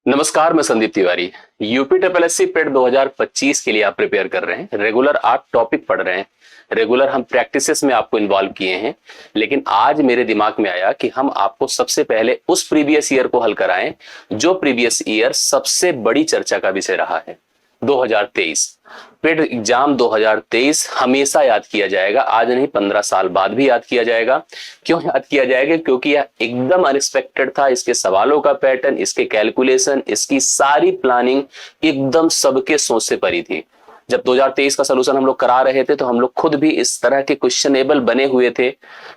नमस्कार, मैं Sandeep Tiwari. UP triple S C PET 2025 के लिए आप प्रिपेयर कर रहे हैं। रेगुलर आप टॉपिक पढ़ रहे हैं, रेगुलर हम प्रैक्टिसेस में आपको इन्वॉल्व किए हैं। लेकिन आज मेरे दिमाग में आया कि हम आपको सबसे पहले उस प्रीवियस ईयर को हल कराएं जो प्रीवियस ईयर सबसे बड़ी चर्चा का विषय रहा है। 2023 पेट एग्जाम 2023 हमेशा याद किया जाएगा, आज नहीं 15 साल बाद भी याद किया जाएगा। क्यों याद किया जाएगा? क्योंकि यह एकदम अनएक्सपेक्टेड था। इसके सवालों का पैटर्न, इसके कैलकुलेशन, इसकी सारी प्लानिंग एकदम सबके सोच से परी थी। जब 2023 का सलूशन हम लोग करा रहे थे तो हम लोग खुद भी इस तरह के क्वेश्चनेबल बने हुए थे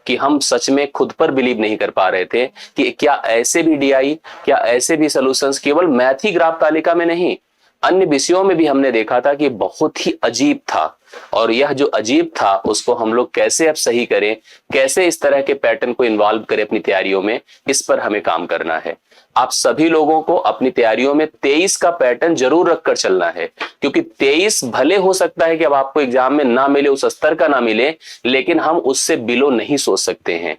कि हम सच में खुद पर बिलीव नहीं कर पा रहे थे कि क्या ऐसे भी डीआई, क्या ऐसे भी सॉल्यूशंस केवल मैथ ही ग्राफ तालिका में नहीं, अन्य विषयों में भी हमने देखा था कि बहुत ही अजीब था। और यह जो अजीब था उसको हम लोग कैसे अब सही करें, कैसे इस तरह के पैटर्न को इन्वॉल्व करें अपनी तैयारियों में, इस पर हमें काम करना है। आप सभी लोगों को अपनी तैयारियों में 23 का पैटर्न जरूर रखकर चलना है, क्योंकि 23 भले हो सकता है कि अब आपको एग्जाम में ना मिले, उस स्तर का ना मिले, लेकिन हम उससे बिलो नहीं सोच सकते हैं।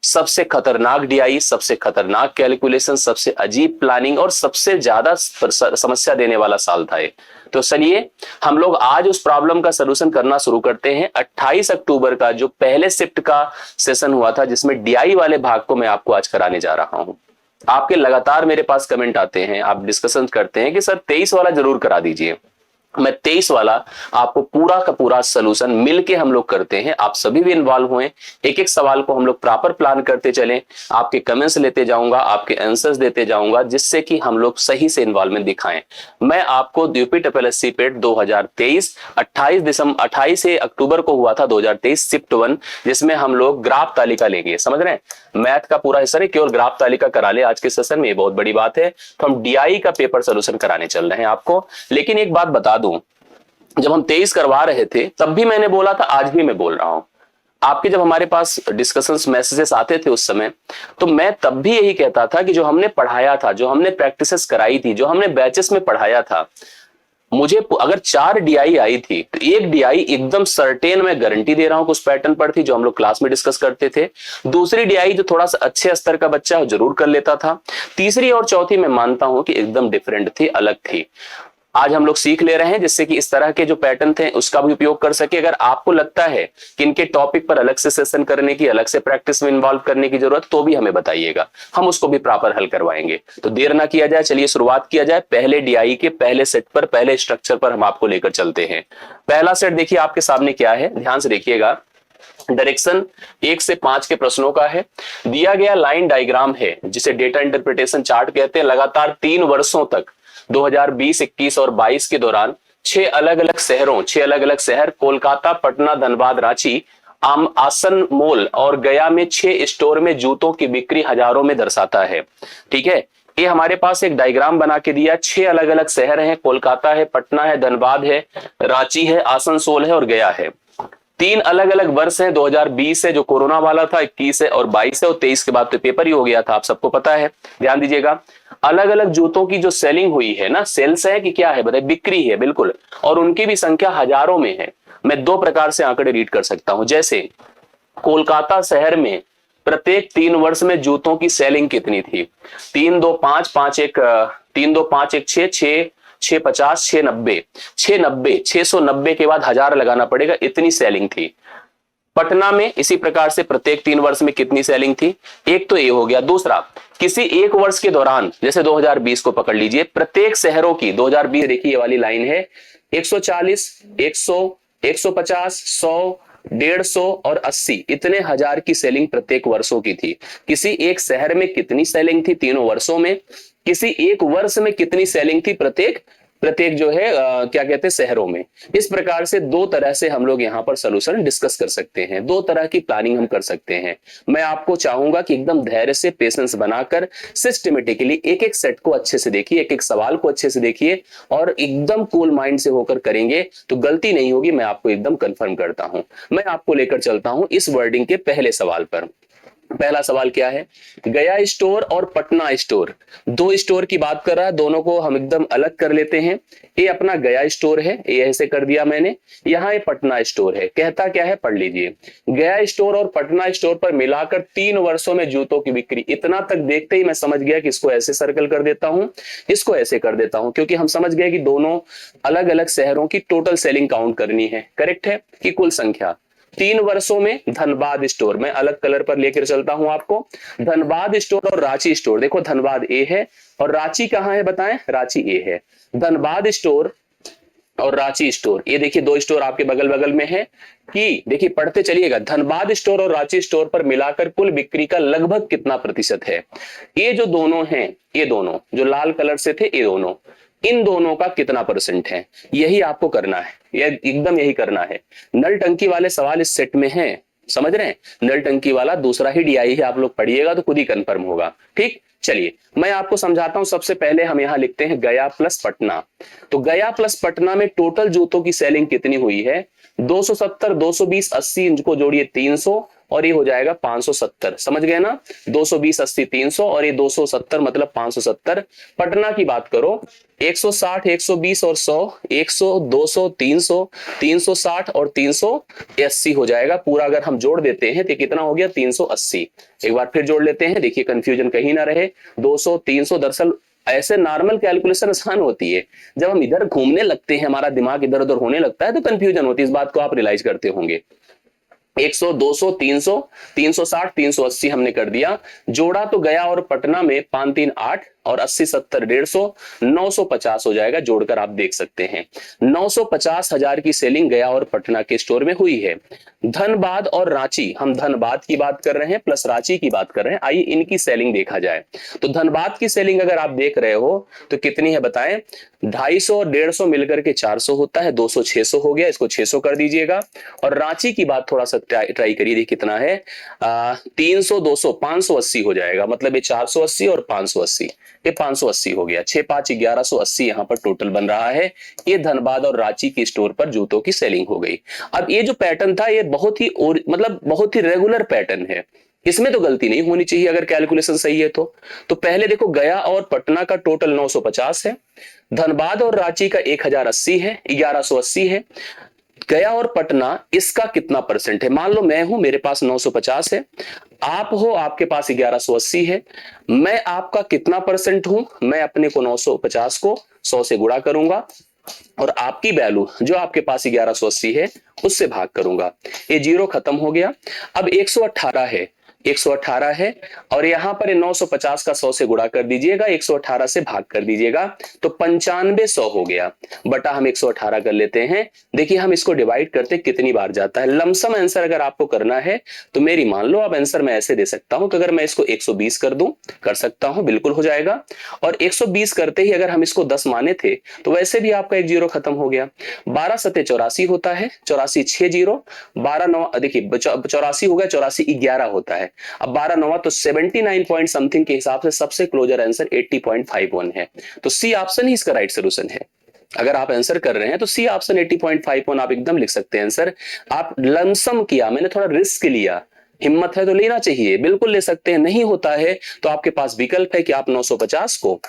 सबसे खतरनाक डीआई, सबसे खतरनाक कैलकुलेशन, सबसे अजीब प्लानिंग और सबसे ज्यादा समस्या देने वाला साल था ये। तो चलिए हम लोग आज उस प्रॉब्लम का सलूशन करना शुरू करते हैं। 28 अक्टूबर का जो पहले शिफ्ट का सेशन हुआ था, जिसमें डीआई वाले भाग को मैं आपको आज कराने जा रहा हूं। आपके लगातार मेरे पास कमेंट आते हैं, आप डिस्कशन करते हैं कि सर 23 वाला जरूर करा दीजिए। मैं 23 वाला आपको पूरा का पूरा सलूशन मिलके हम लोग करते हैं। आप सभी भी इन्वॉल्व हुए, एक एक सवाल को हम लोग प्रॉपर प्लान करते चलें। आपके कमेंट्स लेते जाऊंगा, आपके आंसर्स देते जाऊंगा, जिससे कि हम लोग सही से इन्वॉल्वमेंट दिखाएं। मैं आपको यूपी ट्रिपल एस सी पेट 2023 28 अक्टूबर को हुआ था 2023 शिफ्ट 1, जिसमें हम लोग ग्राफ तालिका लेंगे। समझ रहे हैं, मैथ का पूरा हिस्सा नहीं, केवल ग्राफ तालिका करा ले आज के सेशन में, ये बहुत बड़ी बात है। तो हम डीआई का पेपर सोल्यूशन कराने चल रहे हैं आपको। लेकिन एक बात बता दूं, जब हम 23 करवा रहे थे तब भी मैंने बोला था, आज भी मैं बोल रहा हूं। आपके जब हमारे पास डिस्कशंस मैसेजेस आते थे उस समय, तो मैं तब भी यही कहता था कि जो हमने पढ़ाया था, जो हमने प्रैक्टिसेस कराई थी, जो हमने बैचेस में पढ़ाया था, मुझे अगर 4 डीआई आई थी तो एक डीआई एकदम सर्टेन मैं गारंटी दे रहा हूं कि उस पैटर्न पर थी जो हम लोग क्लास में डिस्कस करते थे। दूसरी डीआई जो थोड़ा सा अच्छे स्तर का बच्चा है जरूर कर लेता था। तीसरी और चौथी मैं मानता हूं कि एकदम डिफरेंट थी, अलग थी। आज हम लोग सीख ले रहे हैं जिससे कि इस तरह के जो पैटर्न थे उसका भी उपयोग कर सके। अगर आपको लगता है कि इनके टॉपिक पर अलग से सेशन करने की, अलग से प्रैक्टिस में इन्वॉल्व करने की जरूरत, तो भी हमें बताइएगा, हम उसको भी प्रॉपर हल करवाएंगे। तो देर ना किया जाए, चलिए शुरुआत किया जाए। पहले डीआई के पहले सेट पर, पहले स्ट्रक्चर पर हम आपको लेकर चलते हैं। पहला सेट देखिए आपके सामने क्या है, ध्यान से देखिएगा। डायरेक्शन 1 से 5 के प्रश्नों का है। दिया गया लाइन डायग्राम है जिसे डेटा इंटरप्रिटेशन चार्ट कहते हैं। लगातार 3 वर्षों तक 2020, 21 और 22 के दौरान 6 अलग अलग शहरों, 6 अलग अलग शहर कोलकाता, पटना, धनबाद, रांची, आसन मोल और गया में 6 स्टोर में जूतों की बिक्री हजारों में दर्शाता है। ठीक है, ये हमारे पास एक डायग्राम बना के दिया। 6 अलग अलग शहर हैं, कोलकाता है, पटना है, धनबाद है, रांची है, आसनसोल है और गया है। 3 अलग अलग वर्ष हैं, 2020 है जो कोरोना वाला था, 21 है और 22 है, और 23 के बाद तो पेपर ही हो गया था, आप सबको पता है। ध्यान दीजिएगा, अलग अलग जूतों की जो सेलिंग हुई है ना, सेल्स है कि क्या है बताइए, बिक्री है बिल्कुल, और उनकी भी संख्या हजारों में है। मैं 2 प्रकार से आंकड़े रीड कर सकता हूं। जैसे कोलकाता शहर में प्रत्येक 3 वर्ष में जूतों की सेलिंग कितनी थी? 3 2 5 5 1 3 2 5 1 6 6 6 50 6 90 6 90 690 के बाद 1000 लगाना पड़ेगा, इतनी सेलिंग थी। पटना में इसी प्रकार से प्रत्येक 3 वर्ष में कितनी सेलिंग थी? एक तो ये हो गया। दूसरा, किसी एक वर्ष के दौरान, जैसे 2020 को पकड़ लीजिए, प्रत्येक शहरों की 2020 देखिए ये वाली लाइन है, 140 100 150 100 150 और 80, इतने हजार की सेलिंग प्रत्येक वर्षों की थी। किसी एक शहर में कितनी सेलिंग थी तीनों वर्षों में, किसी एक वर्ष में कितनी सेलिंग थी प्रत्येक प्रत्येक जो है क्या कहते हैं शहरों में। इस प्रकार से 2 तरह से हम लोग यहाँ पर सोल्यूशन डिस्कस कर सकते हैं, 2 तरह की प्लानिंग हम कर सकते हैं। मैं आपको चाहूंगा कि एकदम धैर्य से, पेशेंस बनाकर, सिस्टमेटिकली एक एक सेट को अच्छे से देखिए, एक एक सवाल को अच्छे से देखिए और एकदम कूल माइंड से होकर करेंगे तो गलती नहीं होगी, मैं आपको एकदम कंफर्म करता हूं। मैं आपको लेकर चलता हूं इस वर्डिंग के पहले सवाल पर। पहला सवाल क्या है, गया स्टोर और पटना स्टोर, दो स्टोर की बात कर रहा है, दोनों को हम एकदम अलग कर लेते हैं। ये अपना गया स्टोर है, ये ऐसे कर दिया मैंने, यहाँ ये पटना स्टोर है। कहता क्या है, पढ़ लीजिए, गया स्टोर और पटना स्टोर पर मिलाकर 3 वर्षों में जूतों की बिक्री। इतना तक देखते ही मैं समझ गया कि इसको ऐसे सर्कल कर देता हूं, इसको ऐसे कर देता हूं, क्योंकि हम समझ गए कि दोनों अलग अलग शहरों की टोटल सेलिंग काउंट करनी है। करेक्ट है कि कुल संख्या 3 वर्षों में धनबाद स्टोर, मैं अलग कलर पर लेकर चलता हूं आपको, धनबाद स्टोर और रांची स्टोर, देखो धनबाद ए है और रांची कहां है बताएं, रांची ए है। धनबाद स्टोर और रांची स्टोर, ये देखिए दो स्टोर आपके बगल बगल में है कि देखिए पढ़ते चलिएगा, धनबाद स्टोर और रांची स्टोर पर मिलाकर कुल बिक्री का लगभग कितना प्रतिशत है। ये जो दोनों हैं, ये दोनों जो लाल कलर से थे, ये दोनों, इन दोनों का कितना परसेंट है, यही आपको करना है, यह एकदम यही करना है। नल टंकी वाले सवाल इस सेट में हैं, समझ रहे हैं, नल टंकी वाला दूसरा ही डीआई है, आप लोग पढ़िएगा तो खुद ही कंफर्म होगा। ठीक, चलिए मैं आपको समझाता हूं। सबसे पहले हम यहां लिखते हैं गया प्लस पटना। तो गया प्लस पटना में टोटल जूतों की सेलिंग कितनी हुई है, 270, 220, 80 इनको जोड़िए 300 और ये हो जाएगा 570, समझ गए ना, 220, 80, 300 और ये 270 मतलब 570। पटना की बात करो, 160, 120 और 100, 100, 200, 300, 360 और 380 हो जाएगा पूरा। अगर हम जोड़ देते हैं तो कितना हो गया, 380। एक बार फिर जोड़ लेते हैं, देखिए कंफ्यूजन कहीं ना रहे, 200, 300, दरअसल ऐसे नॉर्मल कैलकुलेशन आसान होती है, जब हम इधर घूमने लगते हैं, हमारा दिमाग इधर उधर होने लगता है तो कंफ्यूजन होती है, इस बात को आप रियलाइज करते होंगे। 100, 200, 300, 360, 380 हमने कर दिया, जोड़ा तो गया और पटना में 5, 3, 8 और 80, 70, 150, 950 हो जाएगा। जोड़कर आप देख सकते हैं 950,000 की सेलिंग गया और पटना के स्टोर में हुई है। धनबाद और रांची, हम धनबाद की बात कर रहे हैं प्लस रांची की बात कर रहे हैं, आइए इनकी सेलिंग देखा जाए। तो धनबाद की सेलिंग अगर आप देख रहे हो तो कितनी है बताएं, 250 और 150 मिलकर के 400 होता है, 200, 600 हो गया, इसको 600 कर दीजिएगा। और रांची की बात थोड़ा सा ट्राई करिए, देखिए कितना है, 300, 200, 580 हो जाएगा, मतलब ये 480 और 580, ये 580 हो गया, 6, 5, 1180 यहाँ पर टोटल बन रहा है। ये धनबाद और रांची की स्टोर पर जूतों की सेलिंग हो गई। अब ये जो पैटर्न था ये बहुत ही मतलब बहुत ही रेगुलर पैटर्न है, इसमें तो गलती नहीं होनी चाहिए अगर कैलकुलेशन सही है तो पहले देखो गया और पटना का टोटल 950 है, धनबाद और रांची का 1080 है, 1180 है। गया और पटना इसका कितना परसेंट है, मान लो मैं हूं, मेरे पास 950 है, आप हो, आपके पास 1180 है, मैं आपका कितना परसेंट हूं, मैं अपने को 950 को 100 से गुणा करूंगा और आपकी वैल्यू जो आपके पास 1180 है उससे भाग करूंगा, ये जीरो खत्म हो गया। अब 118 है, 118 है और यहां पर 950 का 100 से गुणा कर दीजिएगा, 118 से भाग कर दीजिएगा तो 9500 हो गया, बटा हम 118 कर लेते हैं। देखिए हम इसको डिवाइड करते कितनी बार जाता है, लमसम आंसर अगर आपको करना है तो मेरी मान लो अब आंसर मैं ऐसे दे सकता हूं कि अगर मैं इसको 120 कर दूं, कर सकता हूं, बिल्कुल हो जाएगा। और 120 करते ही अगर हम इसको 10 माने थे तो वैसे भी आपका एक जीरो खत्म हो गया। 12 सते 84 होता है, 84, 6 जीरो, 12 9, देखिए 84 हो गया, 84 11 होता है। अब 12 9 तो 79 पॉइंट समथिंग के हिसाब से सबसे क्लोजर आंसर 80.51 है, तो सी ऑप्शन ही इसका राइट सोल्यूशन है। अगर आप आंसर कर रहे हैं तो सी ऑप्शन 80.51 आप एकदम लिख सकते हैं आंसर। आप लमसम किया, मैंने थोड़ा रिस्क लिया, हिम्मत है तो लेना चाहिए, बिल्कुल ले सकते हैं, नहीं होता है तो आपके पास विकल्प है कि आप 950 को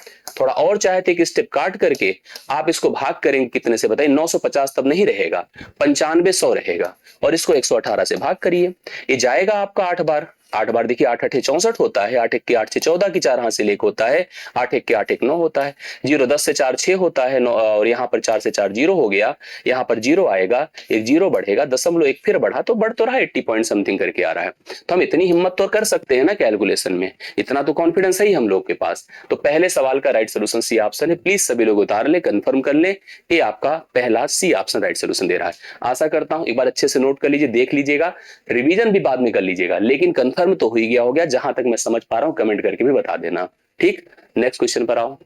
थोड़ा और चाहते कि स्टेप काट करके आप इसको भाग करेंगे कितने से बताइए, 950 तब नहीं रहेगा, 9500 रहेगा और इसको 118 से भाग करिए, ये जाएगा आपका 8 बार, 8 बार देखिए 8 8 64 होता है, 8 1 के 8 6 14 की 4 हाथ से लेक होता है, 8 1 के 8 1 9 होता है, 0 10 से 4 6 होता है, और यहाँ पर 4 से 4 0 हो गया, यहाँ पर 0 आएगा, एक 0 बढ़ेगा, 1 फिर बढ़ा तो बढ़ तो रहा है 80 पॉइंट समथिंग करके आ रहा है। तो हम इतनी हिम्मत तो कर सकते हैं ना कैलकुलेशन में, इतना तो कॉन्फिडेंस है ही हम लोग के पास। तो पहले सवाल का राइट सोल्यूशन सी ऑप्शन है, प्लीज सभी लोग उतार ले, कंफर्म कर ले, ये आपका पहला सी ऑप्शन राइट सोल्यूशन दे रहा है। आशा करता हूं एक बार अच्छे से नोट कर लीजिए, देख लीजिएगा, रिवीजन भी बाद में कर लीजिएगा, लेकिन कंफर्म तो हो ही गया हो गया, जहां तक मैं समझ पा रहा हूं कमेंट करके भी बता देना। ठीक, नेक्स्ट क्वेश्चन पर आओ,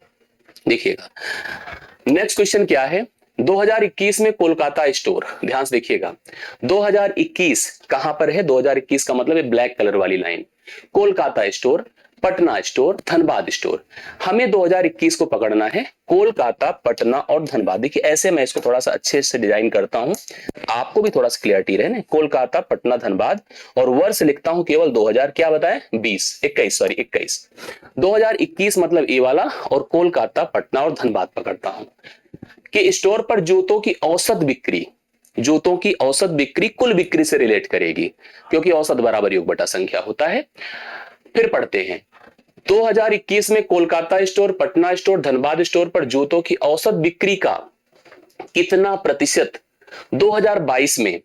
देखिएगा नेक्स्ट क्वेश्चन क्या है। 2021 में कोलकाता स्टोर, ध्यान से देखिएगा 2021 कहां पर है, 2021 का मतलब है ब्लैक कलर वाली line, Kolkata store Patna store, Dhanbad store. हमें 2021 को पकड़ना है, कोलकाता, पटना और धनबाद। देखिए ऐसे मैं इसको थोड़ा सा अच्छे से डिजाइन करता हूं, आपको भी थोड़ा सा क्लियरिटी रहे ना। कोलकाता, पटना, धनबाद, और वर्ष लिखता हूं केवल 2000 क्या बताएं 21 2021 मतलब ए वाला, और कोलकाता, पटना और धनबाद पकड़ता हूं कि स्टोर पर जूतों की औसत बिक्री, जूतों की औसत बिक्री कुल बिक्री से रिलेट करेगी, क्योंकि औसत बराबर योग बटा संख्या होता है। फिर पढ़ते हैं 2021 में Kolkata store, Patna store, Dhanbad store पर जूतों की औसत बिक्री का कितना प्रतिशत 2022 में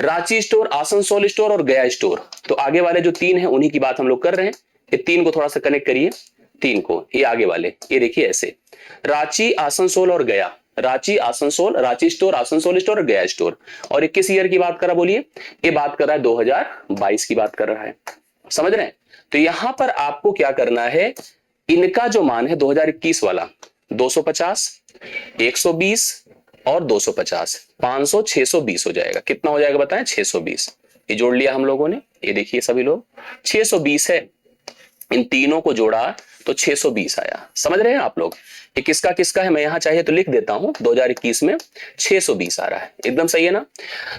रांची स्टोर, आसनसोल स्टोर और गया स्टोर, तो आगे वाले जो तीन हैं उन्हीं की बात हम लोग कर रहे हैं। ये तीन को थोड़ा सा कनेक्ट करिए, तीन को, ये आगे वाले, ये देखिए ऐसे, रांची, आसनसोल और गया, रांची, आसनसोल, रांची स्टोर, आसनसोल स्टोर और गया स्टोर। और ये किस ईयर की बात कर रहा बोलिए, ये बात कर रहा है 2022 की बात कर रहा है, समझ रहे हैं। तो यहां पर आपको क्या करना है, इनका जो मान है 2021 वाला 250, 120 और 250, 500, 620 हो जाएगा। कितना हो जाएगा बताएं, 620। ये जोड़ लिया हम लोगों ने, ये देखिए सभी लोग 620 है, इन तीनों को जोड़ा तो 620 आया। समझ रहे हैं आप लोग, ये किसका किसका है, मैं यहां चाहे तो लिख देता हूं, 2021 में 620 आ रहा है, एकदम सही है ना।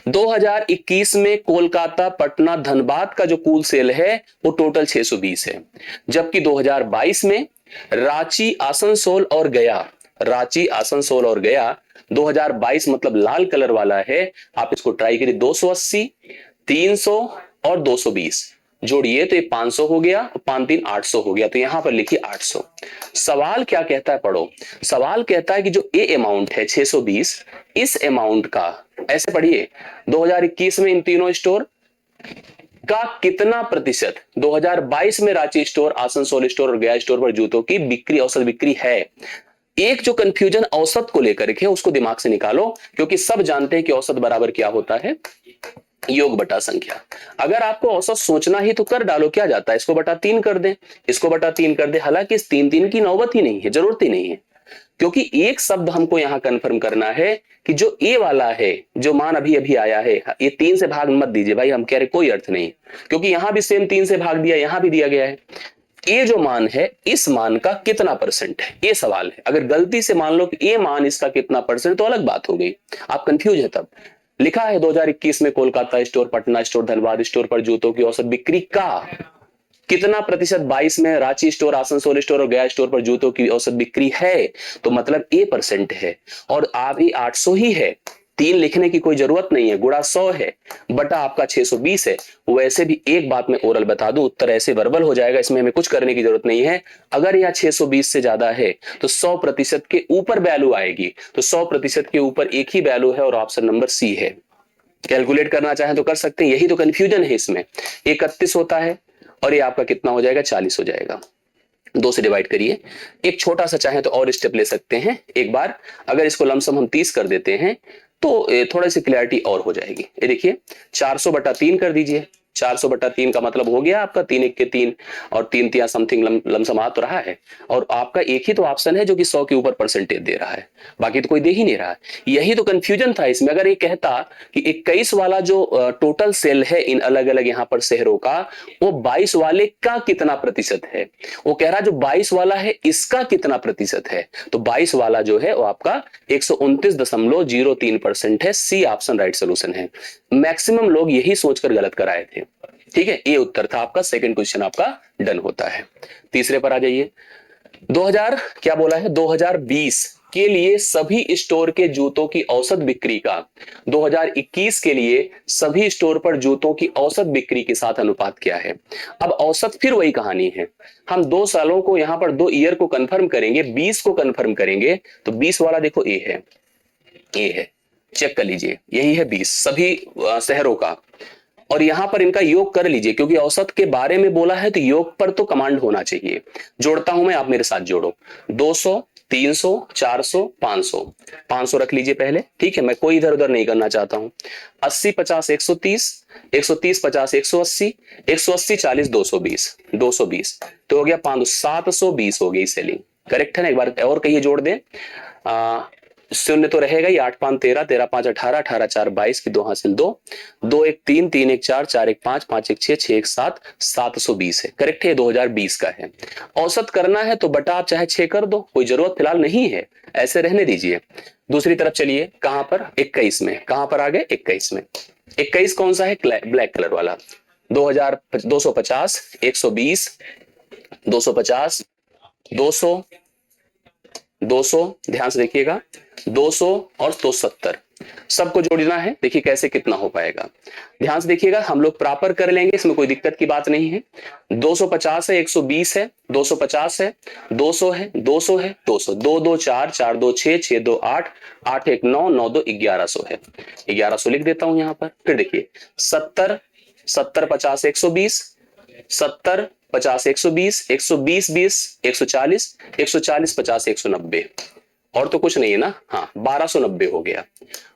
2021 में कोलकाता, पटना, धनबाद का जो कुल सेल है वो टोटल 620 है, जबकि 2022 में रांची, आसनसोल और गया, रांची, आसनसोल और गया 2022 मतलब लाल कलर वाला है, आप इसको ट्राई करिए, 280, 300 और 220 जोड़िए तो ये 500 हो गया, 5 3 800 हो गया, तो यहां पर लिखिए 800। सवाल क्या कहता है, पढ़ो, सवाल कहता है कि जो ए अमाउंट है 620, इस अमाउंट का, ऐसे पढ़िए, 2021 में इन तीनों स्टोर का कितना प्रतिशत 2022 में रांची स्टोर, आसनसोल स्टोर और गया स्टोर पर जूतों की बिक्री, औसत बिक्री है। एक जो कंफ्यूजन औसत को लेकर के उसको दिमाग से निकालो, क्योंकि सब जानते हैं कि औसत बराबर क्या होता है, योग बटा संख्या। अगर आपको औसत सोचना ही तो कर डालो, क्या जाता है, इसको बटा 3 कर दें, इसको बटा 3 कर दें। हालांकि इस 3 3 की नौबत ही नहीं है, जरूरत ही नहीं है, क्योंकि एक शब्द हमको यहां कंफर्म करना है कि जो ए वाला है, जो मान अभी अभी आया है, ये 3 से भाग मत दीजिए भाई, हम कह रहे कोई अर्थ नहीं, क्योंकि यहां भी सेम 3 से भाग दिया, यहां भी दिया गया है। ये जो मान है, इस मान का कितना परसेंट है, ये सवाल है। अगर गलती से मान लो कि ये मान इसका कितना परसेंट, तो अलग बात हो गई, आप कंफ्यूज है। तब लिखा है 2021 में Kolkata store, Patna store, Dhanbad store पर जूतों की औसत बिक्री का कितना प्रतिशत, 22 में रांची स्टोर, आसनसोल स्टोर और गया स्टोर पर जूतों की औसत बिक्री है, तो मतलब ए परसेंट है, और अभी 800 ही है, 3 लिखने की कोई जरूरत नहीं है, गुणा 100 है, बटा आपका 620 है। वैसे भी एक बात मैं ओरल बता दूं, उत्तर ऐसे वर्बल हो जाएगा, इसमें हमें कुछ करने की जरूरत नहीं है। अगर यह 620 से ज्यादा है तो 100% के ऊपर वैल्यू आएगी, तो 100% के ऊपर एक ही वैल्यू है, और ऑप्शन नंबर सी है। कैलकुलेट करना चाहें तो कर सकते हैं, यही तो कंफ्यूजन है इसमें। 31 होता है और ये आपका कितना हो जाएगा, 40 हो जाएगा। 2 से डिवाइड करिए। एक छोटा सा चाहे तो और स्टेप ले सकते हैं एक बार, अगर इसको लमसम हम 30 कर देते हैं तो थोड़ी सी क्लैरिटी और हो जाएगी। ये देखिए 400 बटा 3 कर दीजिए, 400 बटा 3 का मतलब हो गया आपका 3 1 के 3 और 3 3 समथिंग लमसम आ तो रहा है, और आपका एक ही तो ऑप्शन है जो कि 100 के ऊपर परसेंटेज दे रहा है, बाकी तो कोई दे ही नहीं रहा है। यही तो कंफ्यूजन था इसमें। अगर ये कहता कि 21 वाला जो टोटल सेल है इन अलग अलग यहाँ पर शहरों का, वो 22 वाले का कितना प्रतिशत है, वो कह रहा जो 22 वाला है इसका कितना प्रतिशत है, तो 22 वाला जो है वो आपका 129.03% है। सी ऑप्शन राइट सोल्यूशन है। मैक्सिमम लोग यही सोचकर गलत कराए थे, ठीक है। ये उत्तर था आपका, सेकंड क्वेश्चन आपका डन होता है। तीसरे पर आ जाइए। 2000 क्या बोला है, 2020 के लिए सभी स्टोर के जूतों की औसत बिक्री का 2021 के लिए सभी स्टोर पर जूतों की औसत बिक्री के साथ अनुपात क्या है। अब औसत फिर वही कहानी है, हम 2 सालों को यहां पर 2 ईयर को कंफर्म करेंगे, 20 को कंफर्म करेंगे, तो 20 वाला देखो ए है, ए है, चेक कर लीजिए, यही है 20 सभी शहरों का, और यहां पर इनका योग कर लीजिए, क्योंकि औसत के बारे में बोला है तो योग पर तो कमांड होना चाहिए। जोड़ता हूं मैं, आप मेरे साथ जोड़ो, 200, 300, 400, 500, 500 रख लीजिए पहले, ठीक है, मैं कोई इधर उधर नहीं करना चाहता हूं। 80 50 130, 130 50 180, 180 40 220, 220 तो हो गया 500, 720 हो गई सेलिंग, करेक्ट है ना। एक बार और कहिए, जोड़ दें, शून्य तो रहेगा ही, 8 5 13, 13 5 18, 18 4 22 की 2 हासिल 2, 2 1 3, 3 1 4, 4 1 5, 5 1 6, 6 1 7, 720 है। करेक्ट है, 2020 का है। औसत करना है तो बटा आप चाहे 6 कर दो, कोई जरूरत फिलहाल नहीं है, ऐसे रहने दीजिए। दूसरी तरफ चलिए, कहां पर 21 में, कहां पर आ गए 21 में। 21 कौन सा है, ब्लैक कलर वाला। 2000, 250, 120, 250, 200, 200, ध्यान से देखिएगा, 200 और 270 सबको जोड़ना है। देखिए कैसे कितना हो पाएगा, ध्यान से देखिएगा, हम लोग प्रॉपर कर लेंगे, इसमें कोई दिक्कत की बात नहीं है। 250 है, 120 है, 250 है, 200 है, 200 है, 200, 2 2 4, 4 2 6, 6 2 8, 8 1 9, 9 2 1100 है। 1100 लिख देता हूं यहां पर। फिर देखिए 70, 70 50 120, 70 50 120, 120 20, 140, 140 50 190, और तो कुछ नहीं है ना। हाँ, 1290 हो गया।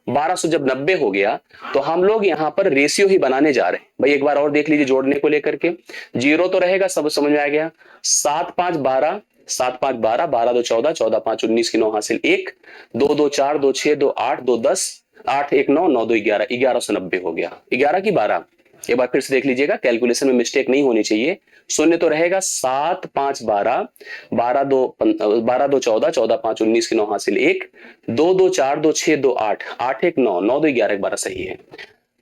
1200 जब 90 हो गया तो हम लोग यहाँ पर रेशियो ही बनाने जा रहे हैं। भाई एक बार और देख लीजिए जोड़ने को लेकर के, जीरो तो रहेगा, सब समझ में आ गया। 7 5 12, 7 5 12, 12 2 14, 14 5 19 की 9 हासिल 1, 2 2 4, 2 6, 2 8, 2 10, 8 1 9, 9 2 11, 1190 हो गया। 11 की 12, एक बार फिर से देख लीजिएगा, कैलकुलेशन में मिस्टेक नहीं होनी चाहिए। शून्य तो रहेगा, 7 5 12, 12 2 12 2 14, 14 5 19 की 9 हासिल 1, 2 2 4, 2 6, 2 8, 8 1 9, 9 2 11, 12 सही है।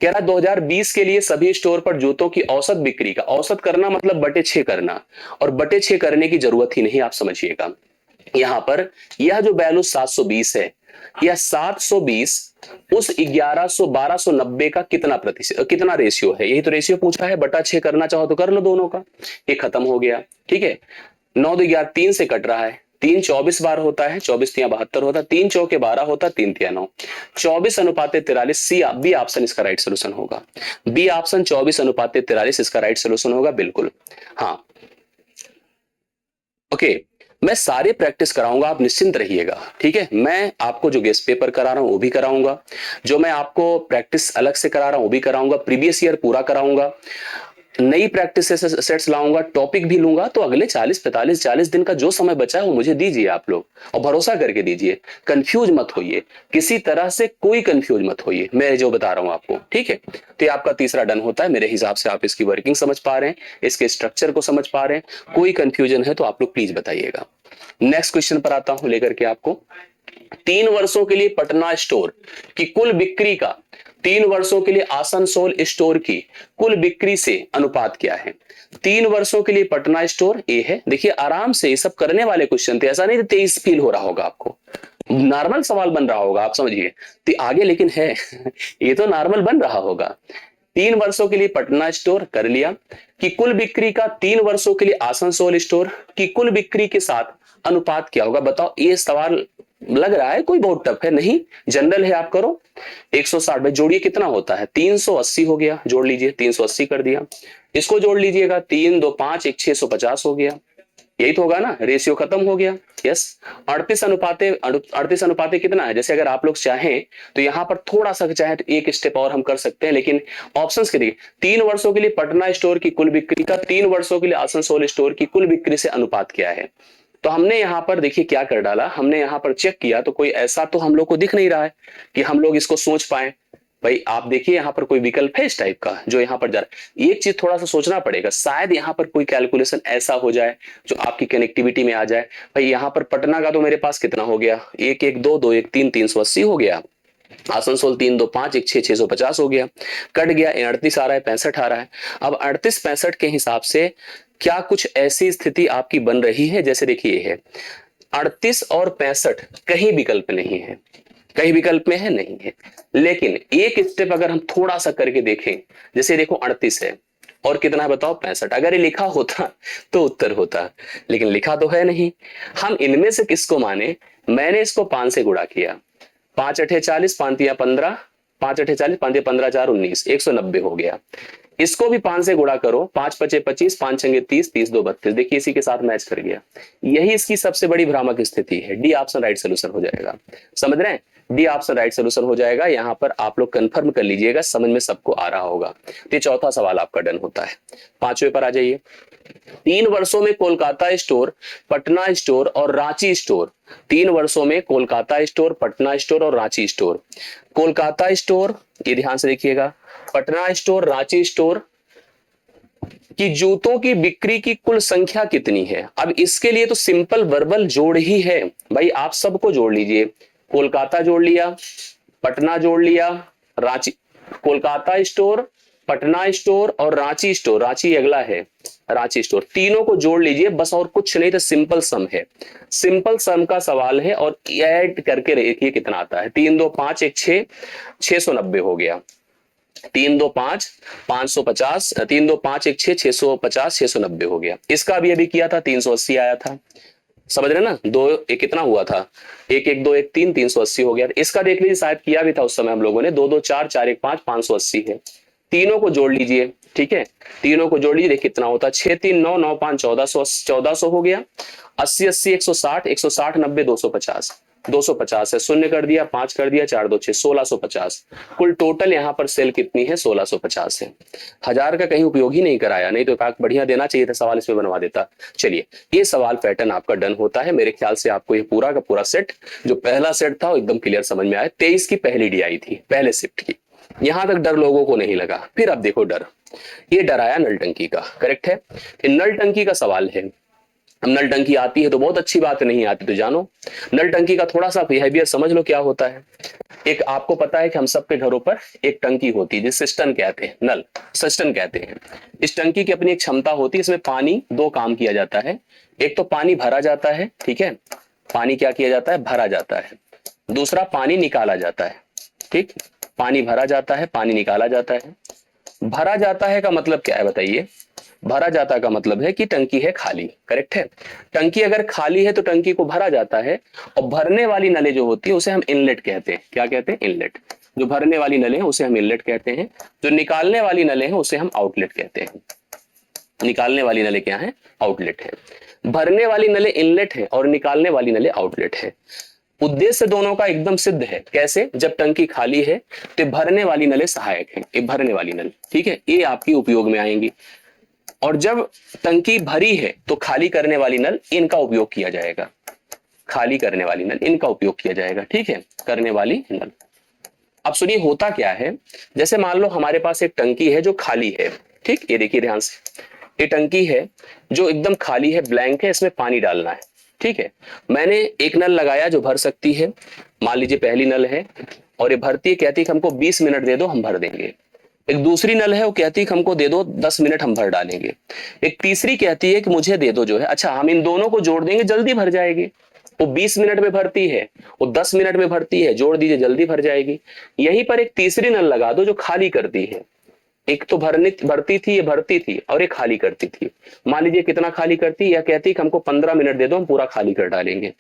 कह रहा 2020 के लिए सभी स्टोर पर जूतों की औसत बिक्री का, औसत करना मतलब बटे 6 करना, और बटे 6 करने की जरूरत ही नहीं, आप समझिएगा। यहां पर यह जो वैल्यू 720 है, यह 720 उस 1100 1290 का कितना प्रतिशत, कितना रेशियो है, यही तो रेशियो पूछा है। बटा 6 करना चाहो तो कर लो दोनों का, ये खत्म हो गया। ठीक है, 9 2 11, 3 से कट रहा है, 3 24 बार होता है, 24 3 72 होता है, 3 चौके 12 होता, 3 3 9, 24 अनुपाते 43, सी बी ऑप्शन इसका राइट सोल्यूशन होगा। बी ऑप्शन 24 अनुपाते 43 इसका राइट सोल्यूशन होगा, बिल्कुल। हाँ ओके, मैं सारे प्रैक्टिस कराऊंगा, आप निश्चिंत रहिएगा। ठीक है, मैं आपको जो गेस्ट पेपर करा रहा हूं वो भी कराऊंगा, जो मैं आपको प्रैक्टिस अलग से करा रहा हूं वो भी कराऊंगा, प्रीवियस ईयर पूरा कराऊंगा, नई प्रैक्टिस सेट्स लाऊंगा, टॉपिक भी लूंगा। तो अगले 40 45 40 दिन का जो समय बचा है वो मुझे दीजिए आप लोग, और भरोसा करके दीजिए, कंफ्यूज मत होइए, किसी तरह से कोई कंफ्यूज मत होइए, मैं जो बता रहा हूं आपको। ठीक है, तो ये आपका तीसरा डन होता है। मेरे हिसाब से आप इसकी वर्किंग समझ पा रहे हैं, इसके स्ट्रक्चर को समझ पा रहे हैं। कोई कंफ्यूजन है तो आप लोग प्लीज बताइएगा। नेक्स्ट क्वेश्चन पर आता हूं लेकर के आपको। 3 वर्षों के लिए पटना स्टोर की कुल बिक्री का 3 वर्षों के लिए आसनसोल स्टोर की कुल बिक्री से अनुपात क्या है। 3 वर्षों के लिए पटना स्टोर ए है। देखिए आराम से ये सब करने वाले क्वेश्चन थे, ऐसा नहीं 23 फील हो रहा होगा आपको, नॉर्मल सवाल बन रहा होगा, आप समझिए। तो आगे लेकिन है ये तो नॉर्मल बन रहा होगा। 3 वर्षों के लिए पटना स्टोर कर लिया, कि कुल बिक्री का 3 वर्षों के लिए आसनसोल स्टोर की कुल बिक्री के साथ अनुपात क्या होगा। बताओ, ये सवाल लग रहा है कोई बहुत टफ है, नहीं जनरल है, आप करो। 160 भाई जोड़िए कितना होता है, 380 हो गया, जोड़ लीजिए, 380 कर दिया। इसको जोड़ लीजिएगा, 3 2 5 1 650 हो गया, यही तो होगा ना, रेशियो खत्म हो गया। यस, 38 अनुपाते कितना है। जैसे अगर आप लोग चाहें तो यहां पर थोड़ा सा चाहे तो एक स्टेप और हम कर सकते हैं, लेकिन ऑप्शंस के देखिए, 3 वर्षों के लिए पटना स्टोर की कुल बिक्री का 3 वर्षों के लिए आसनसोल स्टोर की कुल बिक्री से अनुपात क्या है। तो हमने यहां पर देखिए क्या कर डाला, हमने यहां पर चेक किया तो कोई ऐसा तो हम लोग को दिख नहीं रहा है कि हम लोग इसको सोच पाए। भाई आप देखिए यहां पर कोई विकल्प है इस टाइप का जो यहां पर जा रहा है। एक चीज थोड़ा सा सोचना पड़ेगा, शायद यहां पर कोई कैलकुलेशन ऐसा हो जाए जो आपकी कनेक्टिविटी में आ जाए। भाई यहां पर पटना का तो मेरे पास कितना हो गया, 1 1 2 2 1 3, 380 हो गया। आसनसोल 3 2 5 1 6, 650 हो गया। कट गया, 38 आ रहा है, 65 आ रहा है। अब 38 65 के हिसाब से क्या कुछ ऐसी स्थिति आपकी बन रही है, जैसे देखिए है 38 और 65 कहीं विकल्प नहीं है, कहीं विकल्प में है नहीं है। लेकिन एक स्टेप अगर हम थोड़ा सा करके देखें, जैसे देखो 38 है और कितना है बताओ 65, अगर ये लिखा होता तो उत्तर होता, लेकिन लिखा तो है नहीं। हम इनमें से किसको माने, मैंने इसको 5 से गुणा किया, 5 8 40, 5 3 15, 5 8 40, 5 15 4 19, 190 हो गया। इसको भी 5 से गुणा करो, 5 5 25, 5 6 30, 30 2 32, देखिए इसी के साथ मैच कर गया। यही इसकी सबसे बड़ी भ्रामक स्थिति है। डी ऑप्शन राइट सोल्यूशन हो जाएगा, समझ रहे हैं, डी ऑप्शन राइट सोल्यूशन हो जाएगा। यहां पर आप लोग कंफर्म कर लीजिएगा, समझ में सबको आ रहा होगा। तो चौथा सवाल आपका डन होता है। 5वें पर आ जाइए। 3 वर्षों में कोलकाता स्टोर, पटना स्टोर और रांची स्टोर, 3 वर्षों में कोलकाता स्टोर, पटना स्टोर और रांची स्टोर। कोलकाता स्टोर, ये ध्यान से देखिएगा, पटना स्टोर, रांची स्टोर कि जूतों की बिक्री की कुल संख्या कितनी है। अब इसके लिए तो सिंपल वर्बल जोड़ ही है भाई, आप सबको जोड़ लीजिए। कोलकाता जोड़ लिया, पटना जोड़ लिया, रांची, कोलकाता स्टोर, पटना स्टोर और रांची स्टोर, रांची अगला है, रांची स्टोर, तीनों को जोड़ लीजिए बस, और कुछ नहीं, तो सिंपल सम है, सिंपल सम का सवाल है। और ऐड करके देखिए कितना आता है, 3 2 5 1 6, 690 हो गया। 3 2 5 550, 3 2 5 1 6, 650, 690 हो गया। इसका अभी अभी किया था, 380 आया था, समझ रहे ना। दो एक कितना हुआ था, 1 1 2 1 3, 380 हो गया। इसका देख लीजिए, शायद किया भी था उस समय हम लोगों ने, 2 2 4 4 1 5, 580 है। तीनों को जोड़ लीजिए, ठीक है, तीनों को जोड़ लीजिए, देखिए कितना होता है, 6 3 9 9 5 1400, 1400 हो गया। 80 80 160, 160 90 250, 250 है, शून्य कर दिया, 5 कर दिया, 4 2 6, 1650। कुल टोटल यहाँ पर सेल कितनी है, 1650 है। 1000 का कहीं उपयोग ही नहीं कराया, नहीं तो बढ़िया देना चाहिए था, सवाल इसमें बनवा देता। चलिए, ये सवाल पैटर्न आपका डन होता है। मेरे ख्याल से आपको ये पूरा का पूरा सेट, जो पहला सेट था वो एकदम क्लियर समझ में आया। 23 की पहली डी आई थी, पहले शिफ्ट की, यहां तक डर लोगों को नहीं लगा। फिर अब देखो डर, ये डर आया नल टंकी का, करेक्ट है। नल टंकी का सवाल है। अब नल टंकी आती है तो बहुत अच्छी बात, नहीं आती तो जानो। नल टंकी का थोड़ा सा बिहेवियर समझ लो क्या होता है। एक आपको पता है कि हम सबके घरों पर एक टंकी होती है जिसे सिस्टम कहते हैं, नल सिस्टम कहते हैं। इस टंकी की अपनी एक क्षमता होती है, इसमें पानी दो काम किया जाता है। एक तो पानी भरा जाता है, ठीक है, पानी क्या किया जाता है, भरा जाता है। दूसरा पानी निकाला जाता है, ठीक, पानी भरा जाता है, पानी निकाला जाता है। भरा जाता है का मतलब क्या है बताइए, भरा जाता का मतलब है कि टंकी है खाली, करेक्ट है। टंकी अगर खाली है तो टंकी को भरा जाता है। और भरने वाली नलें जो होती है उसे हम इनलेट कहते हैं। क्या कहते हैं, इनलेट। जो भरने वाली नलें हैं उसे हम इनलेट कहते हैं, जो निकालने वाली नलें हैं उसे हम आउटलेट कहते हैं। निकालने वाली नलें क्या है, आउटलेट है। भरने वाली नलें इनलेट है और निकालने वाली नलें आउटलेट है। उद्देश्य दोनों का एकदम सिद्ध है। कैसे, जब टंकी खाली है तो भरने वाली नलें सहायक है, ये भरने वाली नल, ठीक है, ये आपकी उपयोग में आएंगी। और जब टंकी भरी है तो खाली करने वाली नल, इनका उपयोग किया जाएगा। खाली करने वाली नल, इनका उपयोग किया जाएगा, ठीक है, करने वाली नल। अब सुनिए होता क्या है, जैसे मान लो हमारे पास एक टंकी है जो खाली है, ठीक, ये देखिए ध्यान से, ये टंकी है जो एकदम खाली है, ब्लैंक है, इसमें पानी डालना है, ठीक है। मैंने एक नल लगाया जो भर सकती है, मान लीजिए पहली नल है और ये भरती है, कहती है कि हमको 20 मिनट दे दो, हम भर देंगे। एक दूसरी नल है, वो कहती है कि हमको दे दो 10 मिनट, हम भर डालेंगे। एक तीसरी कहती है कि मुझे दे दो जो है, अच्छा हम इन दोनों को जोड़ देंगे, जल्दी भर जाएगी। वो 20 मिनट में भरती है, वो 10 मिनट में भरती है, जोड़ दीजिए जल्दी भर जाएगी। यहीं पर एक तीसरी नल लगा दो जो खाली करती है। एक तो भरती थी, ये भरती थी, और ये खाली करती थी। मान लीजिए कितना खाली करती, या कहती कि हमको 15 मिनट दे दो, हम पूरा खाली कर डालेंगे।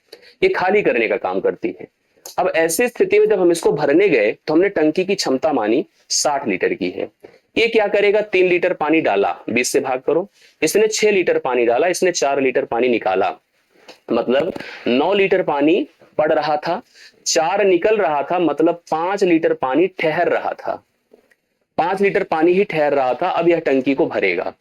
ये खाली करने का काम करती है। अब ऐसी स्थिति में जब हम इसको भरने गए तो हमने टंकी की क्षमता मानी 60 लीटर की है। ये क्या करेगा, 3 लीटर पानी डाला, 20 से भाग करो, इसने 6 लीटर पानी डाला, इसने 4 लीटर पानी निकाला, मतलब 9 लीटर पानी पड़ रहा था, 4 निकल रहा था, मतलब 5 लीटर पानी ठहर रहा था। 5 लीटर पानी ही ठहर रहा था। अब यह टंकी को भरेगा।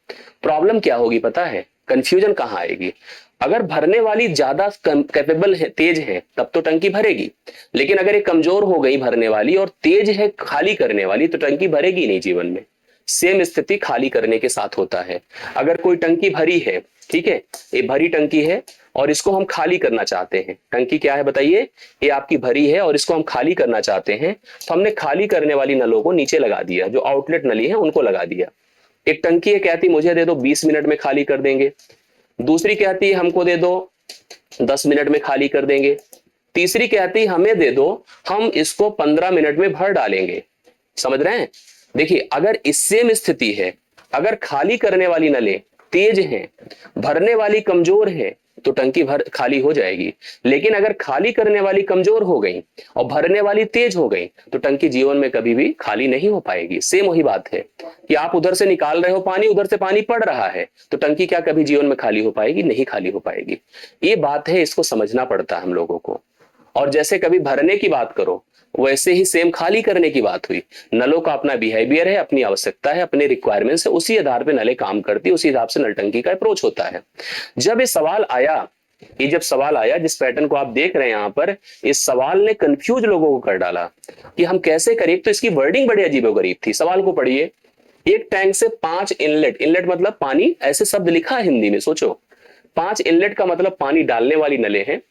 प्रॉब्लम क्या होगी पता है, कंफ्यूजन कहां आएगी। अगर भरने वाली ज्यादा कैपेबल है, तेज है, तब तो टंकी भरेगी। लेकिन अगर ये कमजोर हो गई भरने वाली और तेज है खाली करने वाली, तो टंकी भरेगी नहीं जीवन में। सेम स्थिति खाली करने के साथ होता है। अगर कोई टंकी भरी है, ठीक है, ये भरी टंकी है और इसको हम खाली करना चाहते हैं। टंकी क्या है बताइए, ये आपकी भरी है और इसको हम खाली करना चाहते हैं, तो हमने खाली करने वाली नलों को नीचे लगा दिया, जो आउटलेट नली है उनको लगा दिया। एक टंकी है, कहती मुझे दे दो 20 मिनट में खाली कर देंगे। दूसरी कहती है हमको दे दो 10 मिनट में खाली कर देंगे। तीसरी कहती हमें दे दो, हम इसको 15 मिनट में भर डालेंगे। समझ रहे हैं, देखिए अगर इस सेम स्थिति है, अगर खाली करने वाली नलें तेज हैं, भरने वाली कमजोर है, तो टंकी भर खाली हो जाएगी। लेकिन अगर खाली करने वाली कमजोर हो गई और भरने वाली तेज हो गई, तो टंकी जीवन में कभी भी खाली नहीं हो पाएगी। सेम वही बात है कि आप उधर से निकाल रहे हो पानी, उधर से पानी पड़ रहा है, तो टंकी क्या कभी जीवन में खाली हो पाएगी, नहीं खाली हो पाएगी। ये बात है, इसको समझना पड़ता है हम लोगों को। और जैसे कभी भरने की बात करो वैसे ही सेम खाली करने की बात हुई। नलों का अपना बिहेवियर है, अपनी आवश्यकता है, अपने रिक्वायरमेंट्स है, उसी आधार पे नलें काम करती है, उसी हिसाब से नल टंकी का अप्रोच होता है। जब जब सवाल आया जिस पैटर्न को आप देख रहे हैं यहां पर, इस सवाल ने कंफ्यूज लोगों को कर डाला कि हम कैसे करें। तो इसकी वर्डिंग बड़ी अजीबोगरीब थी। सवाल को पढ़िए, एक टैंक से 5 इनलेट, इनलेट मतलब पानी, ऐसे शब्द लिखा है हिंदी में, सोचो 5 इनलेट का मतलब पानी डालने वाली नलें हैं,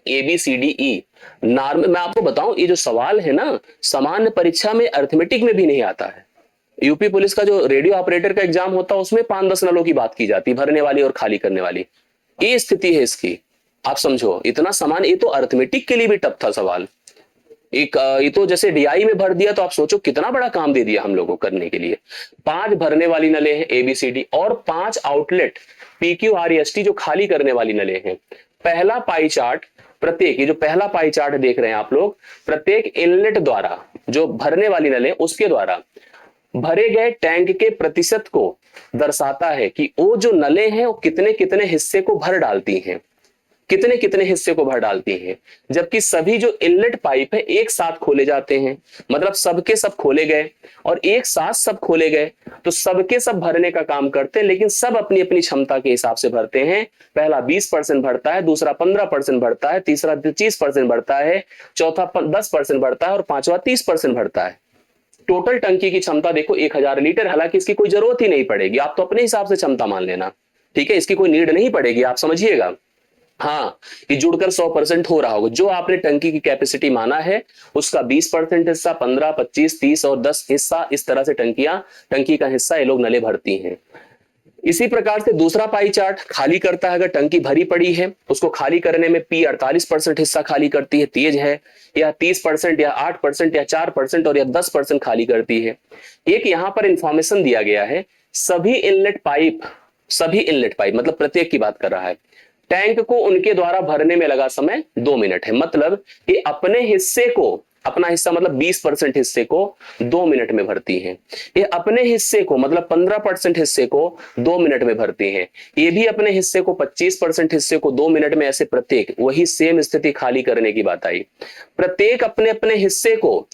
A B C D E. Normal मैं आपको बताऊं, ये जो सवाल है ना, सामान्य परीक्षा में अर्थमेटिक में भी नहीं आता है। यूपी पुलिस का जो रेडियो ऑपरेटर का एग्जाम होता है उसमें 5-10 नलों की बात की जाती, भरने वाली और खाली करने वाली। ये स्थिति है इसकी, आप समझो। इतना सामान्य, ये तो अर्थमेटिक के लिए भी टफ था सवाल। ये तो जैसे डीआई में भर दिया, तो आप सोचो कितना बड़ा काम दे दिया हम लोगों को करने के लिए। 5 भरने वाली नलें हैं एबीसीडी, और 5 आउटलेट पीक्यूआरएसटी जो खाली करने वाली नलें हैं। पहला पाई चार्ट, प्रत्येक, ये जो पहला पाई चार्ट देख रहे हैं आप लोग, प्रत्येक इनलेट द्वारा, जो भरने वाली नलें उसके द्वारा भरे गए टैंक के प्रतिशत को दर्शाता है कि वो जो नलें हैं वो कितने कितने हिस्से को भर डालती हैं, कितने कितने हिस्से को भर डालती हैं। जबकि सभी जो इनलेट पाइप है एक साथ खोले जाते हैं, मतलब सबके सब खोले गए और एक साथ सब खोले गए, तो सबके सब भरने का काम करते हैं, लेकिन सब अपनी अपनी क्षमता के हिसाब से भरते हैं। पहला 20% भरता है, दूसरा 15% भरता है, तीसरा 25% भरता है, चौथा 10% भरता है और पांचवा 30% भरता है। टोटल टंकी की क्षमता देखो 1000 लीटर। हालांकि इसकी कोई जरूरत ही नहीं पड़ेगी, आप तो अपने हिसाब से क्षमता मान लेना, ठीक है, इसकी कोई नीड नहीं पड़ेगी, आप समझिएगा। हाँ, ये जुड़कर 100% हो रहा होगा। जो आपने टंकी की कैपेसिटी माना है उसका 20% हिस्सा, 15, 25, 30 और 10 हिस्सा, इस तरह से टंकी का हिस्सा ये लोग नले भरती हैं। इसी प्रकार से दूसरा पाई चार्ट खाली करता है। अगर टंकी भरी पड़ी है उसको खाली करने में पी 48% हिस्सा खाली करती है, तेज है, या 30% या 8% या 4% और या 10% खाली करती है। एक यहां पर इंफॉर्मेशन दिया गया है, सभी इनलेट पाइप मतलब प्रत्येक की बात कर रहा है, टैंक को उनके द्वारा भरने में लगा समय 2 मिनट है। मतलब ये अपने हिस्से को, अपना हिस्सा मतलब 20% हिस्से को 2 मिनट में भरती हैं। ये अपने हिस्से को मतलब 15% हिस्से को 2 मिनट में भरती हैं। ये भी अपने हिस्से को 25% हिस्से को 2 मिनट में, ऐसे प्रत्येक, वही सेम स्थिति खाली करने की बात आई। प्रत्येक अपने अपने हिस्से को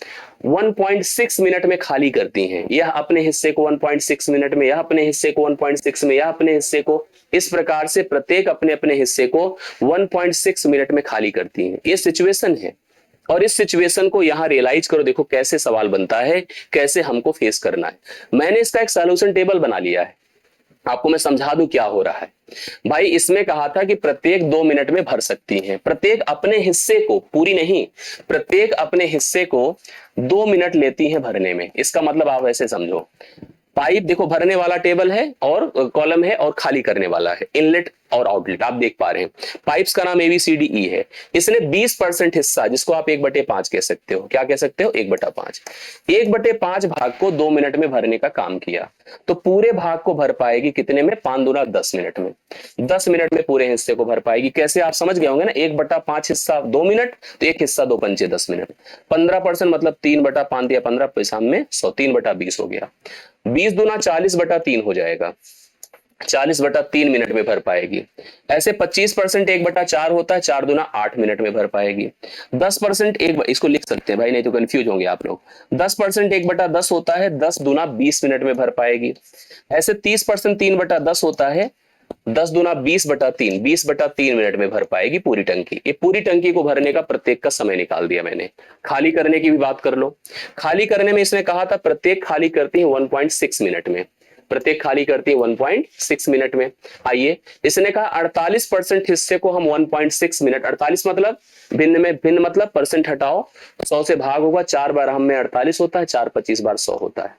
1.6 मिनट में खाली करती हैं। यह अपने हिस्से को 1.6 मिनट में, यह अपने हिस्से को 1.6 में, यह अपने हिस्से को, इस प्रकार से प्रत्येक अपने अपने हिस्से को 1.6 मिनट में खाली करती हैं। ये सिचुएशन है, और इस सिचुएशन को यहां रियलाइज करो, देखो कैसे सवाल बनता है, कैसे हमको फेस करना है। मैंने इसका एक सॉल्यूशन टेबल बना लिया है, आपको मैं समझा दूं क्या हो रहा है। भाई इसमें कहा था कि प्रत्येक 2 मिनट में भर सकती हैं, प्रत्येक अपने हिस्से को, पूरी नहीं, प्रत्येक अपने हिस्से को 2 मिनट लेती हैं भरने में। इसका मतलब आप ऐसे समझो, पाइप देखो भरने वाला टेबल है और कॉलम है, और खाली करने वाला है इनलेट और आउटलेट, आप देख पा रहे हैं। पाइप्स का नाम ABCDE है। इसने 20% हिस्सा, जिसको आप 1/5 कह सकते हो, क्या कह सकते हो, 1/5, 1/5 भाग को 2 मिनट में भरने का काम किया, तो पूरे भाग को भर पाएगी कितने में, 5 दूना 10 मिनट में। 10 मिनट में पूरे हिस्से को भर पाएगी। कैसे, आप समझ गए होंगे ना, 1/5 हिस्सा 2 मिनट, तो एक हिस्सा 2 पंचे 10 मिनट। 15% मतलब 3/5 या 15 पैसा में 100, 3/20 हो गया। 20 दूना 40/3 हो जाएगा, 40/3 मिनट में भर पाएगी। ऐसे 25% 1/4 होता है, 4 दूना 8 मिनट में भर पाएगी। 10% इसको लिख सकते हैं भाई, नहीं तो कंफ्यूज होंगे आप लोग। 10% 1/10 होता है, 10 दूना 20 मिनट में भर पाएगी। ऐसे 30% 3/10 होता है, 10 दूना 20/3, 20/3 मिनट में भर पाएगी पूरी टंकी। ये पूरी टंकी को भरने का प्रत्येक का समय निकाल दिया मैंने। खाली करने की भी बात कर लो। खाली करने में इसने कहा था प्रत्येक खाली करती है 1.6 मिनट में, प्रत्येक खाली करती है 1.6 मिनट में। आइए, इसने कहा 48% हिस्से को हम 1.6 मिनट, 48 मतलब भिन्न में, भिन्न मतलब परसेंट हटाओ, 100 से भाग होगा, 4 बार हम में 48 होता है, 4 25 बार 100 होता है।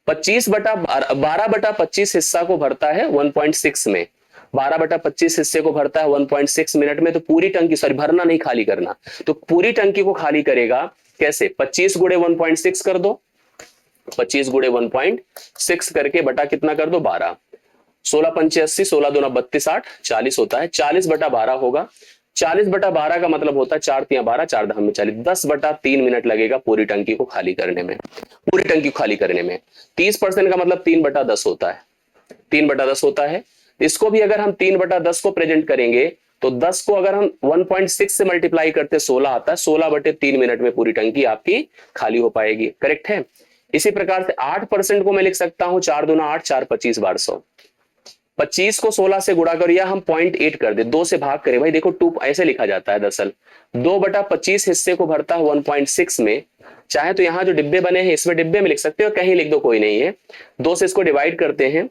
12/25 हिस्सा को भरता है 1.6 में, 12/25 हिस्से को भरता है 1.6 मिनट में। तो पूरी टंकी, सॉरी भरना नहीं, खाली करना, तो पूरी टंकी को खाली करेगा कैसे, 25 गुणे 1.6 कर दो, 25 गुणे 1.6 करके बटा कितना कर दो, 12, 16 पंचे 80, 16 दूना 32, 8, 40 होता है। 40/12 होगा। 40/12 का मतलब होता है 4 तिया 12, 4 धाम में 40, 10/3 मिनट लगेगा पूरी टंकी को खाली करने में, पूरी टंकी को खाली करने में। 30% का मतलब 3/10 होता है, 3/10 होता है। इसको भी अगर हम 3/10 को प्रेजेंट करेंगे तो 10 को अगर हम 1.6 से मल्टीप्लाई करते 16 आता है, 16/3 मिनट में पूरी टंकी आपकी खाली हो पाएगी। करेक्ट है। इसी प्रकार से 8% को मैं लिख सकता हूं 4 दूना 8, 4 25 बार 100। 25 को 16 से गुणा करो या हम 0.8 कर दे, 2 से भाग करें भाई, देखो 2 ऐसे लिखा जाता है दरअसल। 2/25 हिस्से को भरता है 1.6 में। चाहे तो यहाँ जो डिब्बे बने हैं इसमें डिब्बे में लिख सकते हो, कहीं लिख दो, कोई नहीं है। 2 से इसको डिवाइड करते हैं,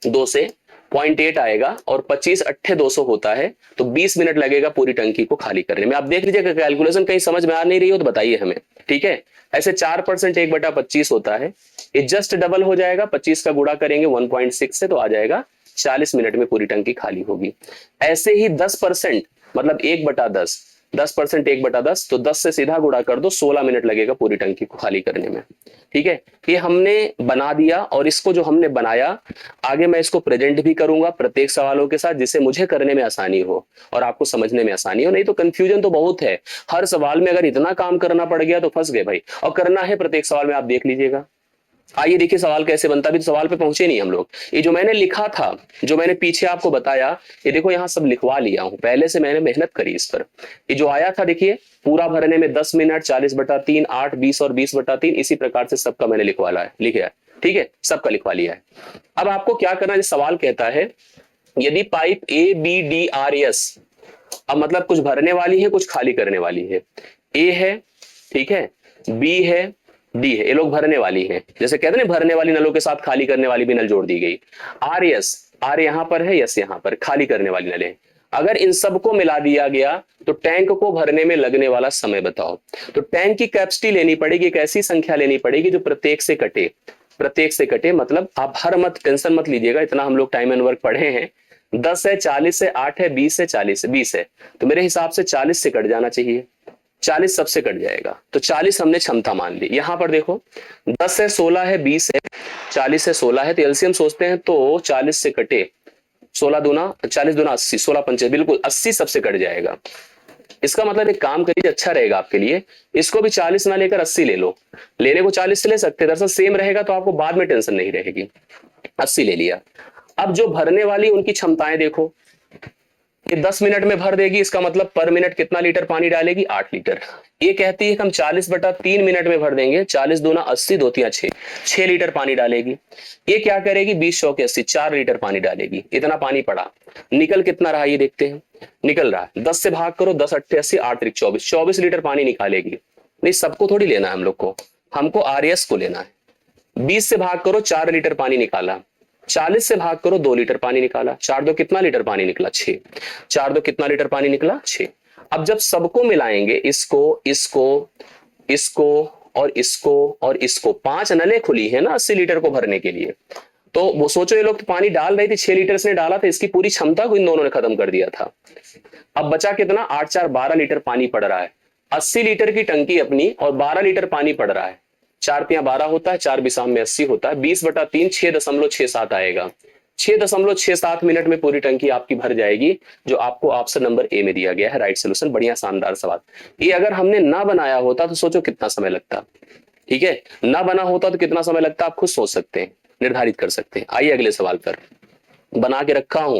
2 से 0.8 आएगा और 25 अट्ठे 200 होता है, तो 20 मिनट लगेगा पूरी टंकी को खाली करने में। आप देख लीजिएगा कैलकुलेशन कहीं समझ में आ नहीं रही हो तो बताइए हमें, ठीक है। ऐसे 4% 1/25 होता है, ये जस्ट डबल हो जाएगा, 25 का गुणा करेंगे 1.6 से तो आ जाएगा 40 मिनट में पूरी टंकी खाली होगी। ऐसे ही 10% मतलब 1/10, 10% 1/10, तो 10 से सीधा गुणा कर दो, 16 मिनट लगेगा पूरी टंकी को खाली करने में। ठीक है, ये हमने बना दिया और इसको जो हमने बनाया आगे मैं इसको प्रेजेंट भी करूंगा प्रत्येक सवालों के साथ, जिससे मुझे करने में आसानी हो और आपको समझने में आसानी हो। नहीं तो कंफ्यूजन तो बहुत है, हर सवाल में अगर इतना काम करना पड़ गया तो फंस गए भाई। और करना है प्रत्येक सवाल में, आप देख लीजिएगा। आइए देखिए सवाल कैसे बनता है, अभी तो सवाल पे पहुंचे नहीं हम लोग। ये जो मैंने लिखा था, जो मैंने पीछे आपको बताया, ये देखो यहाँ सब लिखवा लिया हूं, पहले से मैंने मेहनत करी इस पर। ये जो आया था देखिए, पूरा भरने में 10 मिनट, 40/3, 8, 20 और 20/3, इसी प्रकार से सबका मैंने लिखवा है, लिखा है। ठीक है, सबका लिखवा लिया है। अब आपको क्या करना है, सवाल कहता है यदि पाइप ABDRS, अब मतलब कुछ भरने वाली है कुछ खाली करने वाली है। ए है, ठीक है, बी है, डी है, ये लोग भरने वाली हैं। जैसे कहते हैं ना भरने वाली नलों के साथ खाली करने वाली भी नल जोड़ दी गई। RS, आर यहां पर है, यस यहां पर, खाली करने वाली नलें। अगर इन सबको मिला दिया गया तो टैंक को भरने में लगने वाला समय बताओ। तो टैंक की कैपेसिटी लेनी पड़ेगी, एक ऐसी संख्या लेनी पड़ेगी जो प्रत्येक से कटे, प्रत्येक से कटे। मतलब आप हर मत टेंशन मत लीजिएगा, इतना हम लोग टाइम एंड वर्क पढ़े हैं। 10 है, 40 है, 8 है, 20 है, 40 है, 20 है, तो मेरे हिसाब से 40 से कट जाना चाहिए। 40 सबसे कट जाएगा, तो 40 हमने क्षमता मान ली। यहां पर देखो 10 है, 16 है, 20 है, 40 है, 16 है, तो एलसीएम सोचते हैं तो 40 से कटे 16 दूना 40 दूना 80, 16 पंचे, बिल्कुल 80 सबसे कट जाएगा। इसका मतलब एक काम करिए, अच्छा रहेगा आपके लिए, इसको भी 40 ना लेकर 80 ले लो। लेने को 40 से ले सकते, दरअसल सेम रहेगा तो आपको बाद में टेंशन नहीं रहेगी। 80 ले लिया। अब जो भरने वाली उनकी क्षमताएं देखो, ये 10 मिनट में भर देगी, इसका मतलब पर मिनट कितना लीटर पानी डालेगी, 8 लीटर। ये कहती है कि हम 40/3 मिनट में भर देंगे, 40 दूना 80, 2 तिया 6, 6 लीटर पानी डालेगी। ये क्या करेगी, 20 चौके 80, 4 लीटर पानी डालेगी। इतना पानी पड़ा, निकल कितना रहा ये देखते हैं। निकल रहा है 10 से भाग करो, 10 8 80, 8 3 24, 24 लीटर पानी निकालेगी। नहीं, सबको थोड़ी लेना है हम लोग को, हमको RS को लेना है। 20 से भाग करो, 4 लीटर पानी निकाला। 40 से भाग करो, 2 लीटर पानी निकाला। 4 दो कितना लीटर पानी निकला, 6। 4 दो कितना लीटर पानी निकला, 6। अब जब सबको मिलाएंगे, इसको इसको इसको और इसको और इसको, 5 नलें खुली है ना 80 लीटर को भरने के लिए। तो वो सोचो, ये लोग तो पानी डाल रही थी, 6 लीटर से डाला था, इसकी पूरी क्षमता को इन दोनों ने खत्म कर दिया था। अब बचा कितना, 8 4 12 लीटर पानी पड़ रहा है। 80 लीटर की टंकी अपनी और 12 लीटर पानी पड़ रहा है। 4 तिया 12 होता है, 4 बिसाम में 80 होता है, 20/3 6.67 आएगा। 6.67 मिनट में पूरी टंकी आपकी भर जाएगी, जो आपको ऑप्शन नंबर ए में दिया गया है, राइट सोल्यूशन। बढ़िया शानदार सवाल। ये अगर हमने ना बनाया होता तो सोचो कितना समय लगता। ठीक है, ना बना होता तो कितना समय लगता, आप खुद सोच सकते हैं, निर्धारित कर सकते हैं। आइए अगले सवाल पर। बना के रखा हूं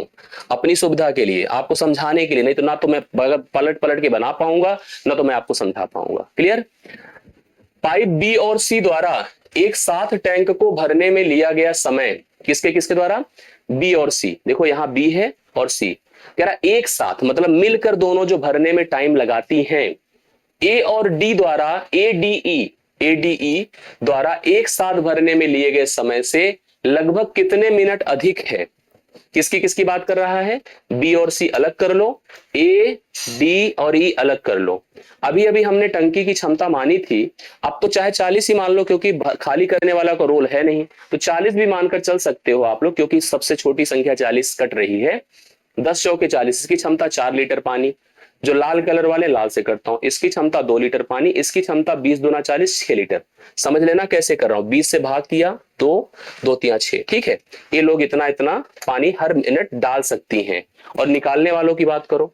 अपनी सुविधा के लिए, आपको समझाने के लिए, नहीं तो ना तो मैं पलट पलट के बना पाऊंगा, ना तो मैं आपको समझा पाऊंगा। क्लियर। पाइप बी और सी द्वारा एक साथ टैंक को भरने में लिया गया समय, किसके किसके द्वारा, बी और सी। देखो यहां बी है और सी, कह रहा एक साथ मतलब मिलकर दोनों जो भरने में टाइम लगाती हैं। ए और डी द्वारा, एडीई द्वारा एक साथ भरने में लिए गए समय से लगभग कितने मिनट अधिक है। किसकी किसकी बात कर रहा है, बी और सी अलग कर लो, ए डी और ई अलग कर लो। अभी अभी हमने टंकी की क्षमता मानी थी, अब तो चाहे 40 ही मान लो, क्योंकि खाली करने वाला का रोल है नहीं, तो 40 भी मानकर चल सकते हो आप लोग, क्योंकि सबसे छोटी संख्या 40 कट रही है। 10 चौके 40, इसकी क्षमता 4 लीटर पानी। जो लाल कलर वाले, लाल से करता हूं, इसकी क्षमता 2 लीटर पानी, इसकी क्षमता 20 दूना 40, 6 लीटर। समझ लेना कैसे कर रहा हूं, 20 से भाग किया 2, 2 तिया 6। ठीक है, ये लोग इतना इतना पानी हर मिनट डाल सकती हैं। और निकालने वालों की बात करो,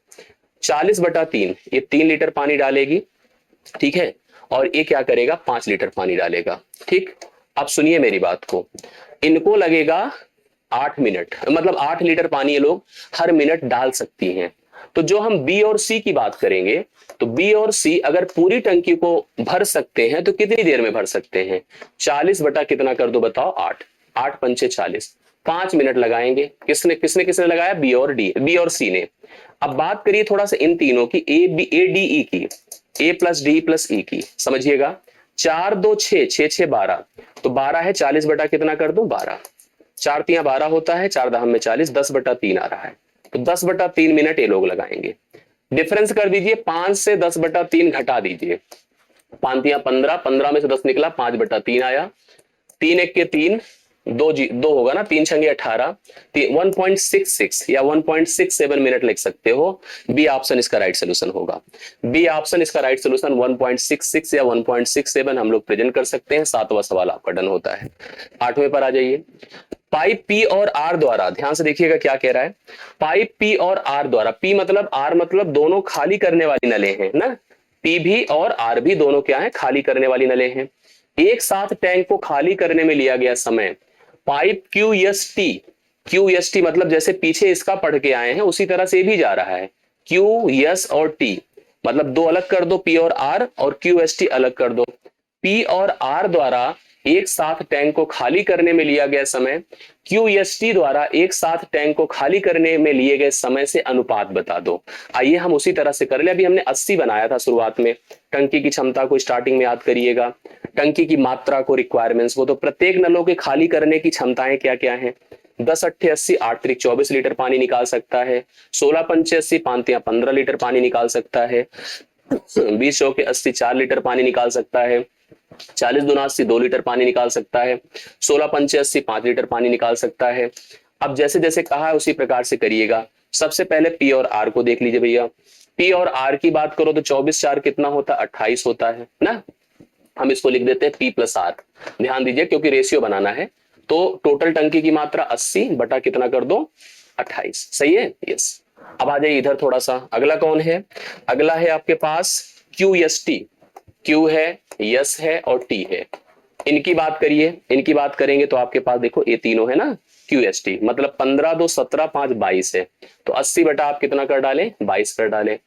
40/3, ये 3 लीटर पानी डालेगी। ठीक है, और ये क्या करेगा, 5 लीटर पानी डालेगा। ठीक, अब सुनिए मेरी बात को, इनको लगेगा 8 मिनट, मतलब 8 लीटर पानी ये लोग हर मिनट डाल सकती हैं। तो जो हम बी और सी की बात करेंगे, तो बी और सी अगर पूरी टंकी को भर सकते हैं तो कितनी देर में भर सकते हैं? 40 बटा कितना कर दो बताओ? 8। 8 पंचे 40, 5 मिनट लगाएंगे। किसने किसने किसने लगाया? बी और सी ने। अब बात करिए थोड़ा सा इन तीनों की, ए डी ई की, ए प्लस डी प्लस ई की, समझिएगा। 4 2 6, 6 6 12, तो 12 है, 40 बटा कितना कर दो? 12। 4 3 12 होता है, 4 दहम में 40, 10 बटा 3 आ रहा है, तो 10 बटा 3 मिनट ये लोग लगाएंगे। डिफरेंस कर दीजिए, 5 से 10 बटा 3 घटा दीजिए, 5 3 15, 15 में से 10 निकला, 5 बटा 3 आया, 3 1 के 3, दो होगा ना, 3 छंगे 18, 1.66 या 1.67 मिनट लिख सकते हो। बी ऑप्शन इसका राइट सोल्यूशन होगा। बी ऑप्शन इसका राइट सोल्यूशन 1.66 या 1.67 हम लोग प्रेजेंट कर सकते हैं। 7वां सवाल आपका डन होता है। 8वें पर आ जाइए। पाइप पी और आर द्वारा, ध्यान से देखिएगा क्या कह रहा है। पाइप पी और आर द्वारा, पी मतलब आर मतलब दोनों खाली करने वाली नले हैं ना, पी भी और आर भी दोनों क्या है? खाली करने वाली नले हैं। एक साथ टैंक को खाली करने में लिया गया समय, पाइप क्यू एस टी मतलब जैसे पीछे इसका पढ़ के आए हैं उसी तरह से भी जा रहा है। क्यू एस और टी मतलब दो अलग कर दो, पी और क्यू एस टी अलग कर दो। पी और आर द्वारा एक साथ टैंक को खाली करने में लिया गया समय, क्यू एस टी द्वारा एक साथ टैंक को खाली करने में लिए गए समय से अनुपात बता दो। आइए हम उसी तरह से कर ले। अभी हमने 80 बनाया था शुरुआत में। टंकी की क्षमता को स्टार्टिंग में याद करिएगा, टंकी की मात्रा को, रिक्वायरमेंट्स को, तो प्रत्येक नलों के खाली करने की क्षमताएं क्या क्या है? 10 8 80, 8 3 24 लीटर पानी निकाल सकता है। 16 पंचे 80, 5 3 15 लीटर पानी निकाल सकता है। 20 चौके 80, 4 लीटर पानी निकाल सकता है। 40 दूना 80, 2 लीटर पानी निकाल सकता है। 16 पंचे 80, 5 लीटर पानी निकाल सकता है। अब जैसे जैसे कहा है उसी प्रकार से करिएगा। सबसे पहले पी और आर को देख लीजिए भैया। पी और आर की बात करो तो 24 4 कितना होता है? 28 होता है ना। हम इसको लिख देते हैं पी प्लस आर। ध्यान दीजिए क्योंकि रेशियो बनाना है। तो टोटल टंकी की मात्रा 80 बटा कितना कर दो? 28। सही है? यस। अब आ जाइए इधर थोड़ा सा। अगला कौन है? अगला है आपके पास क्यू एस टी। क्यू है, यस है और टी है। इनकी बात करिए। इनकी बात करेंगे तो आपके पास देखो ये तीनों है ना, क्यू एस टी मतलब 15 2 17 5 22 है। तो 80 बटा आप कितना कर डालें? 22 कर डालें।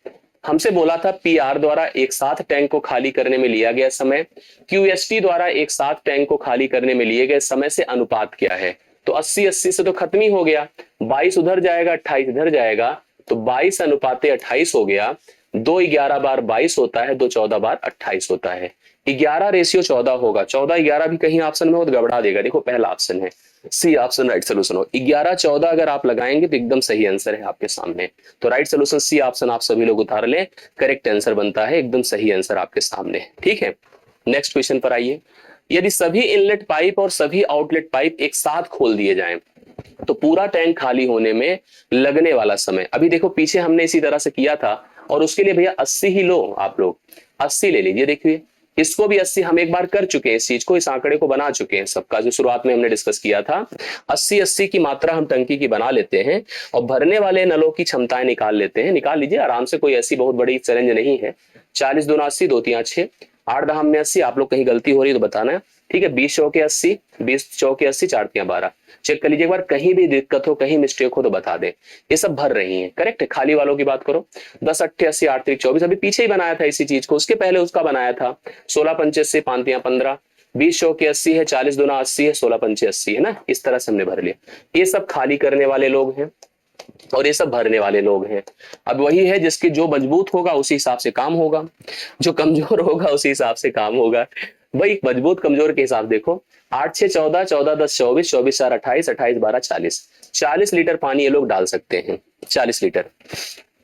हमसे बोला था पी आर द्वारा एक साथ टैंक को खाली करने में लिया गया समय, क्यू एस टी द्वारा एक साथ टैंक को खाली करने में लिए गए समय से अनुपात क्या है? तो 80 80 से तो खत्म ही हो गया, 22 उधर जाएगा, 28 इधर जाएगा, तो 22 अनुपाते 28 हो गया। 2 11 बार 22 होता है, 2 14 बार 28 होता है। 11 रेशियो 14 होगा। 14 11 भी कहीं ऑप्शन में हो तो गड़बड़ा देगा। देखो पहला ऑप्शन है, सी ऑप्शन राइट सोल्यूशन हो। 11 14 अगर आप लगाएंगे तो एकदम सही आंसर है आपके सामने। तो राइट सोल्यूशन सी ऑप्शन आप सभी लोग उतार लें, करेक्ट आंसर बनता है, एकदम सही आंसर आपके सामने। ठीक है, नेक्स्ट क्वेश्चन पर आइए। यदि सभी इनलेट पाइप और सभी आउटलेट पाइप एक साथ खोल दिए जाएं तो पूरा टैंक खाली होने में लगने वाला समय, अभी देखो पीछे हमने इसी तरह से किया था और उसके लिए भैया 80 ही लो, आप लोग 80 ले लीजिए। देखिए इसको भी 80 हम एक बार कर चुके हैं, इस चीज को, इस आंकड़े को बना चुके हैं सबका, जो शुरुआत में हमने डिस्कस किया था। 80 80 की मात्रा हम टंकी की बना लेते हैं और भरने वाले नलों की क्षमताएं निकाल लेते हैं। निकाल लीजिए आराम से, कोई ऐसी बहुत बड़ी चैलेंज नहीं है। 40 दूना 80, 2 3 6, 8 दहम में 80। आप लोग कहीं गलती हो रही है तो बताना है, ठीक है। 20 चौके 80, 20 चौके 80, 4 3 12। चेक कर लीजिए एक बार, कहीं भी दिक्कत हो, कहीं मिस्टेक हो तो बता दे। ये सब भर रही हैं, करेक्ट है। खाली वालों की बात करो, 10 8 80, 8 3 24, अभी पीछे ही बनाया था इसी चीज को, उसके पहले उसका बनाया था। 16 पंचे 80, 5 3 15, 20 चौके 80 है, 40 दूना 80 है, 16 पंचे 80 है ना। इस तरह से हमने भर लिया। ये सब खाली करने वाले लोग हैं और ये सब भरने वाले लोग हैं। अब वही है, जिसके जो मजबूत होगा उसी हिसाब से काम होगा, जो कमजोर होगा उसी हिसाब से काम होगा। भाई मजबूत कमजोर के हिसाब देखो, 8 6 14, 14 10 24, 24 4 28, 28 12 40, 40 लीटर पानी ये लोग डाल सकते हैं। 40 लीटर,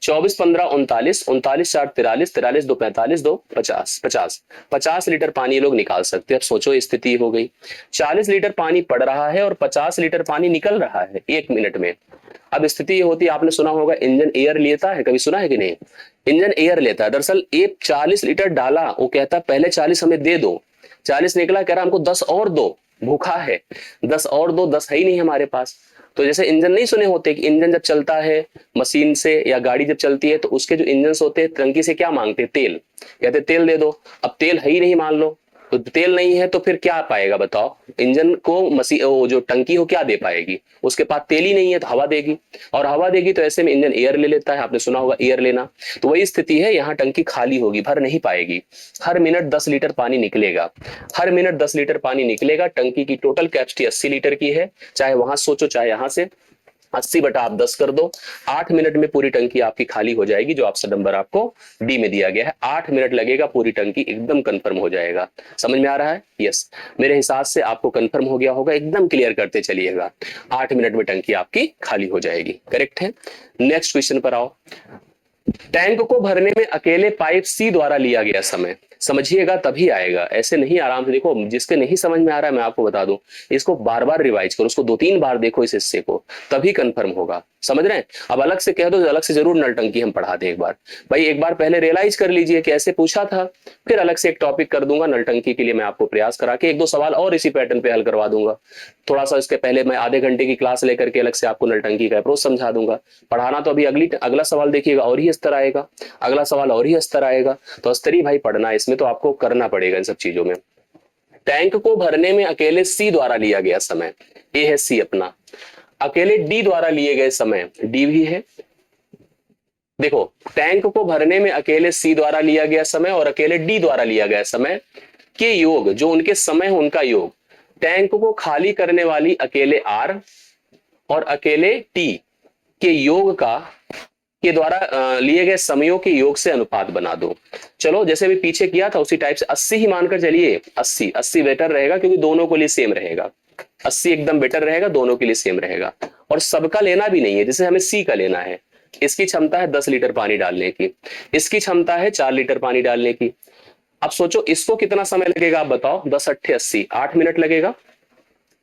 24 15 39, 39 4 43, 43 2 45, 2 50, 50, 50 लीटर पानी ये लोग निकाल सकते हैं। अब सोचो स्थिति हो गई, 40 लीटर पानी पड़ रहा है और 50 लीटर पानी निकल रहा है 1 मिनट में। अब स्थिति ये होती है, आपने सुना होगा इंजन एयर लेता है, कभी सुना है कि नहीं? इंजन एयर लेता है। दरअसल एक 40 लीटर डाला, वो कहता पहले 40 हमें दे दो, 40 निकला, कह रहा हमको 10 और दो, भूखा है, 10 और दो, 10 है ही नहीं हमारे पास। तो जैसे इंजन नहीं सुने होते कि इंजन जब चलता है मशीन से या गाड़ी जब चलती है तो उसके जो इंजन होते हैं टंकी से क्या मांगते हैं? तेल। कहते तेल दे दो। अब तेल है ही नहीं मान लो, तेल नहीं है तो फिर क्या पाएगा बताओ? इंजन को वो जो टंकी हो क्या दे पाएगी? उसके पास तेल ही नहीं है तो हवा देगी, और हवा देगी तो ऐसे में इंजन एयर ले लेता है, आपने सुना होगा एयर लेना। तो वही स्थिति है, यहाँ टंकी खाली होगी, भर नहीं पाएगी। हर मिनट 10 लीटर पानी निकलेगा, हर मिनट 10 लीटर पानी निकलेगा। टंकी की टोटल कैपेसिटी 80 लीटर की है, चाहे वहां सोचो चाहे यहां से 80 बटा आप 10 कर दो। 8 मिनट में पूरी टंकी आपकी खाली हो जाएगी, जो ऑप्शन नंबर आपको डी में दिया गया है। 8 मिनट लगेगा, पूरी टंकी एकदम कंफर्म हो जाएगा। समझ में आ रहा है? यस, मेरे हिसाब से आपको कंफर्म हो गया होगा, एकदम क्लियर करते चलिएगा। 8 मिनट में टंकी आपकी खाली हो जाएगी। करेक्ट है। नेक्स्ट क्वेश्चन पर आओ। टैंक को भरने में अकेले पाइप सी द्वारा लिया गया समय, समझिएगा तभी आएगा, ऐसे नहीं आराम से देखो। जिसके नहीं समझ में आ रहा है मैं आपको बता दूं, इसको बार बार रिवाइज करो, उसको 2-3 बार देखो इस हिस्से को, तभी कंफर्म होगा। समझ रहे हैं? अब अलग से कह दो, अलग से जरूर नल टंकी हम पढ़ा दें एक बार। भाई एक बार पहले रियलाइज कर लीजिए कि ऐसे पूछा था, फिर अलग से एक टॉपिक कर दूंगा नल टंकी के लिए। मैं आपको प्रयास करा के 1-2 सवाल और इसी पैटर्न पे हल करवा दूंगा। थोड़ा सा इसके पहले मैं आधे घंटे की क्लास लेकर के अलग से आपको नल टंकी का अप्रोच समझा दूंगा। पढ़ाना तो अभी अगला सवाल देखिएगा और ही स्तर आएगा, अगला सवाल और ही स्तर आएगा। तो अस्तर ही भाई पढ़ना है, इसमें तो आपको करना पड़ेगा इन सब चीजों में। टैंक को भरने में अकेले सी द्वारा लिया गया समय, ए है सी अपना। अकेले डी द्वारा लिए गए समय, डी भी है। देखो, टैंक को भरने में अकेले सी द्वारा लिया गया समय और अकेले डी द्वारा लिया गया समय के योग, जो उनके समय है उनका योग, टैंक को खाली करने वाली अकेले आर और अकेले टी के योग के द्वारा लिए गए समयों के योग से अनुपात बना दो। चलो जैसे भी पीछे किया था उसी टाइप से 80 ही मानकर चलिए। 80 बेटर रहेगा, क्योंकि दोनों के लिए सेम रहेगा। 80 एकदम बेटर रहेगा, दोनों के लिए सेम रहेगा। और सबका लेना भी नहीं है, जैसे हमें सी का लेना है। इसकी क्षमता है 10 लीटर पानी डालने की, इसकी क्षमता है 4 लीटर पानी डालने की। अब सोचो इसको कितना समय लगेगा, आप बताओ। 10 × 8 = 80, 8 मिनट लगेगा।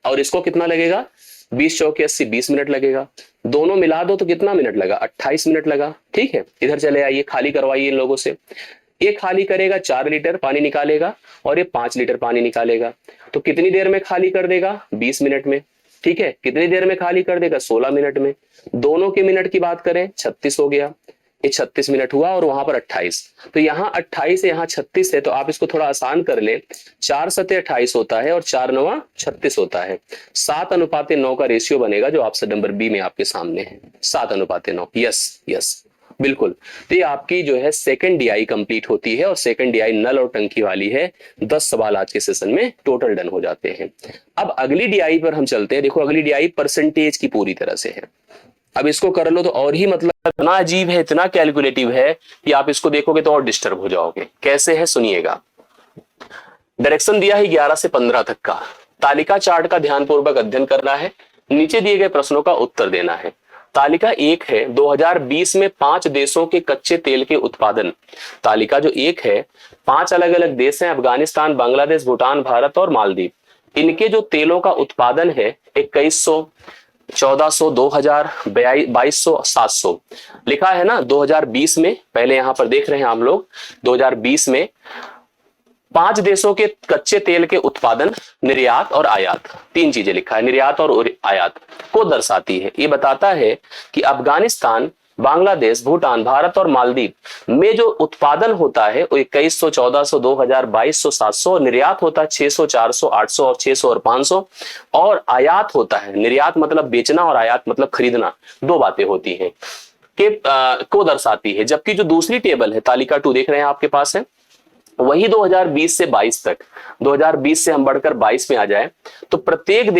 और इसको कितना लगेगा? 20 × 4 = 80, 20 मिनट लगेगा। दोनों मिला दो तो कितना मिनट लगा? 28 मिनट लगा। ठीक है, इधर चले आइए, खाली करवाइए इन लोगों से। ये खाली करेगा 4 लीटर पानी निकालेगा और ये 5 लीटर पानी निकालेगा। तो कितनी देर में खाली कर देगा? 20 मिनट में। ठीक है, कितनी देर में खाली कर देगा? 16 मिनट में। दोनों के मिनट की बात करें, 36 हो गया। ये 36 मिनट हुआ और वहां पर 28। तो यहाँ 28 है, यहाँ 36 है, तो आप इसको थोड़ा आसान कर ले। 4 × 7 = 28 होता है और 4 × 9 = 36 होता है। 7:9 का रेशियो बनेगा, जो ऑप्शन नंबर बी में आपके सामने है। 7:9। यस यस बिल्कुल। तो ये आपकी जो है सेकंड डीआई कंप्लीट होती है, और सेकंड डीआई नल और टंकी वाली है। 10 सवाल आज के सेशन में टोटल डन हो जाते हैं। अब अगली डीआई पर हम चलते हैं। देखो अगली डीआई परसेंटेज की पूरी तरह से है। अब इसको कर लो तो और ही मतलब इतना अजीब है, इतना कैलकुलेटिव है कि आप इसको देखोगे तो और डिस्टर्ब हो जाओगे। कैसे है सुनिएगा। डायरेक्शन दिया है 11 से 15 तक का। तालिका चार्ट का ध्यानपूर्वक अध्ययन करना है, नीचे दिए गए प्रश्नों का उत्तर देना है। तालिका 1 है 2020 में 5 देशों के कच्चे तेल के उत्पादन। तालिका जो 1 है, 5 अलग अलग देश हैं, अफगानिस्तान, बांग्लादेश, भूटान, भारत और मालदीव। इनके जो तेलों का उत्पादन है 2100, 1400, 2000, 2200, 700 लिखा है ना। 2020 में, पहले यहां पर देख रहे हैं हम लोग, 2020 में 5 देशों के कच्चे तेल के उत्पादन, निर्यात और आयात, 3 चीजें लिखा है। निर्यात और आयात को दर्शाती है। ये बताता है कि अफगानिस्तान, बांग्लादेश, भूटान, भारत और मालदीव में जो उत्पादन होता है वो 2100, 1400, 2000, 2200, 700, और निर्यात होता है 600, 400, 800 और 600 और 500। और आयात होता है, निर्यात मतलब बेचना और आयात मतलब खरीदना, 2 बातें होती हैं कि को दर्शाती है। जबकि जो दूसरी टेबल है, तालिका 2 देख रहे हैं आपके पास है, वही 2020 से 22 तक, 2020 से हम बढ़कर 22 में आ जाए तो प्रत्येक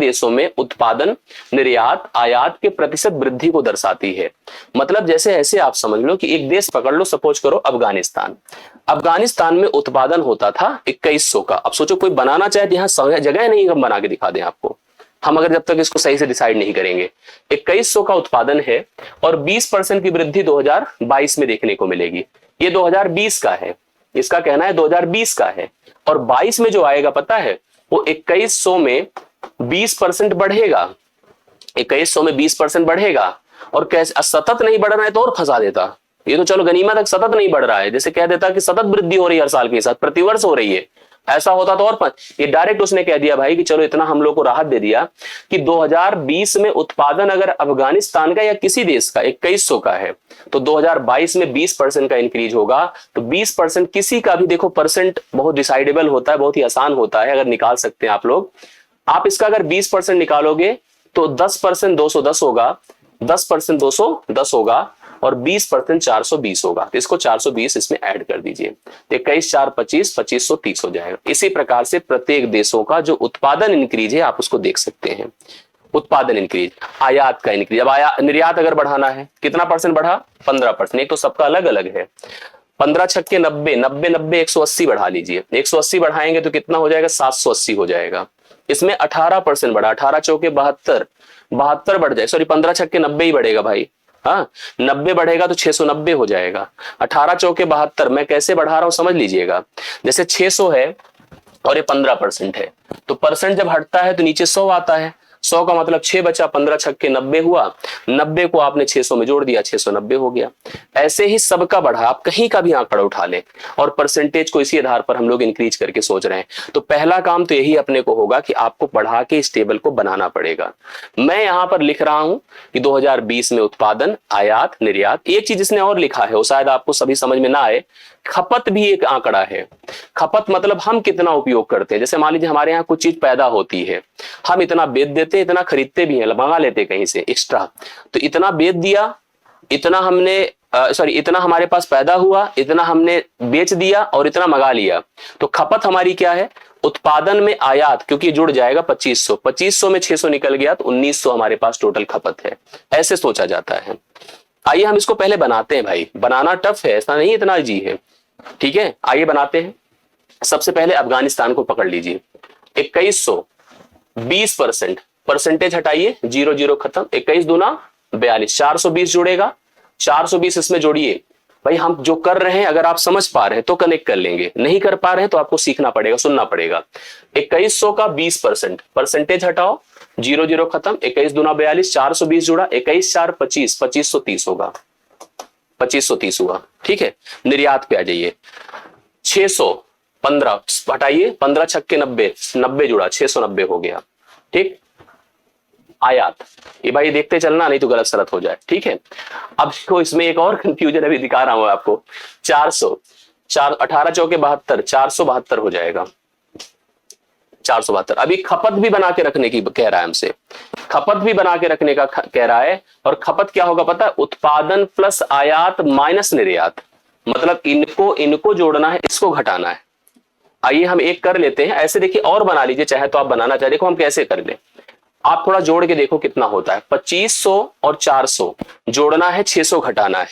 देशों में उत्पादन, निर्यात, आयात के प्रतिशत वृद्धि को दर्शाती है। मतलब जैसे ऐसे आप समझ लो कि एक देश पकड़ लो, सपोज करो अफगानिस्तान में उत्पादन होता था 2100 का। अब सोचो कोई बनाना चाहे, यहाँ जगह नहीं, हम बना के दिखा दें आपको, हम अगर जब तक इसको सही से डिसाइड नहीं करेंगे। 2100 का उत्पादन है और 20% की वृद्धि 2022 में देखने को मिलेगी। ये 2020 का है, इसका कहना है 2020 का है। और 22 में जो आएगा पता है, वो 2100 में 20% बढ़ेगा। 2100 में 20% बढ़ेगा। और कैसे सतत नहीं बढ़ रहा है तो और फंसा देता। ये तो चलो गनीमत है, सतत नहीं बढ़ रहा है, जैसे कह देता कि सतत वृद्धि हो रही है हर साल के साथ, प्रतिवर्ष हो रही है, ऐसा होता तो और ये डायरेक्ट उसने कह दिया भाई कि चलो इतना हम लोग को राहत दे दिया कि 2020 में उत्पादन अगर अफगानिस्तान का या किसी देश का 2100 का है तो 2022 में 20% का इंक्रीज होगा। तो 20% किसी का भी, देखो परसेंट बहुत डिसाइडेबल होता है, बहुत ही आसान होता है, अगर निकाल सकते हैं आप लोग। आप इसका अगर 20% निकालोगे तो 10% 210 होगा, 10% 210 होगा और 20% 420 होगा। तो इसको 420 इसमें ऐड कर दीजिए, 21 4 25 2530 हो जाएगा। इसी प्रकार से प्रत्येक देशों का जो उत्पादन इंक्रीज है आप उसको देख सकते हैं। उत्पादन इंक्रीज, आयात का इंक्रीज। अब निर्यात अगर बढ़ाना है कितना परसेंट बढ़ा? 15%। एक तो सबका अलग अलग है। 15 छक्के 90, 90 90 180 बढ़ा लीजिए। 180 बढ़ाएंगे तो कितना हो जाएगा? 780 हो जाएगा। इसमें 18% बढ़ा, 18 चौके 72, 72 बढ़ जाए, सॉरी 15 छक्के 90 ही बढ़ेगा भाई। हाँ 90 बढ़ेगा तो 690 हो जाएगा। 18 चौके 72, मैं कैसे बढ़ा रहा हूं समझ लीजिएगा। जैसे 600 है और ये 15% है, तो परसेंट जब हटता है तो नीचे 100 आता है। 100 का मतलब 6 बचा, 15 छक्के 90 हुआ, 90 को आपने 600 में जोड़ दिया, 690 हो गया। ऐसे ही सबका बढ़ा, आप कहीं का भी आंकड़ा उठा लें और परसेंटेज को इसी आधार पर हम लोग इंक्रीज करके सोच रहे हैं। तो पहला काम तो यही अपने को होगा कि आपको बढ़ा के इस टेबल को बनाना पड़ेगा। मैं यहां पर लिख रहा हूं कि 2020 में उत्पादन, आयात, निर्यात। एक चीज इसने और लिखा है, वो शायद आपको सभी समझ में ना आए, खपत भी एक आंकड़ा है। खपत मतलब हम कितना उपयोग करते हैं। जैसे मान लीजिए हमारे यहाँ कुछ चीज पैदा होती है, हम इतना बेच देते, इतना खरीदते भी हैं, मंगा लेते कहीं से एक्स्ट्रा, तो इतना बेच दिया, इतना हमने इतना हमारे पास पैदा हुआ, इतना हमने बेच दिया और इतना मंगा लिया। तो खपत हमारी क्या है? उत्पादन में आयात, क्योंकि जुड़ जाएगा 2500, 2500 में 600 निकल गया तो 1900 हमारे पास टोटल खपत है। ऐसे सोचा जाता है। आइए हम इसको पहले बनाते हैं भाई, बनाना टफ है, ऐसा नहीं इतना इजी है। ठीक है, आइए बनाते हैं। सबसे पहले अफगानिस्तान को पकड़ लीजिए। 2100, 20%, परसेंटेज हटाइए, 0 0 खत्म, 21 दूना 42, 420 जुड़ेगा, 420 इसमें जोड़िए। भाई हम जो कर रहे हैं अगर आप समझ पा रहे हैं तो कनेक्ट कर लेंगे, नहीं कर पा रहे हैं तो आपको सीखना पड़ेगा, सुनना पड़ेगा। 2100 का 20%, परसेंटेज हटाओ, 0 0 खत्म, 21 दूना 42, 420 जुड़ा, 21 4 25, 2530 होगा, 2530 हुआ। ठीक है, निर्यात पे आ जाइए। 600, 15 हटाइए, 15 छक्के 90, 90 जुड़ा, 690 हो गया। ठीक, आयात, ये भाई देखते चलना नहीं तो गलत सलत हो जाए। ठीक है, अब देखो इसमें एक और कंफ्यूजन अभी दिखा रहा हूं आपको। 400, 18 चौके 72, 472 हो जाएगा, 472। अभी खपत भी बना के रखने की कह रहा है हमसे, खपत भी बना के रखने का कह रहा है। और खपत क्या होगा पता है? उत्पादन प्लस आयात माइनस निर्यात, मतलब इनको जोड़ना है, इसको घटाना है। आइए हम एक कर लेते हैं ऐसे, देखिए और बना लीजिए चाहे तो आप बनाना चाहे। देखो हम कैसे कर ले, आप थोड़ा जोड़ के देखो कितना होता है। 2500 और 400 जोड़ना है, 600 घटाना है।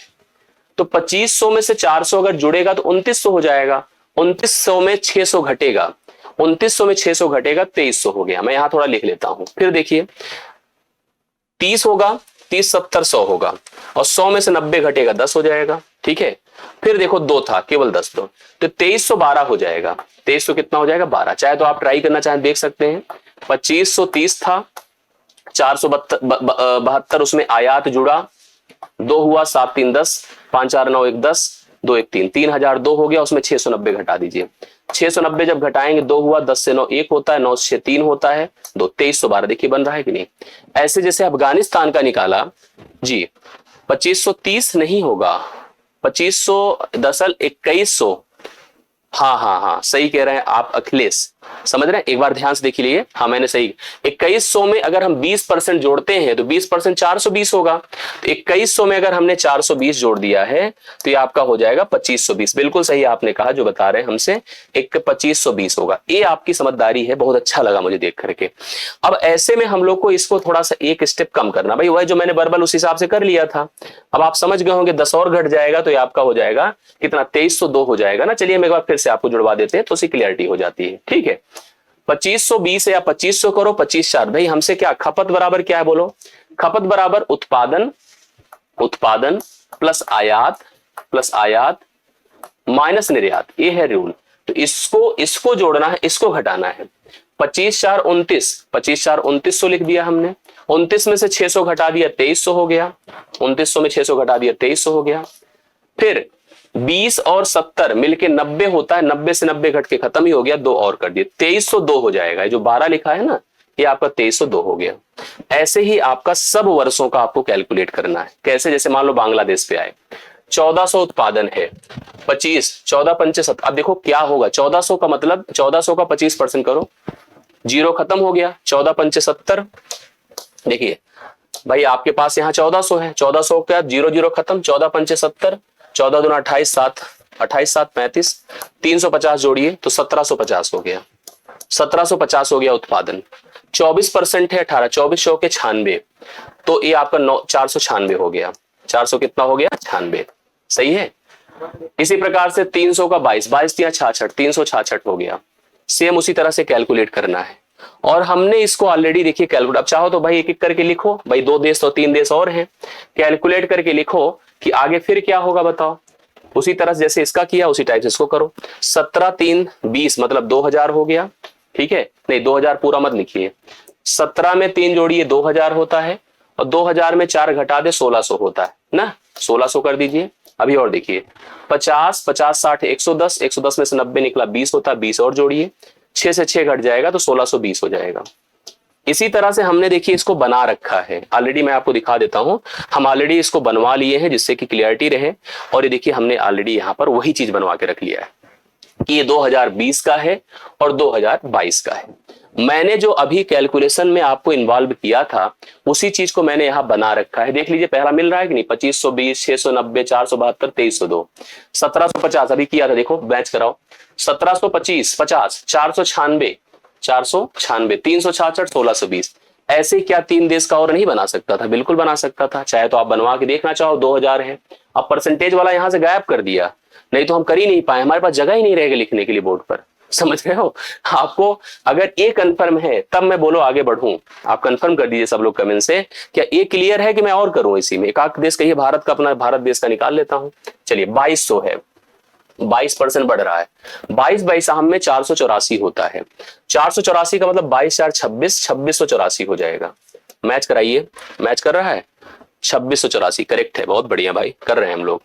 तो 2500 में से 400 अगर जुड़ेगा तो 2900 हो जाएगा। 2900 में 600 घटेगा, 2900 में 600 घटेगा, 2300 हो गया। मैं यहां थोड़ा लिख लेता हूं, फिर देखिए 30 होगा, 30 70 100 होगा, और 100 में से 90 घटेगा, 10 हो जाएगा। ठीक है, फिर देखो 2 था, केवल 10 तो 2312 हो जाएगा। 2300 कितना हो जाएगा? 12। चाहे तो आप ट्राई करना चाहें देख सकते हैं। 2530 था, 472 उसमें आयात जुड़ा, 2 हुआ, 7 3 10, 5 4 9 1 10, 2 1 3, 3002 हो गया। उसमें 690 घटा दीजिए। 690 जब घटाएंगे 2 हुआ, 10 से 9 1 होता है, 9 से 3 होता है, 2 2312। देखिए बन रहा है कि नहीं? ऐसे जैसे अफगानिस्तान का निकाला जी, 2530 नहीं होगा, 2500 दरअसल 2100। हाँ सही कह रहे हैं आप अखिलेश, समझ रहे हैं? एक बार ध्यान से देख लीजिए। हाँ मैंने सही, 2100 में अगर हम 20% जोड़ते हैं तो 20% 420 होगा। तो 2100 में अगर हमने 420 जोड़ दिया है तो ये आपका हो जाएगा 2520। बिल्कुल सही आपने कहा जो बता रहे हैं हमसे, एक 2520 होगा। ये आपकी समझदारी है, बहुत अच्छा लगा मुझे देख करके। अब ऐसे में हम लोग को इसको थोड़ा सा एक स्टेप कम करना। भाई वह जो मैंने वर्बल उस हिसाब से कर लिया था, अब आप समझ गए होंगे 10 और घट जाएगा तो ये आपका हो जाएगा कितना? 2302 हो जाएगा ना। चलिए हम एक बार फिर से आपको जुड़वा देते हैं तो उसकी क्लियरिटी हो जाती है। ठीक है, 2520 या 2500 करो, 25 4। भाई हमसे क्या खपत बराबर क्या है बोलो? खपत बराबर उत्पादन, उत्पादन प्लस आयात माइनस निर्यात, ये है रूल। तो इसको जोड़ना है, इसको घटाना है। 25 4 29, 25 4 2900 लिख दिया हमने। 29 में से 600 घटा दिया, 2300 हो गया। 2900 में 600 घटा दिया, 2300 हो गया। फिर 20 और 70 मिलके 90 होता है, 90 से 90 घट के खत्म ही हो गया, 2 और कर दिए, 2302 हो जाएगा। जो 12 लिखा है ना, ये आपका 2302 हो गया। ऐसे ही आपका सब वर्षों का आपको कैलकुलेट करना है। कैसे? जैसे मान लो बांग्लादेश पे आए, 1400 उत्पादन है, 25, 14 पंचे 7, अब देखो क्या होगा, 1400 का मतलब 1400 का 25% करो, जीरो खत्म हो गया, 14 पंचे 70। देखिए भाई आपके पास यहाँ 1400 है, 1400 का जीरो जीरो खत्म, 14 पंचे 70, 14 दूना 28, 7 28 7 35, 350 जोड़िए तो 1750 हो गया, 1750 हो गया उत्पादन। 24% है 18, 24 शो के 96, तो ये आपका 496 हो गया। 400 कितना हो गया? 96। सही है। इसी प्रकार से 300 का 22, 22 या 66, 366 हो गया। सेम उसी तरह से कैलकुलेट करना है। और हमने इसको ऑलरेडी देखिए कैलकुलेट, अब चाहो तो भाई एक एक करके लिखो, भाई 2 देश तो 3 देश और हैं, कैलकुलेट करके लिखो कि आगे फिर क्या होगा बताओ। उसी तरह से जैसे इसका किया उसी टाइप से इसको करो। 17 3 20 मतलब 2000 हो गया। ठीक है, नहीं 2000 पूरा मत लिखिए, 17 में 3 जोड़िए 2000 होता है, और 2000 में 4 घटा दे 1600 होता है ना, 1600 कर दीजिए। अभी और देखिए 50 50 60 110, 110 में से 90 निकला 20 होता है, 20 और जोड़िए, 6 से 6 घट जाएगा तो 1620 हो जाएगा। इसी तरह से हमने देखिए इसको बना रखा है ऑलरेडी, मैं आपको दिखा देता हूं, हम ऑलरेडी इसको बनवा लिए हैं जिससे कि क्लियरिटी रहे। और ये देखिए हमने ऑलरेडी यहां पर वही चीज बनवा के रख लिया है कि ये 2020 का है और 2022 का है। मैंने जो अभी कैलकुलेशन में आपको इन्वॉल्व किया था उसी चीज को मैंने यहां बना रखा है। देख लीजिए पहला मिल रहा है कि नहीं, 2520, 690, 472, 2302, 1750 अभी किया था, देखो मैच कराओ, 1725 50, 496 496, 366, 1620। ऐसे क्या 3 देश का और नहीं बना सकता था? बिल्कुल बना सकता था। चाहे तो आप बनवा के देखना चाहो, 2000 है, अब परसेंटेज वाला यहां से गायब कर दिया, नहीं तो हम कर ही नहीं पाए, हमारे पास जगह ही नहीं रहेगी लिखने के लिए बोर्ड पर। समझ रहे हो? आपको अगर ये कंफर्म है तब मैं बोलो आगे बढ़ूं, आप कंफर्म कर दीजिए सब लोग कमेंट से, क्या ये क्लियर है कि मैं और करूं इसी में? एक आध देश कहिए, भारत का, अपना भारत देश का निकाल लेता हूं। चलिए 2200 है, 22% बढ़ रहा है, 22 22 में 484 होता है, 484 का मतलब 22 4 26, 2684 हो जाएगा। मैच कराइए, मैच कर रहा है, 2684 करेक्ट है, बहुत बढ़िया भाई, कर रहे हैं हम लोग।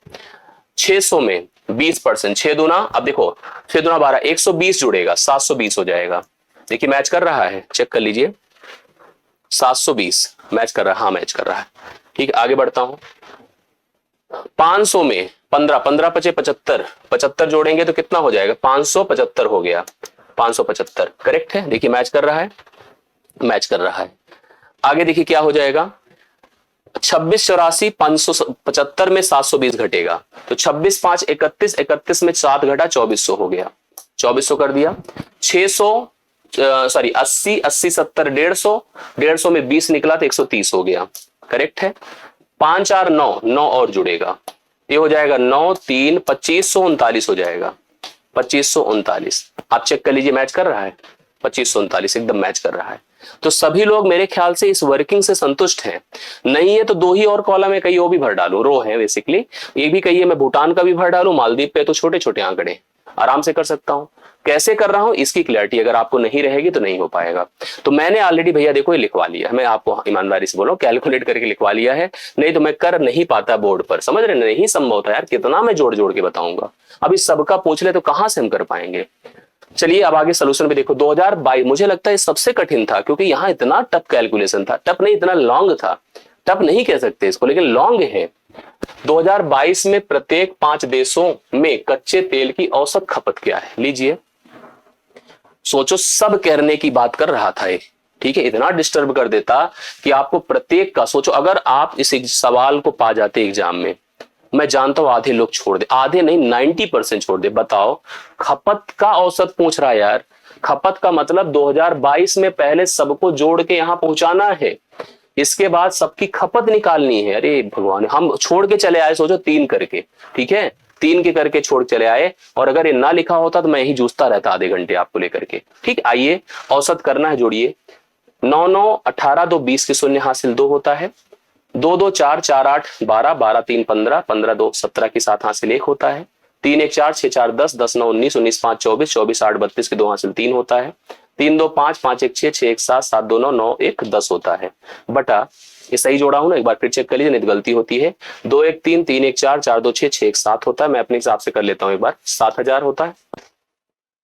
600 में 20%, 6 दूना, अब देखो 6 दूना 12, 120 जुड़ेगा, 720 हो जाएगा। देखिए मैच कर रहा है, चेक कर लीजिए, 720 मैच कर रहा है, हाँ मैच कर रहा है। ठीक है, आगे बढ़ता हूं। 500 में 15, 15 पचे 75, 75 जोड़ेंगे तो कितना हो जाएगा? 575 हो गया, 575 करेक्ट है। देखिए मैच कर रहा है, मैच कर रहा है। आगे देखिए क्या हो जाएगा, 26 84, 575 में 720 घटेगा तो 26 5 31, 31 में 7 घटा 2400 हो गया, 2400 कर दिया। 600 सॉरी 80 80 70 150, 150 में 20 निकला तो 130 हो गया, करेक्ट है। 5 4 9, 9 और जुड़ेगा, ये हो जाएगा 9 3 2539 हो जाएगा, 2539। आप चेक कर लीजिए मैच कर रहा है, 2539 एकदम मैच कर रहा है। तो सभी लोग मेरे ख्याल से इस वर्किंग से संतुष्ट हैं। नहीं है तो 2 ही और कॉलम है, कहीं वो भी भर डालो, रो है बेसिकली, ये भी कहिए मैं भूटान का भी भर डालू, मालदीव पे तो छोटे छोटे आंकड़े आराम से कर सकता हूं। कैसे कर रहा हूं इसकी क्लैरिटी अगर आपको नहीं रहेगी तो नहीं हो पाएगा। तो मैंने ऑलरेडी भैया देखो ये लिखवा लिया है, मैं आपको ईमानदारी से बोलो कैलकुलेट करके लिखवा लिया है, नहीं तो मैं कर नहीं पाता बोर्ड पर, समझ रहे? नहीं संभव था यार, कितना मैं जोड़ जोड़ के बताऊंगा। अभी सबका पूछ ले तो कहां से हम कर पाएंगे। चलिए अब आगे सोल्यूशन में देखो। 2022 मुझे लगता है सबसे कठिन था, क्योंकि यहाँ इतना टफ कैलकुलेशन था, टफ नहीं इतना लॉन्ग था, टफ नहीं कह सकते इसको लेकिन लॉन्ग है। 2022 में प्रत्येक 5 देशों में कच्चे तेल की औसत खपत क्या है, लीजिए सोचो, सब कहने की बात कर रहा था ये, ठीक है, इतना डिस्टर्ब कर देता कि आपको प्रत्येक का सोचो। अगर आप इस सवाल को पा जाते एग्जाम में, मैं जानता हूं आधे लोग छोड़ दे, आधे नहीं 90% छोड़ दे। बताओ खपत का औसत पूछ रहा है यार, खपत का मतलब 2022 में पहले सबको जोड़ के यहां पहुंचाना है, इसके बाद सबकी खपत निकालनी है। अरे भगवान, हम छोड़ के चले आए सोचो 3 करके, ठीक है, 3 के करके छोड़ चले आए, और अगर ये ना लिखा होता तो मैं यही जूझता रहता आधे घंटे आपको लेकर के। ठीक, आइए औसत करना है, जोड़िए 9 9 18, 2 20 के शून्य हासिल 2 होता है, 2 2 4 4 8 12, 12 3 15, 15 2 17 के साथ हासिल 1 होता है, 3 1 4 6 4 10, 10 9 19, 19 5 24, 24 8 32 के 2 हासिल 3 होता है, 3 2 5, 5 1 6, 6 1 7, 7 2 9, 9 1 10 होता है बटा, ये सही जोड़ा हूं ना, एक बार फिर चेक कर लीजिए, नहीं तो गलती होती है। 2 1 3, 3 1 4, 4 2 6, 6 1 7 होता है, मैं अपने हिसाब से कर लेता हूं एक बार, 7000 होता है।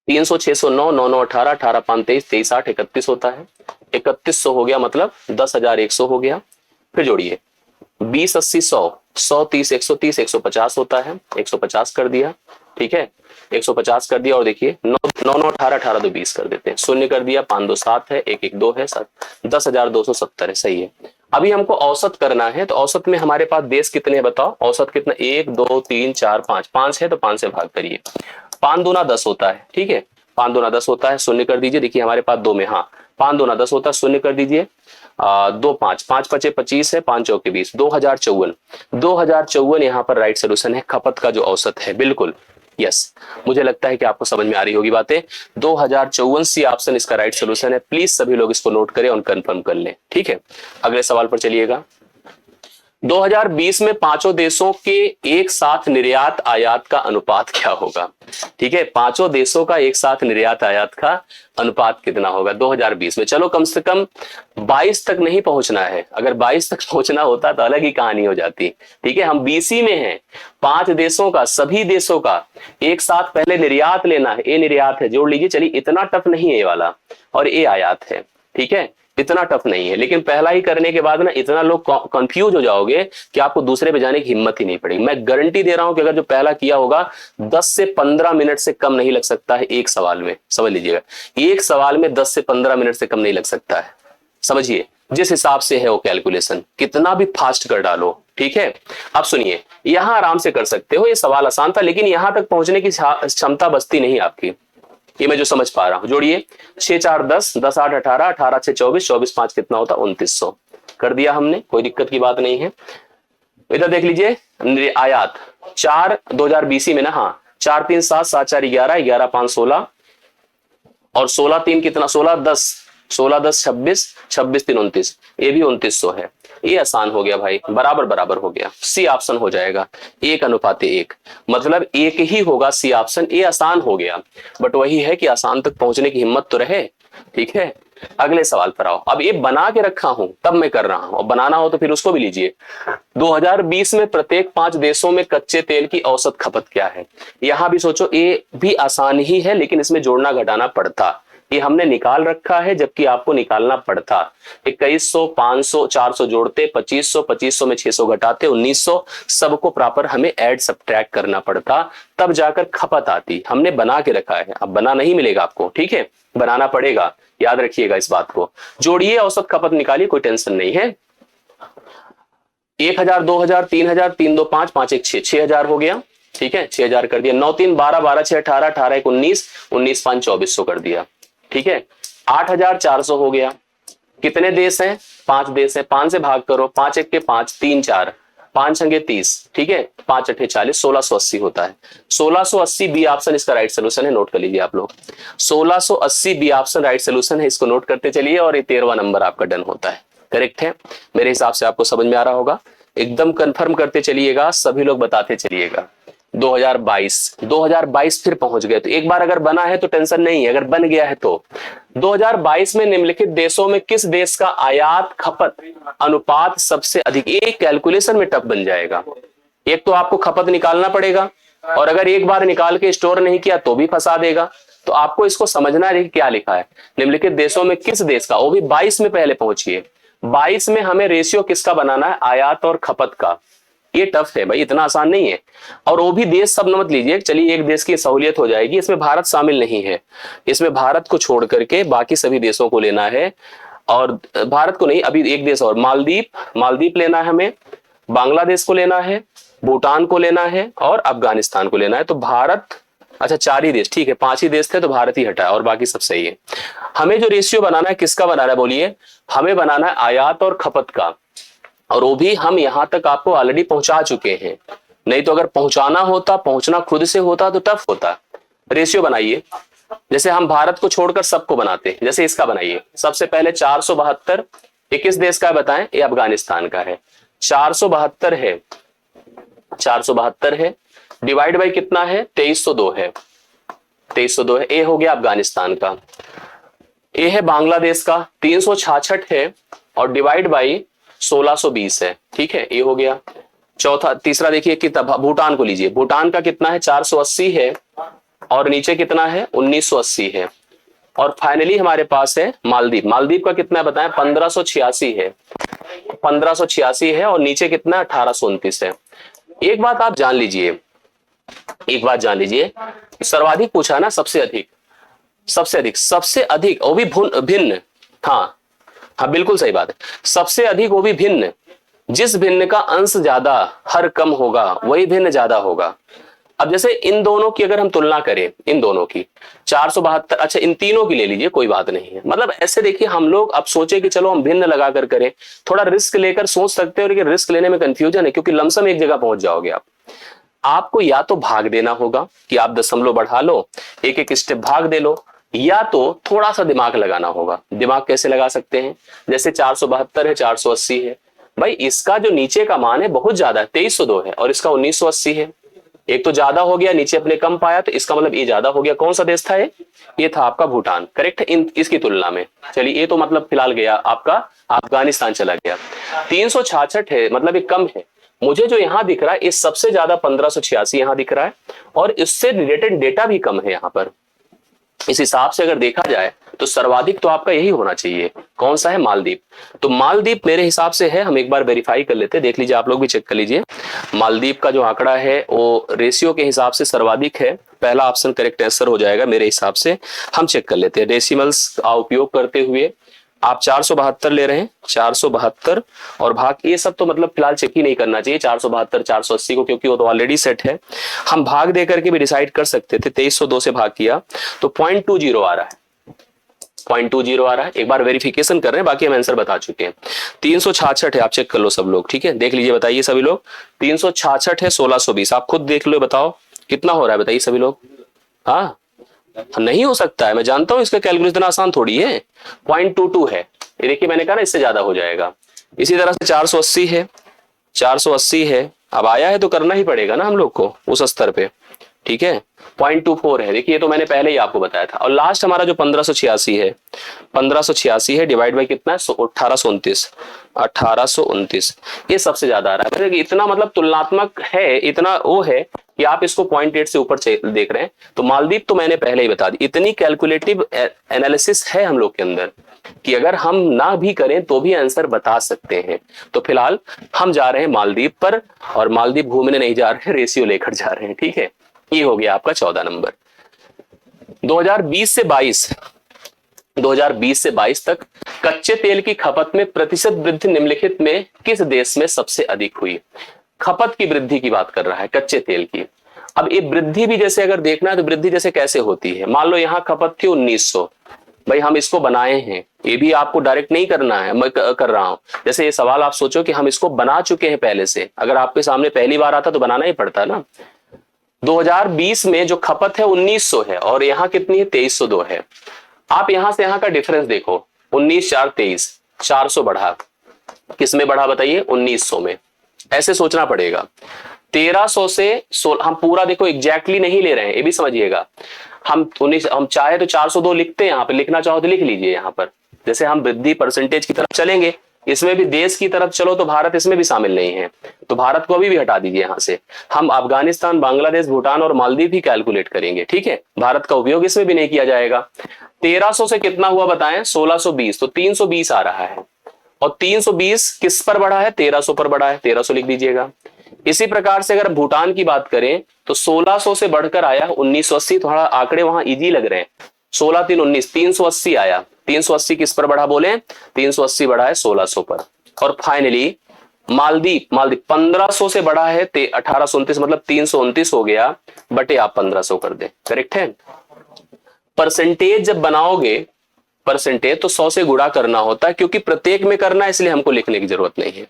300 609, 9 9 18, 18 5 23, 23 8 31 होता है। 3100 हो गया, मतलब 10,100 हो गया। फिर जोड़िए 20 80 100, 100 30, 130, 150 होता है, 150 कर दिया, ठीक है, 150 कर दिया। और देखिए 9 9 9 18, 18 2 20 कर देते हैं, शून्य कर दिया, 5 2 7 है, 1 1 2 है, 10,270 है, सही है। अभी हमको औसत करना है, तो औसत में हमारे पास देश कितने हैं बताओ, औसत कितना, 1 2 3 4 5, 5 है तो 5 से भाग करिए, 5 दूना 10 होता है, ठीक है, 5 दूना 10 होता है, शून्य कर दीजिए, देखिए हमारे पास 2 में, हाँ 5 दूना 10 होता है, शून्य कर दीजिए, 2 5, 5 पचे 25 है, 5 चौके 20, 2054, 2054 यहाँ पर राइट सोल्यूशन है, खपत का जो औसत है, बिल्कुल यस। मुझे लगता है कि आपको समझ में आ रही होगी बातें, 2054 सी ऑप्शन इसका राइट सोल्यूशन है। प्लीज सभी लोग इसको नोट करें और कंफर्म कर लें, ठीक है। अगले सवाल पर चलिएगा। 2020 में पांचों देशों के एक साथ निर्यात आयात का अनुपात क्या होगा, ठीक है, पांचों देशों का एक साथ निर्यात आयात का अनुपात कितना होगा 2020 में। चलो कम से कम 22 तक नहीं पहुंचना है, अगर 22 तक पहुंचना होता तो अलग ही कहानी हो जाती, ठीक है। हम बीसी में हैं, 5 देशों का, सभी देशों का एक साथ पहले निर्यात लेना है, ये निर्यात है, जोड़ लीजिए, चलिए इतना टफ नहीं है ये वाला, और ये आयात है, ठीक है, इतना टफ नहीं है। लेकिन पहला ही करने के बाद ना इतना लोग कंफ्यूज हो जाओगे कि आपको दूसरे पे जाने की हिम्मत ही नहीं पड़ेगी। मैं गारंटी दे रहा हूं कि अगर जो पहला किया होगा 10 से 15 मिनट से कम नहीं लग सकता है एक सवाल में, समझ लीजिएगा, एक सवाल में 10 से 15 मिनट से कम नहीं लग सकता है, समझिए जिस हिसाब से है वो कैलकुलेशन, कितना भी फास्ट कर डालो, ठीक है। अब सुनिए, यहां आराम से कर सकते हो, ये सवाल आसान था, लेकिन यहां तक पहुंचने की क्षमता बचती नहीं आपकी, ये मैं जो समझ पा रहा हूं। जोड़िए 6 4 10, 10 8 18, 18 6 24, 24 5 कितना होता, 2900 कर दिया हमने, कोई दिक्कत की बात नहीं है। इधर देख लीजिए आयात 4 2020 में ना, हाँ 4 3 7, 7 4 11, 11 5 16, और 16 3 कितना, 16 10, 16 10 26, 26 3 29, ये भी 2900 है। ये आसान हो गया भाई, बराबर बराबर हो गया, सी ऑप्शन हो जाएगा, 1:1, मतलब एक ही होगा सी ऑप्शन, ये आसान हो गया। बट वही है कि आसान तक पहुंचने की हिम्मत तो रहे, ठीक है। अगले सवाल पर आओ। अब ये बना के रखा हूं तब मैं कर रहा हूं, अब बनाना हो तो फिर उसको भी लीजिए। 2020 में प्रत्येक 5 देशों में कच्चे तेल की औसत खपत क्या है। यहां भी सोचो, ये भी आसान ही है, लेकिन इसमें जोड़ना घटाना पड़ता, ये हमने निकाल रखा है जबकि आपको निकालना पड़ता। 2100 500 400 जोड़ते, 2500, 2500 में 600 घटाते, 1900, सबको प्रॉपर हमें ऐड सब्ट्रैक्ट करना पड़ता, तब जाकर खपत आती। हमने बना के रखा है, अब बना नहीं मिलेगा आपको, ठीक है, बनाना पड़ेगा, याद रखिएगा इस बात को। जोड़िए, औसत खपत निकालिए, कोई टेंशन नहीं है। 1000 2000 3000, 3 2 5, 5 1 6, 6000 हो गया, ठीक है, 6000 कर दिया। 9 3 12, 12 6 18, 18 1 19, 19 5 2400 कर दिया, ठीक है। 8400 हो गया। कितने देश हैं, 5 देश हैं, 5 से भाग करो, 5 1 के 5, 3 4, 5 छंगे 30, ठीक है, 5 8 40, 1680 होता है। 1680 बी ऑप्शन इसका राइट सोल्यूशन है, नोट कर लीजिए आप लोग, 1680 बी ऑप्शन राइट सोल्यूशन है, इसको नोट करते चलिए, और ये 13वां नंबर आपका डन होता है, करेक्ट है। मेरे हिसाब से आपको समझ में आ रहा होगा, एकदम कंफर्म करते चलिएगा, सभी लोग बताते चलिएगा। 2022 फिर पहुंच गए, तो एक बार अगर बना है तो टेंशन नहीं है, अगर बन गया है तो 2022 में निम्नलिखित देशों में किस देश का आयात खपत अनुपात सबसे अधिक। एक कैलकुलेशन में टफ बन जाएगा, एक तो आपको खपत निकालना पड़ेगा, और अगर एक बार निकाल के स्टोर नहीं किया तो भी फंसा देगा। तो आपको इसको समझना है कि क्या लिखा है, निम्नलिखित देशों में किस देश का, वो भी 22 में पहले पहुंचिए। 22 में हमें रेशियो किसका बनाना है, आयात और खपत का। ये टफ है भाई, इतना आसान नहीं है, और वो भी देश सब मत लीजिए, चलिए एक देश की सहूलियत हो जाएगी, इसमें भारत शामिल नहीं है, इसमें भारत को छोड़ करके बाकी सभी देशों को लेना है, और भारत को नहीं, अभी एक देश और, मालदीप लेना है हमें, बांग्लादेश को लेना है, भूटान को लेना है, और अफगानिस्तान को लेना है। तो भारत, अच्छा 4 ही देश, ठीक है, 5 ही देश थे तो भारत ही हटा, और बाकी सब सही है। हमें जो रेशियो बनाना है किसका बनाना है बोलिए, हमें बनाना है आयात और खपत का, और वो भी हम यहां तक आपको ऑलरेडी पहुंचा चुके हैं, नहीं तो अगर पहुंचाना होता, पहुंचना खुद से होता तो टफ होता। रेशियो बनाइए, जैसे हम भारत को छोड़कर सबको बनाते हैं, जैसे इसका बनाइए, सबसे पहले 472, ये किस देश का है बताएं, ये अफगानिस्तान का है, 472 है, 472 है, डिवाइड बाई कितना है, 2302 है, 2302 है, ये हो गया अफगानिस्तान का। ए है बांग्लादेश का 366 है और डिवाइड बाई 1620 है, ठीक है, ये हो गया। चौथा तीसरा देखिए कि भूटान को लीजिए, भूटान का कितना है 480 है और नीचे कितना है 1980 है। और फाइनली हमारे पास है मालदीव, मालदीव का कितना है बताएं 1586 है, 1586 है और नीचे कितना 1829 है। एक बात आप जान लीजिए, एक बात जान लीजिए, सर्वाधिक पूछा ना, सबसे अधिक, सबसे अधिक वो भी भिन्न, हाँ हाँ बिल्कुल सही बात है, सबसे अधिक वो भी भिन्न, जिस भिन्न का अंश ज्यादा हर कम होगा वही भिन्न ज्यादा होगा। अब जैसे इन दोनों की अगर हम तुलना करें, इन दोनों की 472, अच्छा इन तीनों की ले लीजिए कोई बात नहीं है। मतलब ऐसे देखिए हम लोग अब सोचे कि चलो हम भिन्न लगा कर करें, थोड़ा रिस्क लेकर सोच सकते हो, लेकिन रिस्क लेने में कंफ्यूजन है क्योंकि लमसम एक जगह पहुंच जाओगे आप। आपको या तो भाग देना होगा कि आप दशमलव बढ़ा लो, एक एक स्टेप भाग दे लो, या तो थोड़ा सा दिमाग लगाना होगा। दिमाग कैसे लगा सकते हैं, जैसे 472 है 480 है, भाई इसका जो नीचे का मान है बहुत ज्यादा है 2302 है और इसका 1980 है, एक तो ज्यादा हो गया, नीचे अपने कम पाया तो इसका मतलब ये ज्यादा हो गया। कौन सा देश था ये था आपका भूटान, करेक्ट है इन इसकी तुलना में। चलिए ये तो मतलब फिलहाल गया आपका अफगानिस्तान चला गया। 366 है मतलब ये कम है। मुझे जो यहां दिख रहा है ये सबसे ज्यादा 1586 यहां दिख रहा है और इससे रिलेटेड डेटा भी कम है यहां पर। इस हिसाब से अगर देखा जाए तो सर्वाधिक तो आपका यही होना चाहिए, कौन सा है मालदीव। तो मालदीव मेरे हिसाब से है, हम एक बार वेरीफाई कर लेते हैं, देख लीजिए आप लोग भी चेक कर लीजिए। मालदीव का जो आंकड़ा है वो रेशियो के हिसाब से सर्वाधिक है, पहला ऑप्शन करेक्ट आंसर हो जाएगा मेरे हिसाब से। हम चेक कर लेते हैं डेसिमल्स का उपयोग करते हुए। आप 472 ले रहे हैं, 472 और भाग ये सब तो मतलब फिलहाल चेक ही नहीं करना चाहिए 472 480 को, क्योंकि वो तो ऑलरेडी सेट है। हम भाग दे करके भी डिसाइड कर सकते थे, 2302 से भाग किया तो 0.20 आ रहा है, 0.20 आ रहा है। एक बार वेरिफिकेशन कर रहे हैं, बाकी हम आंसर बता चुके हैं। 366 है, आप चेक कर लो सब लोग, ठीक है, देख लीजिए बताइए सभी लोग। 366 है 1620, आप खुद देख लो बताओ कितना हो रहा है, बताइए सभी लोग। हाँ नहीं हो सकता है, मैं जानता हूं इसका कैलकुलेशन इतना आसान थोड़ी है। 0.22 है, ये देखिए मैंने कहा ना इससे ज्यादा हो जाएगा। इसी तरह से 480 है, 480 है, अब आया है तो करना ही पड़ेगा ना हम लोग को उस स्तर पे, ठीक है। 0.24 है, देखिए ये तो मैंने पहले ही आपको बताया था। और लास्ट हमारा जो 1586 है, 1586 है डिवाइड बाई कितना है 1829, 1829 ये सबसे ज्यादा आ रहा है। इतना मतलब तुलनात्मक है, इतना वो है कि आप इसको 0.8 से ऊपर देख रहे हैं। तो मालदीव तो मैंने पहले ही बता दी, इतनी कैलकुलेटिव एनालिसिस है हम लोग के अंदर कि अगर हम ना भी करें तो भी आंसर बता सकते हैं। तो फिलहाल हम जा रहे हैं मालदीव पर, और मालदीव घूमने नहीं जा रहे हैं, रेशियो लेकर जा रहे हैं, ठीक है। ये हो गया आपका 14 नंबर। 2020 से 22 तक कच्चे तेल की खपत में प्रतिशत वृद्धि निम्नलिखित में किस देश में सबसे अधिक हुई। खपत की वृद्धि की बात कर रहा है, कच्चे तेल की। अब ये वृद्धि भी जैसे अगर देखना है तो वृद्धि जैसे कैसे होती है, मान लो यहाँ खपत थी 1900, भाई हम इसको बनाए हैं, ये भी आपको डायरेक्ट नहीं करना है, मैं कर रहा हूं। जैसे ये सवाल आप सोचो कि हम इसको बना चुके हैं पहले से, अगर आपके सामने पहली बार आता तो बनाना ही पड़ता है ना। 2020 में जो खपत है 1900 है और यहाँ कितनी है 2302 है। आप यहां से यहां का डिफरेंस देखो, 19 4 23, 400 बढ़ा, किस में बढ़ा बताइए 1900 में। ऐसे सोचना पड़ेगा। 1300 से 16, हम पूरा देखो एग्जैक्टली नहीं ले रहे हैं, ये भी समझिएगा। हम चाहे तो 402 लिखते हैं, यहाँ पे लिखना चाहो तो लिख लीजिए यहाँ पर। जैसे हम वृद्धि परसेंटेज की तरफ चलेंगे, इसमें भी देश की तरफ चलो तो भारत इसमें भी शामिल नहीं है, तो भारत को अभी भी हटा दीजिए यहाँ से। हम अफगानिस्तान, बांग्लादेश, भूटान और मालदीव ही कैलकुलेट करेंगे, ठीक है, भारत का उपयोग इसमें भी नहीं किया जाएगा। 1300 से कितना हुआ बताएं 1620, तो 320 आ रहा है। और 320 किस पर बढ़ा है 1300 पर बढ़ा है, 1300 लिख दीजिएगा। इसी प्रकार से अगर भूटान की बात करें तो 1600 से बढ़कर आया 1980, थोड़ा आंकड़े वहां इजी लग रहे हैं, 16 3 19, 380 आया। 380 किस पर बढ़ा बोले, 380 बढ़ा है 1600 पर। और फाइनली मालदीव 1500 से बढ़ा है 1829, मतलब 329 हो गया, बटे आप 1500 कर दे, करेक्ट है। परसेंटेज जब बनाओगे, परसेंटेज तो 100 से गुणा करना होता है, क्योंकि प्रत्येक में करना है इसलिए हमको लिखने की जरूरत नहीं है।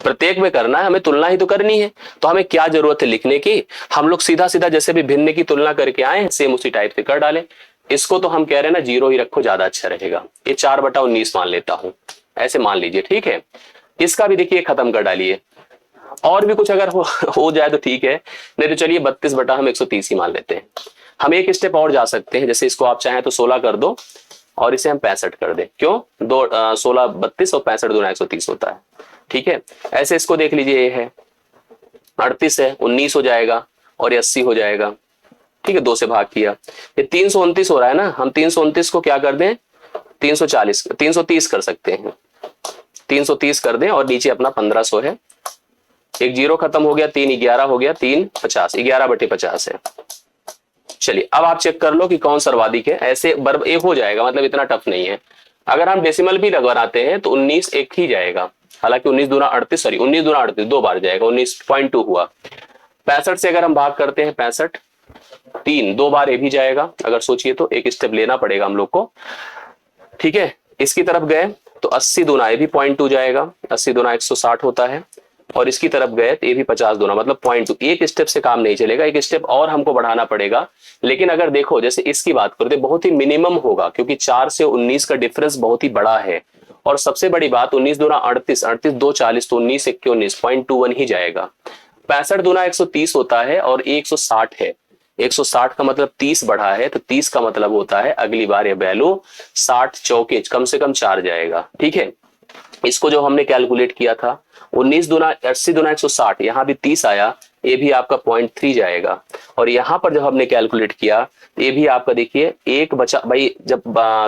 प्रत्येक में करना है, हमें तुलना ही तो करनी है, तो हमें क्या जरूरत है लिखने की। हम लोग सीधा सीधा जैसे भी भिन्न की तुलना करके आए हैं सेम उसी टाइप से कर डालें। इसको तो हम कह रहे हैं ना 0 ही रखो, ज्यादा अच्छा रहेगा। ये 4/19 मान लेता हूं, ऐसे मान लीजिए, ठीक है। इसका भी देखिए खत्म कर डालिए, और भी कुछ अगर हो जाए तो ठीक है, नहीं तो चलिए 32 बटा हम 130 ही मान लेते हैं। हम एक स्टेप और जा सकते हैं, जैसे इसको आप चाहें तो 16 कर दो और इसे हम 65 कर दें, क्यों? 16 32 और 65 दूना 130 होता है। ठीक है, ऐसे इसको देख लीजिए, ये है 38 है, 19 हो जाएगा और ये 80 हो जाएगा। ठीक है, 2 से भाग किया, ये 329 हो रहा है ना, हम 329 को क्या कर दें, 330 कर सकते हैं, 330 कर दें और नीचे अपना 1500 है, एक जीरो खत्म हो गया, 3 11 हो गया, 3 50, 11/50 है। चलिए अब आप चेक कर लो कि कौन सर्वाधिक है, ऐसे एक हो जाएगा, मतलब इतना टफ नहीं है। अगर हम डेसिमल भी लगाते हैं तो 19 एक ही जाएगा, हालांकि 19 दूना 38, सॉरी 19 दूना 38 2 बार जाएगा, 19.2 हुआ। 65 से अगर हम भाग करते हैं 65, 3 2 बार ये भी जाएगा, अगर सोचिए तो एक स्टेप लेना पड़ेगा हम लोग को। ठीक है, इसकी तरफ गए तो 80 दूना ये भी 0.2 जाएगा, 80 दूना 160 होता है, और इसकी तरफ गए तो ये भी 50 दूना मतलब 0.2। एक स्टेप से काम नहीं चलेगा, एक स्टेप और हमको बढ़ाना पड़ेगा। लेकिन अगर देखो जैसे इसकी बात करते बहुत ही मिनिमम होगा, क्योंकि 4 से 19 का डिफरेंस बहुत ही बड़ा है। और सबसे बड़ी बात 19 दूना 38, 38 2 40 तो 19 1 19 0.21 ही जाएगा। 65 दूना 130 होता है और 160 है, 160 का मतलब 30 बढ़ा है, तो 30 का मतलब होता है अगली बार ये वैल्यू 60 चौके कम से कम 4 जाएगा। ठीक है, इसको जो हमने कैलकुलेट किया था 19 दूना 80 दूना 160, यहाँ भी 30 आया, ये भी आपका 0.3 जाएगा। और यहाँ पर जब हमने कैलकुलेट किया तो ये भी आपका देखिए एक बचा, भाई जब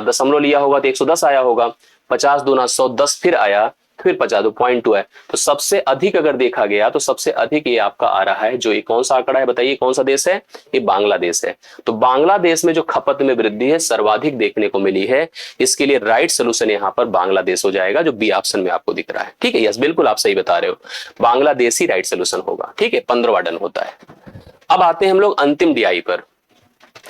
दशमलव लिया होगा तो 110 आया होगा, 50 दूना 100, 10 फिर आया, फिर 50 तो 0.2 है। तो सबसे अधिक अगर देखा गया तो सबसे अधिक ये आपका आ रहा है, जो ये कौन सा आंकड़ा है बताइए, कौन सा देश है? ये बांग्लादेश है। तो बांग्लादेश में जो खपत में वृद्धि है सर्वाधिक देखने को मिली है, इसके लिए राइट सोल्यूशन यहाँ पर बांग्लादेश हो जाएगा, जो बी ऑप्शन में आपको दिख रहा है। ठीक है, यस बिल्कुल आप सही बता रहे हो, बांग्लादेश ही राइट सोल्यूशन होगा। ठीक है, 15वां डन होता है। अब आते हैं हम लोग अंतिम डीआई पर।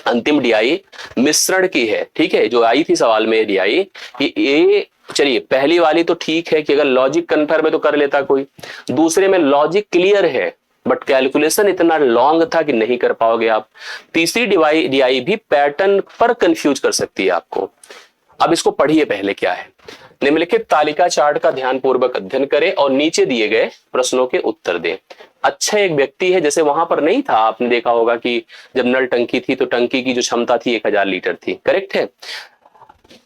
अंतिम डीआई मिश्रण की है। ठीक है, जो आई थी सवाल में डीआई, ये चलिए पहली वाली तो ठीक है कि अगर लॉजिक कन्फर्म है तो कर लेता कोई, दूसरे में लॉजिक क्लियर है बट कैलकुलेशन इतना लॉन्ग था कि नहीं कर पाओगे आप। तीसरी डीआई भी पैटर्न पर कंफ्यूज कर सकती है आपको। अब इसको पढ़िए पहले क्या है। निम्नलिखित तालिका चार्ट का ध्यानपूर्वक अध्ययन करें और नीचे दिए गए प्रश्नों के उत्तर दें। अच्छा एक व्यक्ति है, जैसे वहां पर नहीं था, आपने देखा होगा कि जब नल टंकी थी तो टंकी की जो क्षमता थी 1000 लीटर थी, करेक्ट है।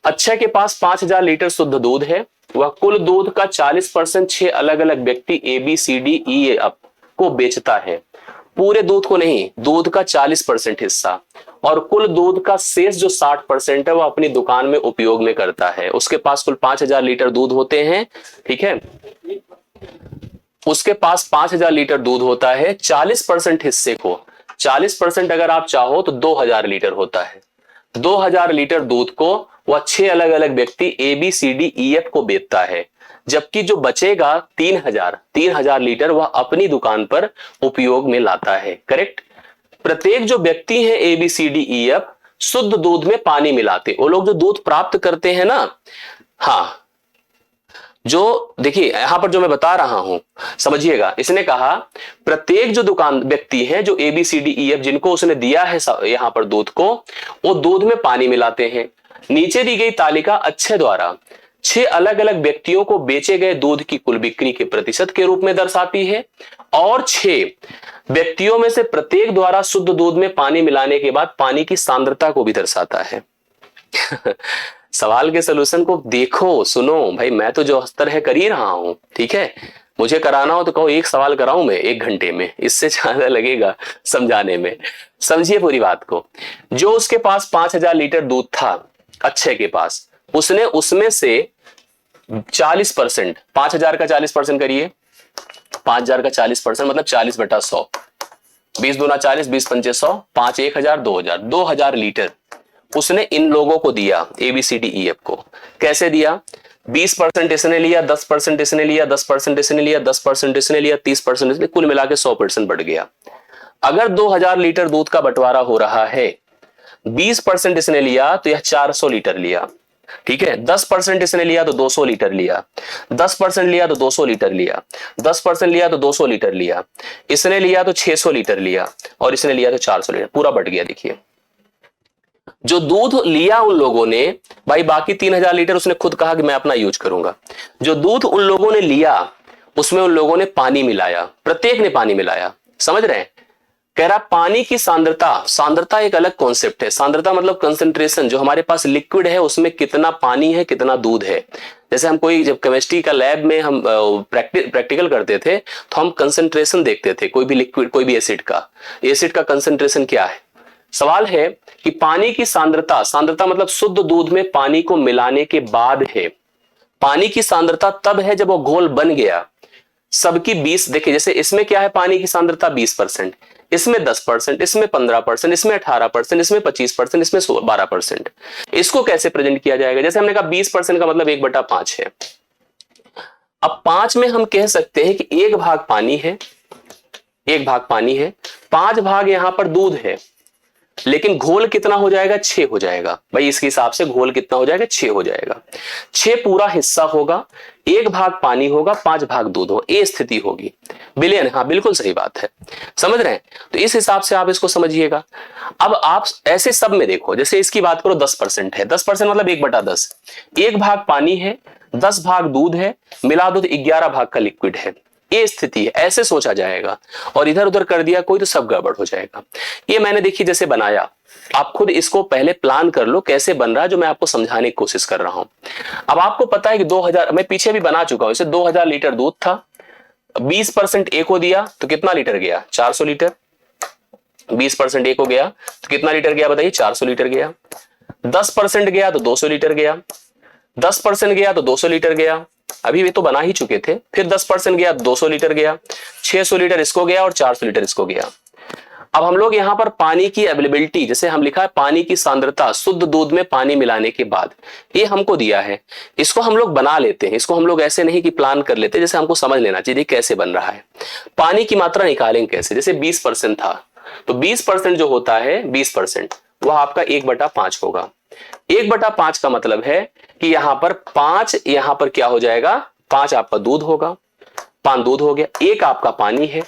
अक्षय के पास 5000 लीटर शुद्ध दूध है, वह कुल दूध का 40% 6 अलग अलग व्यक्ति ABCDE को बेचता है, पूरे दूध को नहीं, दूध का 40% हिस्सा, और कुल दूध का शेष जो 60% है वह अपनी दुकान में उपयोग में करता है। उसके पास कुल 5000 लीटर दूध होते हैं। ठीक है, उसके पास 5000 लीटर दूध होता है, 40% हिस्से को, 40% अगर आप चाहो तो 2000 लीटर होता है। 2000 लीटर दूध को वह 6 अलग अलग व्यक्ति ABCDEF को बेचता है, जबकि जो बचेगा 3000 लीटर वह अपनी दुकान पर उपयोग में लाता है। करेक्ट। प्रत्येक जो व्यक्ति है ABCDEF शुद्ध दूध में पानी मिलाते, वो लोग जो दूध प्राप्त करते हैं ना, हाँ जो देखिए यहां पर जो मैं बता रहा हूं समझिएगा, इसने कहा प्रत्येक जो दुकान व्यक्ति है जो ABCDEF जिनको उसने दिया है यहां पर दूध को, वो दूध में पानी मिलाते हैं। नीचे दी गई तालिका अक्षय द्वारा 6 अलग अलग व्यक्तियों को बेचे गए दूध की कुल बिक्री के प्रतिशत के रूप में दर्शाती है, और 6 व्यक्तियों में से प्रत्येक द्वारा शुद्ध दूध में पानी मिलाने के बाद पानी की सांद्रता को भी दर्शाता है। सवाल के सलूशन को देखो, सुनो भाई, मैं तो जो स्तर है कर ही रहा हूं। ठीक है, मुझे कराना हो तो कहो एक सवाल कराऊं मैं 1 घंटे में, इससे ज्यादा लगेगा समझाने में। समझिए पूरी बात को। जो उसके पास 5000 लीटर दूध था अक्षय के पास, उसने उसमें से 40%, 5000 का 40% करिए, 5000 का 40% मतलब 40/100, 20 दूना 40, 20 पंचे 100, 5 1000, 2000 लीटर उसने इन लोगों को दिया ABCDEF को। कैसे दिया? 20% इसने लिया, 10% इसने लिया, 10% इसने लिया, 10% इसने लिया, 30% इसने, कुल मिला के 100% बढ़ गया। अगर 2000 लीटर दूध का बंटवारा हो रहा है, 20% इसने लिया तो यह 400 लीटर लिया। ठीक है, 10% इसने लिया तो 200 लीटर लिया, 10% लिया तो 200 लीटर लिया, 10% लिया तो 200 लीटर लिया, इसने लिया तो 600 लीटर लिया, और इसने लिया तो 400 लीटर, पूरा बढ़ गया। देखिए जो दूध लिया उन लोगों ने, भाई बाकी 3000 लीटर उसने खुद कहा कि मैं अपना यूज करूंगा। जो दूध उन लोगों ने लिया उसमें उन लोगों ने पानी मिलाया, प्रत्येक ने पानी मिलाया, समझ रहे हैं? कह रहा पानी की सांद्रता, सांद्रता एक अलग कॉन्सेप्ट है। सांद्रता मतलब कंसंट्रेशन, जो हमारे पास लिक्विड है उसमें कितना पानी है कितना दूध है। जैसे हम कोई जब केमिस्ट्री का लैब में हम प्रैक्टिकल करते थे तो हम कंसंट्रेशन देखते थे कोई भी लिक्विड कोई भी एसिड का कंसंट्रेशन क्या है। सवाल है कि पानी की सांद्रता, सांद्रता मतलब शुद्ध दूध में पानी को मिलाने के बाद है। पानी की सांद्रता तब है जब वो घोल बन गया। सबकी 20, देखिए जैसे इसमें क्या है, पानी की सांद्रता 20%, इसमें 10%, इसमें 15%, इसमें 18%, इसमें 25%, इसमें 12%। इसको कैसे प्रेजेंट किया जाएगा? जैसे हमने कहा 20% का मतलब 1/5 है। अब 5 में हम कह सकते हैं कि 1 भाग पानी है, 1 भाग पानी है, 5 भाग यहां पर दूध है, लेकिन घोल कितना हो जाएगा? 6 हो जाएगा। भाई इसके हिसाब से घोल कितना हो जाएगा? 6 हो जाएगा। 6 पूरा हिस्सा होगा, 1 भाग पानी होगा, 5 भाग दूध हो, ये स्थिति होगी। बिलियन, हाँ बिल्कुल सही बात है, समझ रहे हैं? तो इस हिसाब से आप इसको समझिएगा। अब आप ऐसे सब में देखो, जैसे इसकी बात करो 10% है, 10% मतलब 1/10, 1 भाग पानी है, 10 भाग दूध है, मिला दो तो 11 भाग का लिक्विड है। ये स्थिति है, ऐसे सोचा जाएगा। और इधर उधर कर दिया कोई तो सब गड़बड़ हो जाएगा। ये मैंने देखिए जैसे बनाया, आप खुद इसको पहले प्लान कर लो कैसे बन रहा है, जो मैं आपको समझाने की कोशिश कर रहा हूं। अब आपको पता है कि 2000, मैं पीछे भी बना चुका हूं इसे, 2000 लीटर दूध था, 20% ए को दिया तो कितना लीटर गया? 400 लीटर। 20% ए को गया तो कितना लीटर गया बताइए? 400 लीटर गया। 10% गया तो 200 लीटर गया, 10% गया तो 200 लीटर गया, अभी वे तो बना ही चुके थे। फिर 10% गया 200 लीटर गया, 600 लीटर इसको गया और 400 लीटर इसको गया। अब हम लोग यहां पर पानी की अवेलेबिलिटी, जैसे हम लिखा है पानी की सांद्रता शुद्ध दूध में पानी मिलाने के बाद, ये हमको दिया है। इसको हम लोग बना लेते हैं, इसको हम लोग ऐसे नहीं कि प्लान कर लेते, जैसे हमको समझ लेना चाहिए कैसे बन रहा है। पानी की मात्रा निकालेंगे कैसे? जैसे 20% था तो 20% जो होता है 20% वह आपका 1/5 होगा। 1/5 का मतलब है कि यहां पर 5, यहां पर क्या हो जाएगा? 5 आपका दूध होगा, 5 दूध हो गया, 1 आपका पानी है,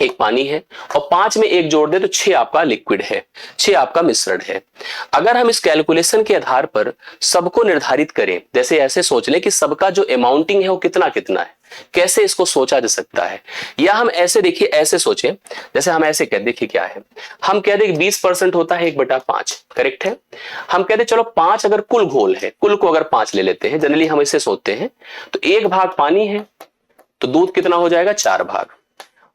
1 पानी है, और 5 में 1 जोड़ दे तो 6 आपका लिक्विड है, 6 आपका मिश्रण है। अगर हम इस कैलकुलेशन के आधार पर सबको निर्धारित करें, जैसे ऐसे सोच लें कि सबका जो अमाउंटिंग है वो कितना कितना है, कैसे इसको सोचा जा सकता है? या हम ऐसे देखिए, ऐसे सोचें, जैसे हम ऐसे कह देखिए क्या है, हम कह दें कि 20% होता है 1/5, करेक्ट है। हम कहते चलो 5 अगर कुल घोल है, कुल को अगर 5 ले लेते हैं, जनरली हम इसे सोचते हैं, तो 1 भाग पानी है तो दूध कितना हो जाएगा? 4 भाग।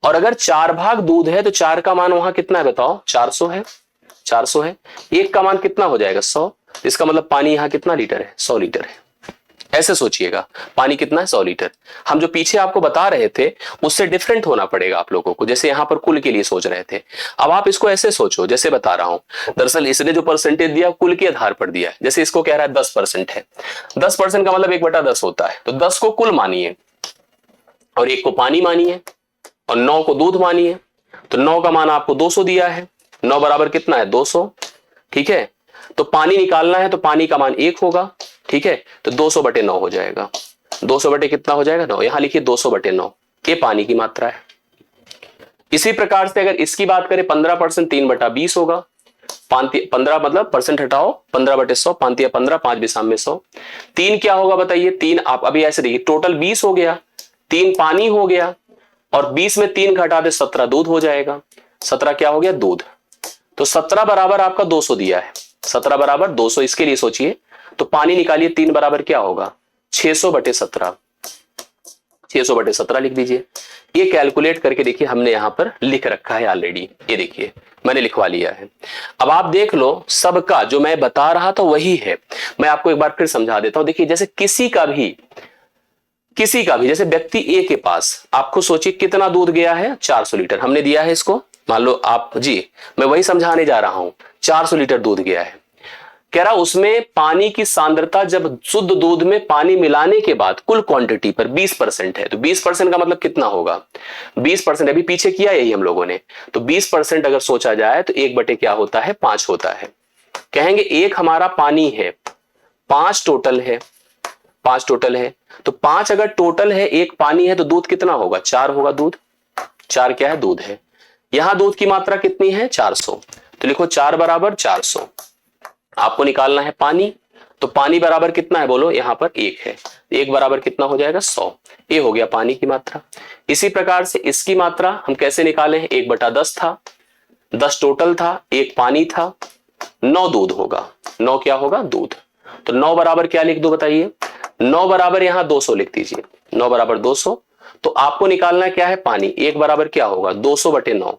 और अगर 4 भाग दूध है तो 4 का मान वहां कितना है बताओ? 400 है, 400 है। 1 का मान कितना हो जाएगा? 100। इसका मतलब पानी यहां कितना लीटर है? 100 लीटर है। ऐसे सोचिएगा, पानी कितना है? 100 लीटर। हम जो पीछे आपको बता रहे थे उससे डिफरेंट होना पड़ेगा आप लोगों को, जैसे यहां पर कुल के लिए सोच रहे थे, अब आप इसको ऐसे सोचो जैसे बता रहा हूं। दरअसल इसने जो परसेंटेज दिया कुल के आधार पर दिया है, जैसे इसको कह रहा है 10% है, 10% का मतलब 1/10 होता है, तो 10 को कुल मानिए और 1 को पानी मानिए और 9 को दूध मानिए, तो 9 का मान आपको 200 दिया है, 9 बराबर कितना है? 200, ठीक है। तो पानी निकालना है तो पानी का मान 1 होगा, ठीक है, तो 200/9 हो जाएगा। 200 बटे कितना हो जाएगा? 9। यहां लिखिए 200/9, ये पानी की मात्रा है। इसी प्रकार से अगर इसकी बात करें 15%, 3/20 होगा। 15 मतलब परसेंट हटाओ, 15/100, 5 15, 5 बिसाम में 100। 3 क्या होगा बताइए? 3 आप अभी ऐसे देखिए, टोटल 20 हो गया, 3 पानी हो गया और 20 में 3 घटा दे 17 दूध हो जाएगा। 17 क्या हो गया? दूध। तो 17 बराबर आपका 200 दिया है, 17 बराबर 200, इसके लिए सोचिए तो पानी निकालिए, 3 बराबर क्या होगा? 600/17, 600/17 लिख दीजिए। ये कैलकुलेट करके देखिए हमने यहां पर लिख रखा है ऑलरेडी, ये देखिए मैंने लिखवा लिया है। अब आप देख लो, सबका जो मैं बता रहा था वही है, मैं आपको एक बार फिर समझा देता हूं। देखिए जैसे किसी का भी जैसे व्यक्ति ए के पास, आपको सोचिए कितना दूध गया है? 400 लीटर हमने दिया है इसको, मान लो आप जी, मैं वही समझाने जा रहा हूं। 400 लीटर दूध गया है, कह रहा उसमें पानी की सांद्रता जब शुद्ध दूध में पानी मिलाने के बाद कुल क्वांटिटी पर 20% है, तो 20% का मतलब कितना होगा? 20% अभी पीछे किया यही हम लोगों ने, तो 20% अगर सोचा जाए तो 1 क्या होता है? 5 होता है। कहेंगे 1 हमारा पानी है, 5 टोटल है, 5 टोटल है, तो 5 अगर टोटल है, 1 पानी है, तो दूध कितना होगा? 4 होगा दूध। 4 क्या है? दूध है। यहां दूध की मात्रा कितनी है? 400, तो लिखो 4 बराबर 400। आपको निकालना है पानी, तो पानी बराबर कितना है बोलो? यहां पर 1 है, 1 बराबर कितना हो जाएगा? 100। ये हो गया पानी की मात्रा। इसी प्रकार से इसकी मात्रा हम कैसे निकाले हैं? 1/10 था, 10 टोटल था, 1 पानी था, 9 दूध होगा। 9 क्या होगा? दूध। तो 9 बराबर क्या लिख दो बताइए? 9 बराबर यहां 200 लिख दीजिए। 9 बराबर 200। तो आपको निकालना क्या है? पानी। 1 बराबर क्या होगा? 200/9।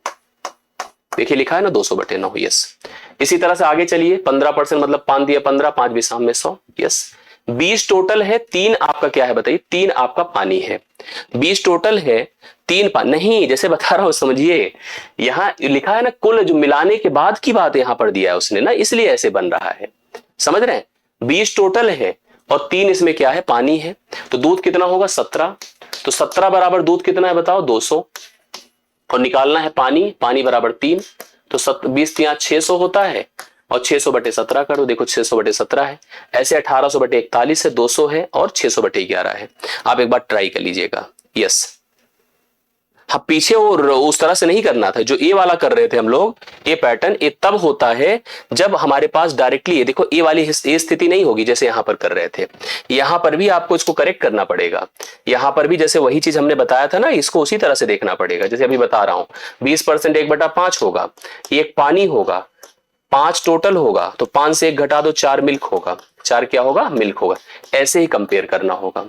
देखिए लिखा है ना 200/9। यस। इसी तरह से आगे चलिए। 15% मतलब 5 दिया 15, 5 भी सामने 100। यस। 20 टोटल है, 3 आपका क्या है बताइए? 3 आपका पानी है। 20 टोटल है, 3 पानी नहीं, जैसे बता रहा हूं समझिए। यहां लिखा है ना कुल, जो मिलाने के बाद की बात यहां पर दिया है उसने ना, इसलिए ऐसे बन रहा है। समझ रहे हैं? 20 टोटल है और 3 इसमें क्या है? पानी है। तो दूध कितना होगा? 17। तो 17 बराबर दूध कितना है बताओ? 200। और निकालना है पानी। पानी बराबर 3। तो 20 यहाँ 600 होता है और 600/17 करो। देखो 600/17 है। ऐसे 1800/41 है, 200 है और 600/11 है। आप एक बार ट्राई कर लीजिएगा। यस। हाँ, पीछे वो उस तरह से नहीं करना था जो ए वाला कर रहे थे हम लोग। ए पैटर्न ए तब होता है जब हमारे पास डायरेक्टली, देखो ए वाली ए स्थिति नहीं होगी जैसे यहां पर कर रहे थे। यहां पर भी आपको इसको करेक्ट करना पड़ेगा। यहां पर भी जैसे वही चीज हमने बताया था ना, इसको उसी तरह से देखना पड़ेगा जैसे अभी बता रहा हूं। 20% 1/5 होगा, 1 पानी होगा, 5 टोटल होगा, तो 5 से 1 घटा दो, 4 मिल्क होगा। 4 क्या होगा? मिल्क होगा। ऐसे ही कंपेयर करना होगा,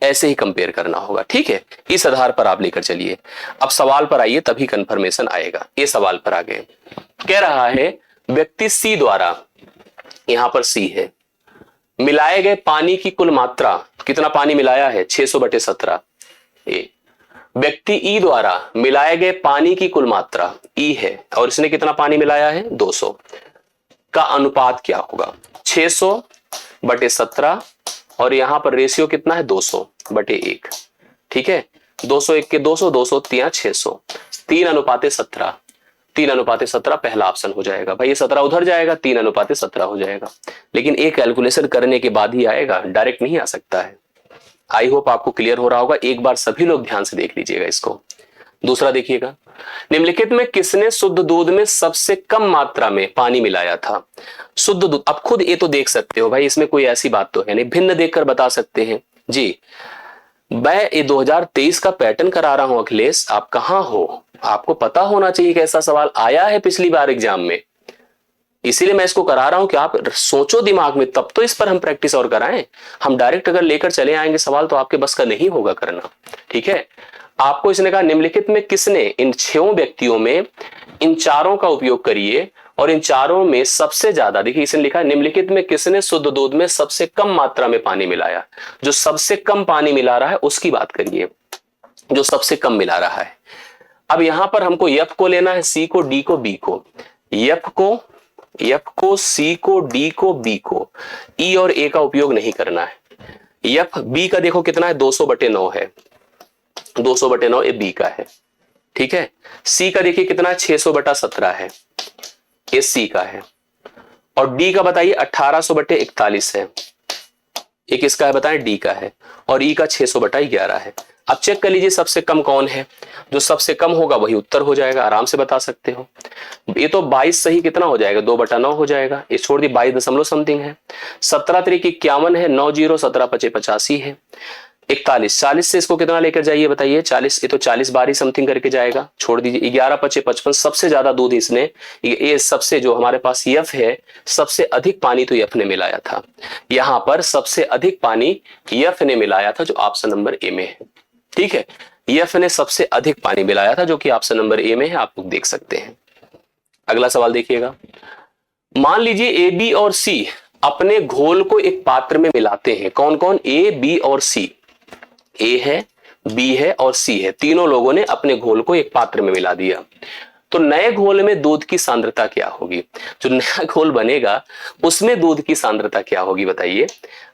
ऐसे ही कंपेयर करना होगा। ठीक है, इस आधार पर आप लेकर चलिए। अब सवाल पर आइए, तभी कंफर्मेशन आएगा। ये सवाल पर आ गए। कह रहा है व्यक्ति सी द्वारा, यहां पर सी है, मिलाए गए पानी की कुल मात्रा, कितना पानी मिलाया है? 600/17। ए। व्यक्ति ई द्वारा मिलाए गए पानी की कुल मात्रा ई है और इसने कितना पानी मिलाया है? 200 का अनुपात क्या होगा? 600/17 और यहां पर रेशियो कितना है? 200/1। ठीक है, 201 के 200, 200 3 600, 3:17। 3:17 पहला ऑप्शन हो जाएगा। भाई ये 17 उधर जाएगा, 3:17 हो जाएगा। लेकिन एक कैलकुलेशन करने के बाद ही आएगा, डायरेक्ट नहीं आ सकता है। आई होप आपको क्लियर हो रहा होगा। एक बार सभी लोग ध्यान से देख लीजिएगा इसको। दूसरा देखिएगा, निम्नलिखित में किसने शुद्ध दूध में सबसे कम मात्रा में पानी मिलाया था? शुद्ध दूध, अब खुद ये तो देख सकते हो भाई, इसमें कोई ऐसी बात तो है नहीं, भिन्न देखकर बता सकते हैं जी। मैं ये 2023 का पैटर्न करा रहा हूं अखिलेश, आप कहां हो? आपको पता होना चाहिए कि ऐसा सवाल आया है पिछली बार एग्जाम में, इसीलिए मैं इसको करा रहा हूं कि आप सोचो दिमाग में, तब तो इस पर हम प्रैक्टिस और कराएं। हम डायरेक्ट अगर लेकर चले आएंगे सवाल तो आपके बस का नहीं होगा करना। ठीक है, आपको इसने कहा निम्नलिखित में किसने, इन 6 व्यक्तियों में इन चारों का उपयोग करिए और इन चारों में सबसे ज्यादा, देखिए इसने लिखा है निम्नलिखित में किसने शुद्ध दूध में सबसे कम मात्रा में पानी मिलाया। जो सबसे कम पानी मिला रहा है उसकी बात करिए, जो सबसे कम मिला रहा है। अब यहां पर हमको एफ को लेना है, सी को, डी को, बी को। एफ को, सी को, डी को, बी को, ई और ए का उपयोग नहीं करना है। एफ बी का देखो कितना है? 200/9 है। 200/9 ये बी का है। ठीक है, सी का देखिए कितना है? 600/17 है, ये सी का है। और डी का बताइए 1800/41 है, एक इसका है बताएं, डी का है। और ई का 600/11 है। अब चेक कर लीजिए सबसे कम कौन है। जो सबसे कम होगा वही उत्तर हो जाएगा, आराम से बता सकते हो। ये तो 22 सही कितना हो जाएगा? 2/9 हो जाएगा। ये छोड़ दी, 22 दशमलव समथिंग है। 17 3 51 है, 9 0 17 5 85 है। 41, 40 से इसको कितना लेकर जाइए बताइए? 40, ये तो 40 बार ही समथिंग करके जाएगा, छोड़ दीजिए। 11 5 55, सबसे ज्यादा दूध इसने, ये सबसे जो हमारे पास यफ है, सबसे अधिक पानी तो यफ ने मिलाया था। यहां पर सबसे अधिक पानी यफ ने मिलाया था, जो ऑप्शन नंबर ए में है। ठीक है, यफ ने सबसे अधिक पानी मिलाया था, जो कि ऑप्शन नंबर ए में है, आप लोग देख सकते हैं। अगला सवाल देखिएगा, मान लीजिए ए बी और सी अपने घोल को एक पात्र में मिलाते हैं। कौन कौन? ए बी और सी। ए है, बी है और सी है, तीनों लोगों ने अपने घोल को एक पात्र में मिला दिया। तो नए घोल में दूध की सांद्रता क्या होगी? जो नया घोल बनेगा उसमें दूध की सांद्रता क्या होगी बताइए?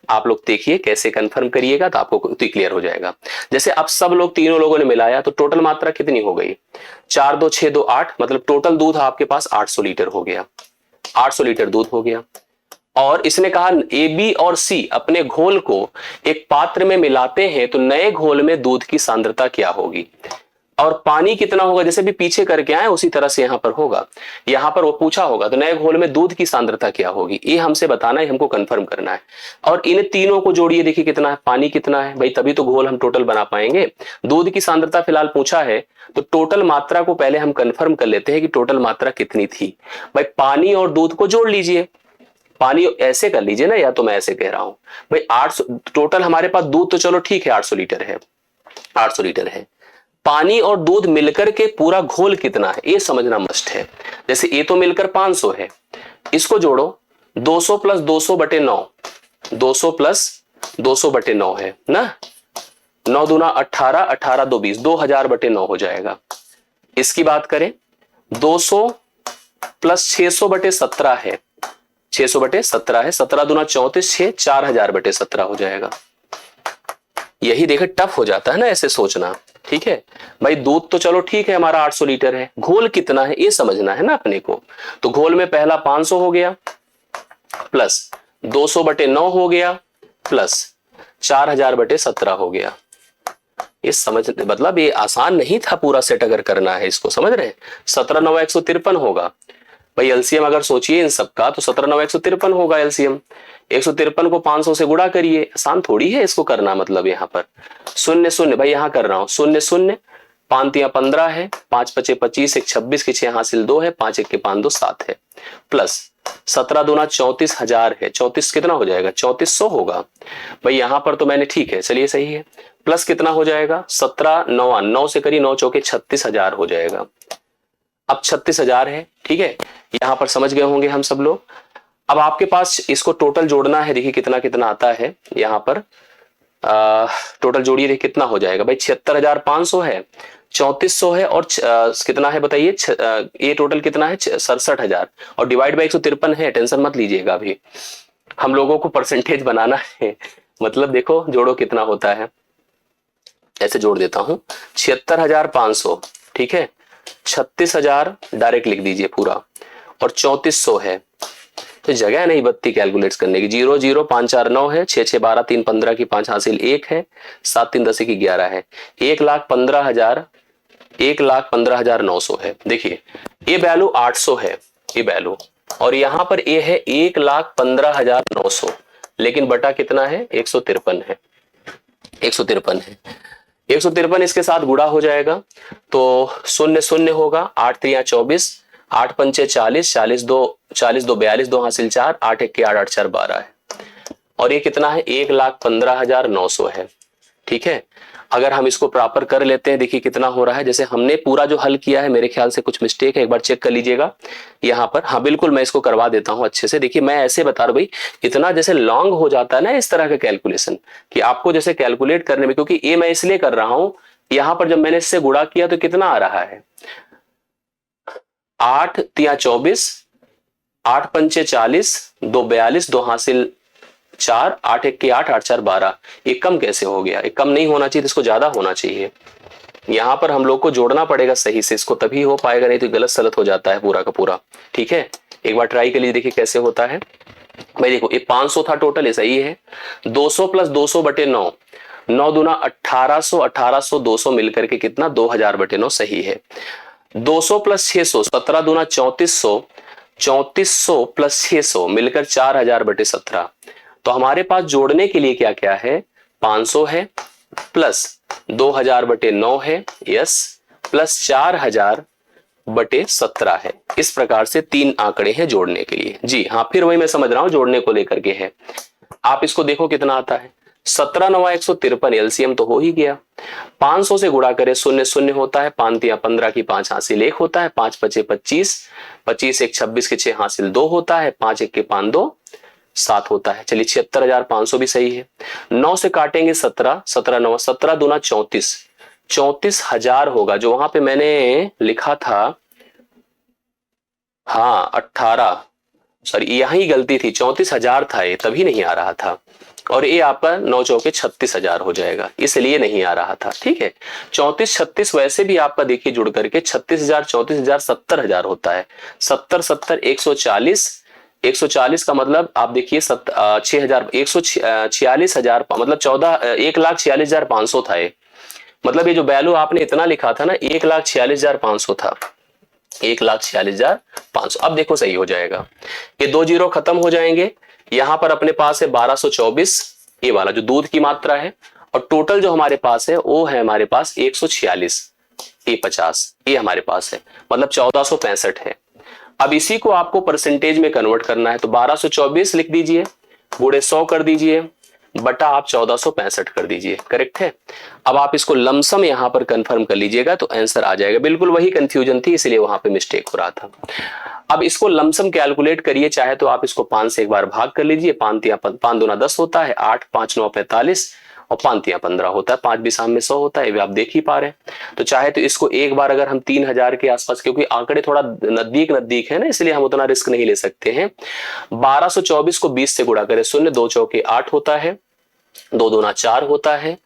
आप लोग देखिए कैसे कंफर्म करिएगा तो आपको क्लियर हो जाएगा। जैसे अब सब लोग, तीनों लोगों ने मिलाया तो टोटल मात्रा कितनी हो गई? 4 2 6 2 8, मतलब टोटल दूध आपके पास 800 लीटर हो गया। 800 लीटर दूध हो गया। और इसने कहा ए बी और सी अपने घोल को एक पात्र में मिलाते हैं तो नए घोल में दूध की सांद्रता क्या होगी? और पानी कितना होगा, जैसे भी पीछे करके आए उसी तरह से यहां पर होगा। यहां पर वो पूछा होगा तो नए घोल में दूध की सांद्रता क्या होगी, ये हमसे बताना है, हमको कंफर्म करना है। और इन तीनों को जोड़िए, देखिए कितना है, पानी कितना है भाई, तभी तो घोल हम टोटल बना पाएंगे। दूध की सांद्रता फिलहाल पूछा है, तो टोटल मात्रा को पहले हम कंफर्म कर लेते हैं कि टोटल मात्रा कितनी थी। भाई पानी और दूध को जोड़ लीजिए, पानी ऐसे कर लीजिए ना, या तो मैं ऐसे कह रहा हूं भाई 800 टोटल हमारे पास दूध तो चलो ठीक है 800 लीटर है, 800 लीटर है। पानी और दूध मिलकर के पूरा घोल कितना है ये समझना मस्ट है। जैसे ये तो मिलकर 500 है, इसको जोड़ो 200 प्लस 200 बटे 9, 200 प्लस 200 बटे 9 है ना, 9 दूना 18, 18 दो 20, 2000 बटे 9 हो जाएगा। इसकी बात करें 200 प्लस 600 बटे 17 है, 600 बटे 17 है, 17 दूना 34, 6 4000 बटे 17 हो जाएगा। यही देखे टफ हो जाता है ना ऐसे सोचना, ठीक है भाई। दूध तो चलो ठीक है हमारा 800 लीटर है, घोल कितना है ये समझना है ना अपने को। तो घोल में पहला 500 हो गया, प्लस 200 बटे 9 हो गया, प्लस 4000 बटे 17 हो गया। ये समझ मतलब ये आसान नहीं था पूरा सेट अगर करना है इसको, समझ रहे हैं। 17 9 153 होगा भाई, एलसीएम अगर सोचिए इन सबका तो 17 9 153 होगा एलसीएम। 153 को 500 से गुणा करिए, आसान थोड़ी है इसको करना। मतलब यहाँ पर शून्य शून्य भाई यहाँ कर रहा हूं, शून्य शून्य, 5 तिया 15 है, 5 पचे 25, 1 26 के 6 हासिल 2 है, 5 1 के 5 2 7 है, प्लस 17 दूना 34,000 है, 34 कितना हो जाएगा 3400 होगा भाई। यहां पर तो मैंने ठीक है चलिए सही है, प्लस कितना हो जाएगा 17 9 9 से करिए 9 चौके 36,000 हो जाएगा। अब 36,000 है, ठीक है यहां पर समझ गए होंगे हम सब लोग। अब आपके पास इसको टोटल जोड़ना है, देखिए कितना कितना आता है यहाँ पर। टोटल जोड़िए देखिए कितना हो जाएगा भाई, 76,500 है, 3400 है और कितना है बताइए, ये टोटल कितना है 67,000 और डिवाइड बाई 153 है। टेंशन मत लीजिएगा, अभी हम लोगों को परसेंटेज बनाना है। मतलब देखो जोड़ो कितना होता है, ऐसे जोड़ देता हूं 76,500, ठीक है 36,000 डायरेक्ट लिख दीजिए पूरा, और 3400 है तो जगह नहीं बत्ती कैलकुलेट करने की। 0 0 5 4 9 है, 6 6 12 3 15 की 5 हासिल 1 है, 7 3 10 की 11 है, 1,15,000, 1,15,900 है। देखिए ये वैल्यू 800 है ये वैल्यू, और यहां पर ये है 1,15,900, लेकिन बटा कितना है 153 है, 153 है। 153 इसके साथ गुणा हो जाएगा तो शून्य शून्य होगा, 8 3 24, 8 पंचे 40, 40 2 42, 2 हासिल 4, 8 1 के 8 8 4 12 है, और ये कितना है 1,15,900 है। ठीक है अगर हम इसको प्रॉपर कर लेते हैं, देखिए कितना हो रहा है। जैसे हमने पूरा जो हल किया है मेरे ख्याल से कुछ मिस्टेक है, एक बार चेक कर लीजिएगा यहाँ पर। हाँ बिल्कुल मैं इसको करवा देता हूँ अच्छे से। देखिए मैं ऐसे बता रहा हूँ भाई, इतना जैसे लॉन्ग हो जाता है ना इस तरह का कैलकुलेशन कि आपको जैसे कैलकुलेट करने में, क्योंकि ये मैं इसलिए कर रहा हूं यहाँ पर जब मैंने इससे गुणा किया तो कितना आ रहा है 8 तिया 24, 8 पंचे 40, 2 42, 2 हासिल 4, 8 1 के 8 8 4 12। ये कम कैसे हो गया, ये कम नहीं होना चाहिए, इसको ज्यादा होना चाहिए। यहाँ पर हम लोग को जोड़ना पड़ेगा सही से, इसको तभी हो पाएगा, नहीं तो गलत सलत हो जाता है पूरा का पूरा। ठीक है एक बार ट्राई कर लीजिए, देखिए कैसे होता है भाई। देखो ये 500 था टोटल, ये सही है। 200 प्लस 200 बटे 9, 9 दूना 1800, 1800 200 मिलकर के कितना 2000 बटे 9 सही है। 200 प्लस 600, 17 दूना 3400, 3400 प्लस 600 मिलकर 4000 बटे 17। तो हमारे पास जोड़ने के लिए क्या क्या है, 500 है, प्लस 2000 बटे 9 है, यस, प्लस 4000 बटे 17 है। इस प्रकार से 3 आंकड़े हैं जोड़ने के लिए। जी हाँ फिर वही मैं समझ रहा हूं जोड़ने को लेकर के है। आप इसको देखो कितना आता है, 17 9 153, एलसीएम तो हो ही गया। 500 से गुणा करें, शून्य शून्य होता है, 5 तिया 15 की 5 हासिल 1 होता है, 5 पचे 25, 25 1 26 के 6 हासिल 2 होता है, 5 1 के 5 2 7 होता है। चलिए 76,500 भी सही है। 9 से काटेंगे 17, 17 9 17 दूना 34, 34,000 होगा। जो वहां पे मैंने लिखा था हाँ 18, सॉरी यही गलती थी, 34,000 था ये, तभी नहीं आ रहा था। और ये आपका 9 चौके 36,000 हो जाएगा, इसलिए नहीं आ रहा था। ठीक है 34 36 वैसे भी आपका देखिए जुड़ करके 36,000 34,000 70,000 होता है। 70 70 140, 140 का मतलब आप देखिए 6,000 146,000 मतलब 1,46,500 था ये, मतलब ये जो वैल्यू आपने इतना लिखा था ना 1,46,500 था, 1,46,500। अब देखो सही हो जाएगा, ये 2 जीरो खत्म हो जाएंगे। यहां पर अपने पास है 1224, ये वाला जो दूध की मात्रा है, और टोटल जो हमारे पास है वो है हमारे पास 146 ए 50, ये हमारे पास है, मतलब 1465 है। अब इसी को आपको परसेंटेज में कन्वर्ट करना है, तो 1224 लिख दीजिए, गुणे 100 कर दीजिए, बटा आप 1465 कर दीजिए, करेक्ट है। अब आप इसको लमसम यहां पर कंफर्म कर लीजिएगा तो आंसर आ जाएगा। बिल्कुल वही कंफ्यूजन थी, इसलिए वहां पे मिस्टेक हो रहा था। अब इसको लमसम कैलकुलेट करिए, चाहे तो आप इसको 5 से एक बार भाग कर लीजिए, 5 दूना 10 होता है, 8 5 9 45, और 5 15 होता है, 5 भी सामने 100 होता है, ये आप देख ही पा रहे हैं। तो चाहे तो इसको एक बार अगर हम 3000 के आसपास, क्योंकि आंकड़े थोड़ा नजदीक नजदीक है ना, इसलिए हम उतना रिस्क नहीं ले सकते हैं। 1224 को 20 से गुणा करें, शून्य 2 चौके 8 होता है, 2 दूना 4 होता है,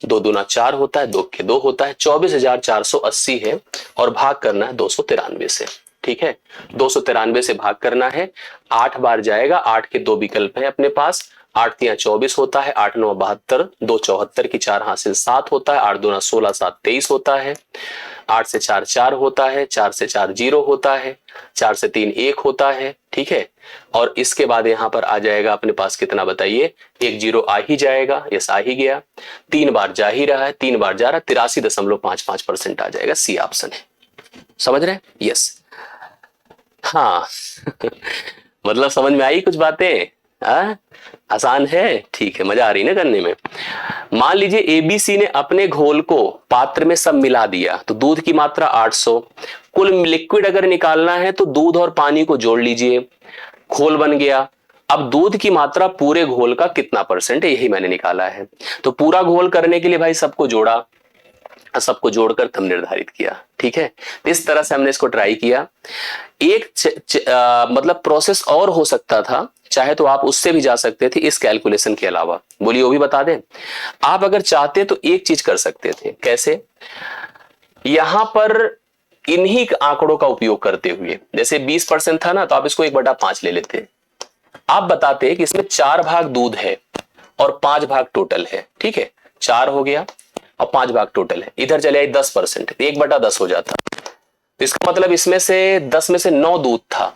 2 दूना 4 होता है, 2 के 2 होता है, 24,480 है, और भाग करना है 293 से। ठीक है, 293 से भाग करना है, 8 बार जाएगा, 8 के 2 विकल्प है अपने पास, 8 तिया 24 होता है, 8 9 72, 2 74 की 4 हासिल 7 होता है, 8 दूना 16 7 23 होता है, 8 से 4 4 होता है, 4 से 4 0 होता है, 4 से 3 1 होता है। ठीक है, और इसके बाद यहां पर आ जाएगा अपने पास कितना बताइए, 1 जीरो आ ही जाएगा, यस आ ही गया, 3 बार जा ही रहा है, 3 बार जा रहा है, 83.55% आ जाएगा, सी ऑप्शन है। समझ रहे हैं? यस, हाँ मतलब समझ में आई कुछ बातें? आसान है, ठीक है, मजा आ रही ना करने में। मान लीजिए एबीसी ने अपने घोल को पात्र में सब मिला दिया, तो दूध की मात्रा 800, कुल लिक्विड अगर निकालना है तो दूध और पानी को जोड़ लीजिए, घोल बन गया। अब दूध की मात्रा पूरे घोल का कितना परसेंट है, यही मैंने निकाला है। तो पूरा घोल करने के लिए भाई सबको जोड़ा, सबको जोड़कर तब निर्धारित किया। ठीक है, इस तरह से हमने इसको ट्राई किया। एक मतलब प्रोसेस और हो सकता था, चाहे तो आप उससे भी जा सकते थे इस कैलकुलेशन के अलावा। बोलिए वो भी बता दें। आप अगर चाहते तो एक चीज कर सकते थे, कैसे? यहां पर इन्हीं आंकड़ों का उपयोग करते हुए, जैसे 20% था ना, तो आप इसको 1/5 ले लेते। आप बताते कि इसमें 4 भाग दूध है और 5 भाग टोटल है। ठीक है, 4 हो गया और 5 भाग टोटल है, इधर चले आए 10%, 1/10 हो जाता। तो इसका मतलब इसमें से 10 में से 9 दूध था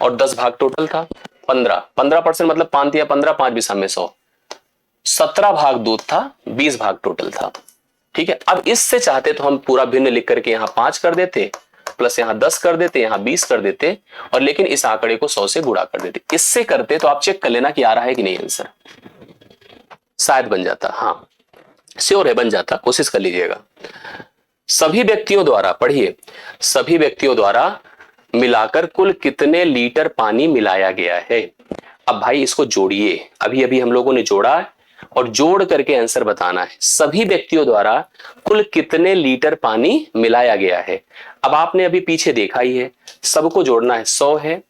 और 10 भाग टोटल था, 15% मतलब 5 या 15, 5 भी सामने 100, 17 भाग दूध था, 20 भाग टोटल था। ठीक है, अब इससे चाहते तो हम पूरा भिन्न लिख करके यहां 5 कर देते, प्लस यहां 10 कर देते, यहां 20 कर देते, और लेकिन इस आंकड़े को 100 से गुणा कर देते। इससे करते तो आप चेक कर लेना कि आ रहा है कि नहीं आंसर, शायद बन जाता। हाँ श्योर है, बन जाता, कोशिश कर लीजिएगा। सभी व्यक्तियों द्वारा, पढ़िए, सभी व्यक्तियों द्वारा मिलाकर कुल कितने लीटर पानी मिलाया गया है। अब भाई इसको जोड़िए, अभी अभी हम लोगों ने जोड़ा और जोड़ करके आंसर बताना है। सभी व्यक्तियों द्वारा कुल कितने लीटर पानी मिलाया गया है। अब आपने अभी पीछे देखा ही है, सबको जोड़ना है, 100 है,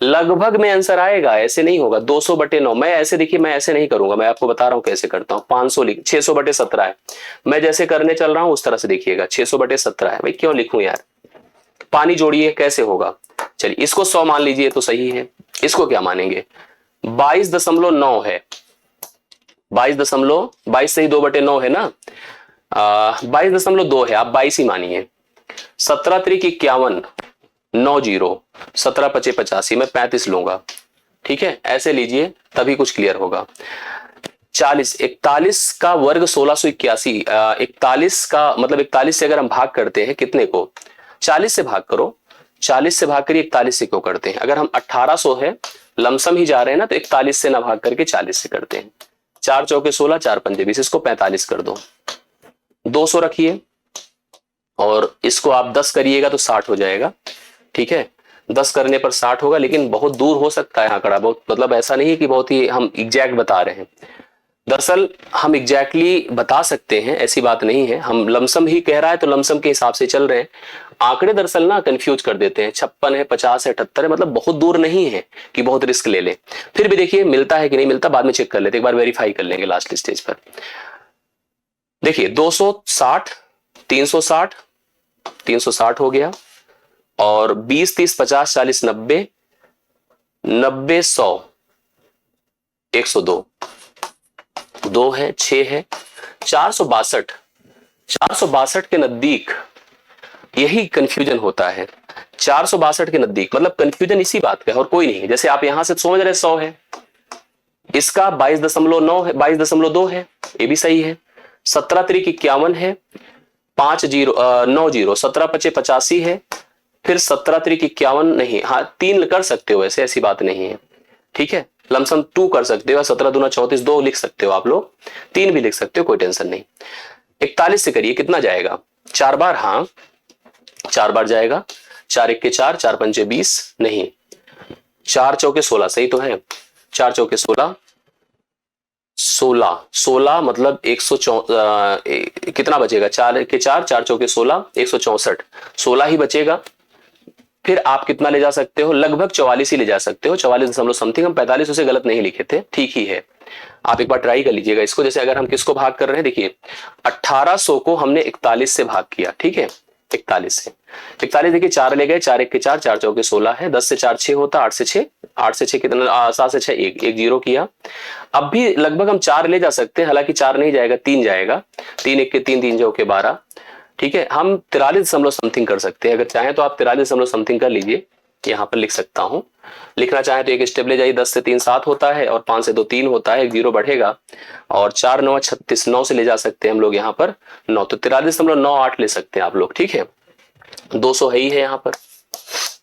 लगभग में आंसर आएगा, ऐसे नहीं होगा। 200/9, मैं ऐसे, देखिए मैं ऐसे नहीं करूंगा, मैं आपको बता रहा हूं कैसे करता हूं। 500 लिख, 600/17 है, मैं जैसे करने चल रहा हूं उस तरह से देखिएगा। 600/17 है, भाई क्यों लिखूं यार। पानी जोड़िए, कैसे होगा? चलिए इसको 100 मान लीजिए तो सही है, इसको क्या मानेंगे? 22.9 है, 22 से ही 2/9 है ना, 22.2 है, आप 22 ही मानिए। 17 त्रिक 51, 9 जीरो, 17 पचे 85, मैं 35 लूंगा। ठीक है, ऐसे लीजिए तभी कुछ क्लियर होगा। 40, 41 का वर्ग 1681, 41 का मतलब 41 से अगर हम भाग करते हैं कितने को, 40 से भाग करो, 40 से भाग करिए, 41 से क्यों करते हैं? अगर हम 1800 है, लमसम ही जा रहे हैं ना, तो 41 से ना भाग करके 40 से करते हैं। 4 चौके 16, 4 पंजे 20, इसको 45 कर दो, 200 रखिए, और इसको आप 10 करिएगा तो 60 हो जाएगा। ठीक है, 10 करने पर 60 होगा, लेकिन बहुत दूर हो सकता है आंकड़ा, बहुत मतलब ऐसा नहीं है कि बहुत ही हम एग्जैक्ट बता रहे हैं। दरअसल हम एग्जैक्टली बता सकते हैं, ऐसी बात नहीं है। हम लमसम ही कह रहा है तो लमसम के हिसाब से चल रहे हैं। आंकड़े दरअसल ना कंफ्यूज कर देते हैं, 56 है, 50 है, 78 है, मतलब बहुत दूर नहीं है कि बहुत रिस्क ले ले। फिर भी देखिए मिलता है कि नहीं मिलता, बाद में चेक कर लेते, एक बार वेरीफाई कर लेंगे लास्ट स्टेज पर। देखिए 260, 360, 360 हो गया, और 20 30 50 40 90, 90 100, 102, 2 है, 6 है, 462, 462 के नजदीक यही कंफ्यूजन होता है। 462 के नजदीक मतलब कंफ्यूजन इसी बात का है और कोई नहीं है। जैसे आप यहां से समझ रहे 100 है, इसका 22.9 है, 22.2 है, ये भी सही है। 17 तरीक 51 है, 9 0, 17 पचे 85 है, फिर 17 तरीक 51 नहीं, हाँ 3 कर सकते हो वैसे, ऐसी बात नहीं है, ठीक है। लमसम 2 कर सकते हो, 17 दूना 34, 2 लिख सकते हो आप लोग, 3 भी लिख सकते हो, कोई टेंशन नहीं। 41 से करिए, कितना जाएगा? 4 बार, हाँ 4 बार जाएगा। 4 1 के 4, 4 पंचे 20 नहीं, 4 चौके 16 सही तो है। 4 चौके 16, 16 मतलब 100 कितना बचेगा? 4 के 4, 4 चौके 16, 164, 16 ही बचेगा। फिर आप कितना ले जा सकते हो? लगभग 44 ही ले जा सकते हो, 44 दशमलव समथिंग। हम 45 उसे गलत नहीं लिखे थे, ठीक ही है। आप एक बार ट्राई कर लीजिएगा इसको। जैसे अगर हम किसको भाग कर रहे हैं, देखिए 1800 को हमने 41 से भाग किया, ठीक है, 41 से। 41 देखिए 4 ले गए, 4 1 के 4, 4 चौके 16 है, 10 से 4 6 होता, 8 से 6, 8 से 6 कितना, 7 से 6 1 0 किया। अब भी लगभग हम 4 ले जा सकते हैं, हालांकि 4 नहीं जाएगा, 3 जाएगा। 3 1 के 3, 3 चौके 12, ठीक है। हम 43 दशमलव समथिंग कर सकते हैं, अगर चाहें तो आप 43 दशमलव समथिंग कर लीजिए, यहाँ पर लिख सकता हूं। लिखना चाहें तो एक स्टेप ले जाइए, 10 से 3 7 होता है, और 5 से 2 3 होता है, 1 0 बढ़ेगा, और 4 9 36, 9 से ले जा सकते हैं हम लोग यहाँ पर 9, तो 43.98 ले सकते हैं आप लोग, ठीक है। 200 है ही है यहाँ पर,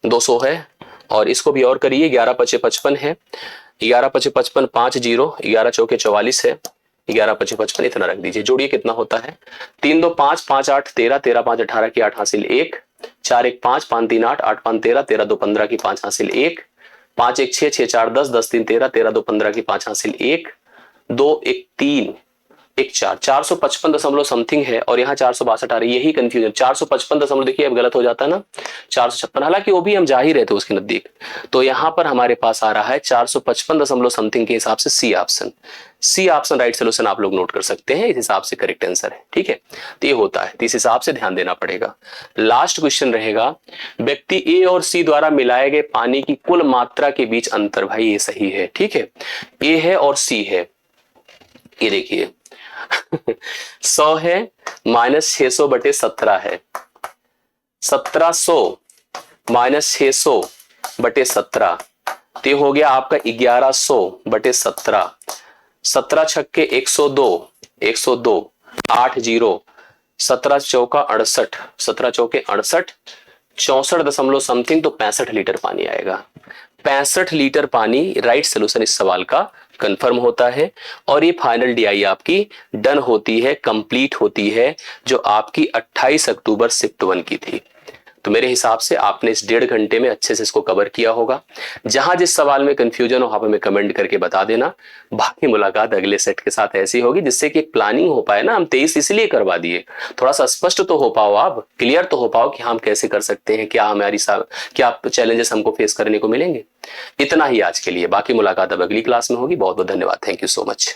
200 है। और इसको भी और करिए, 11 पचे 55 है, 11 पचे 55, 5 0, 11 चौके 44 है, 11 पचे 55 इतना रख दीजिए। जोड़िए कितना होता है? 3 2 5, 5 8 13, 13 5 18 की 8 हासिल 1, 4 1 5, 5 3 8, 8 5 13, 13 2 15 की 5 हासिल 1, 5 1 6, 6 4 10, 10 3 13, 13 2 15 की 5 हासिल 1, 2 1 3 1 4, 455 दशमलव समथिंग है, और यहाँ 462 आ रही है, यही कंफ्यूजन। 455 दशमलव, देखिए अब गलत हो जाता है ना, 456, हालांकि वो भी हम जा ही रहे थे उसके नजदीक। तो यहाँ पर हमारे पास आ रहा है 455 दशमलव समथिंग के हिसाब से C option. C option right solution आप लोग नोट कर सकते हैं, इस हिसाब से करेक्ट आंसर है, ठीक है। तो ये होता है, तो इस हिसाब से ध्यान देना पड़ेगा। लास्ट क्वेश्चन रहेगा, व्यक्ति ए और सी द्वारा मिलाए गए पानी की कुल मात्रा के बीच अंतर। भाई ये सही है, ठीक है, ए है और सी है, ये देखिए 100 है, -600 बटे 17 है, 1700 -600 बटे 17, तो हो गया आपका 1100 बटे 17, 17 छक्के 102, 102, 8 0, 17 चौका 68, 17 चौके 68, 64 दशमलव समथिंग, तो 65 लीटर पानी आएगा। 65 लीटर पानी राइट सोल्यूशन इस सवाल का कंफर्म होता है, और ये फाइनल डीआई आपकी डन होती है, कंप्लीट होती है, जो आपकी 28 अक्टूबर शिफ्ट 1 की थी। तो मेरे हिसाब से आपने इस 1.5 घंटे में अच्छे से इसको कवर किया होगा। जहां जिस सवाल में कंफ्यूजन हो आप हमें कमेंट करके बता देना। बाकी मुलाकात अगले सेट के साथ ऐसी होगी जिससे कि एक प्लानिंग हो पाए ना। हम 23 इसलिए करवा दिए, थोड़ा सा स्पष्ट तो हो पाओ, आप क्लियर तो हो पाओ कि हम कैसे कर सकते हैं, क्या हमारी क्या चैलेंजेस हमको फेस करने को मिलेंगे। इतना ही आज के लिए, बाकी मुलाकात अब अगली क्लास में होगी। बहुत बहुत धन्यवाद, थैंक यू सो मच।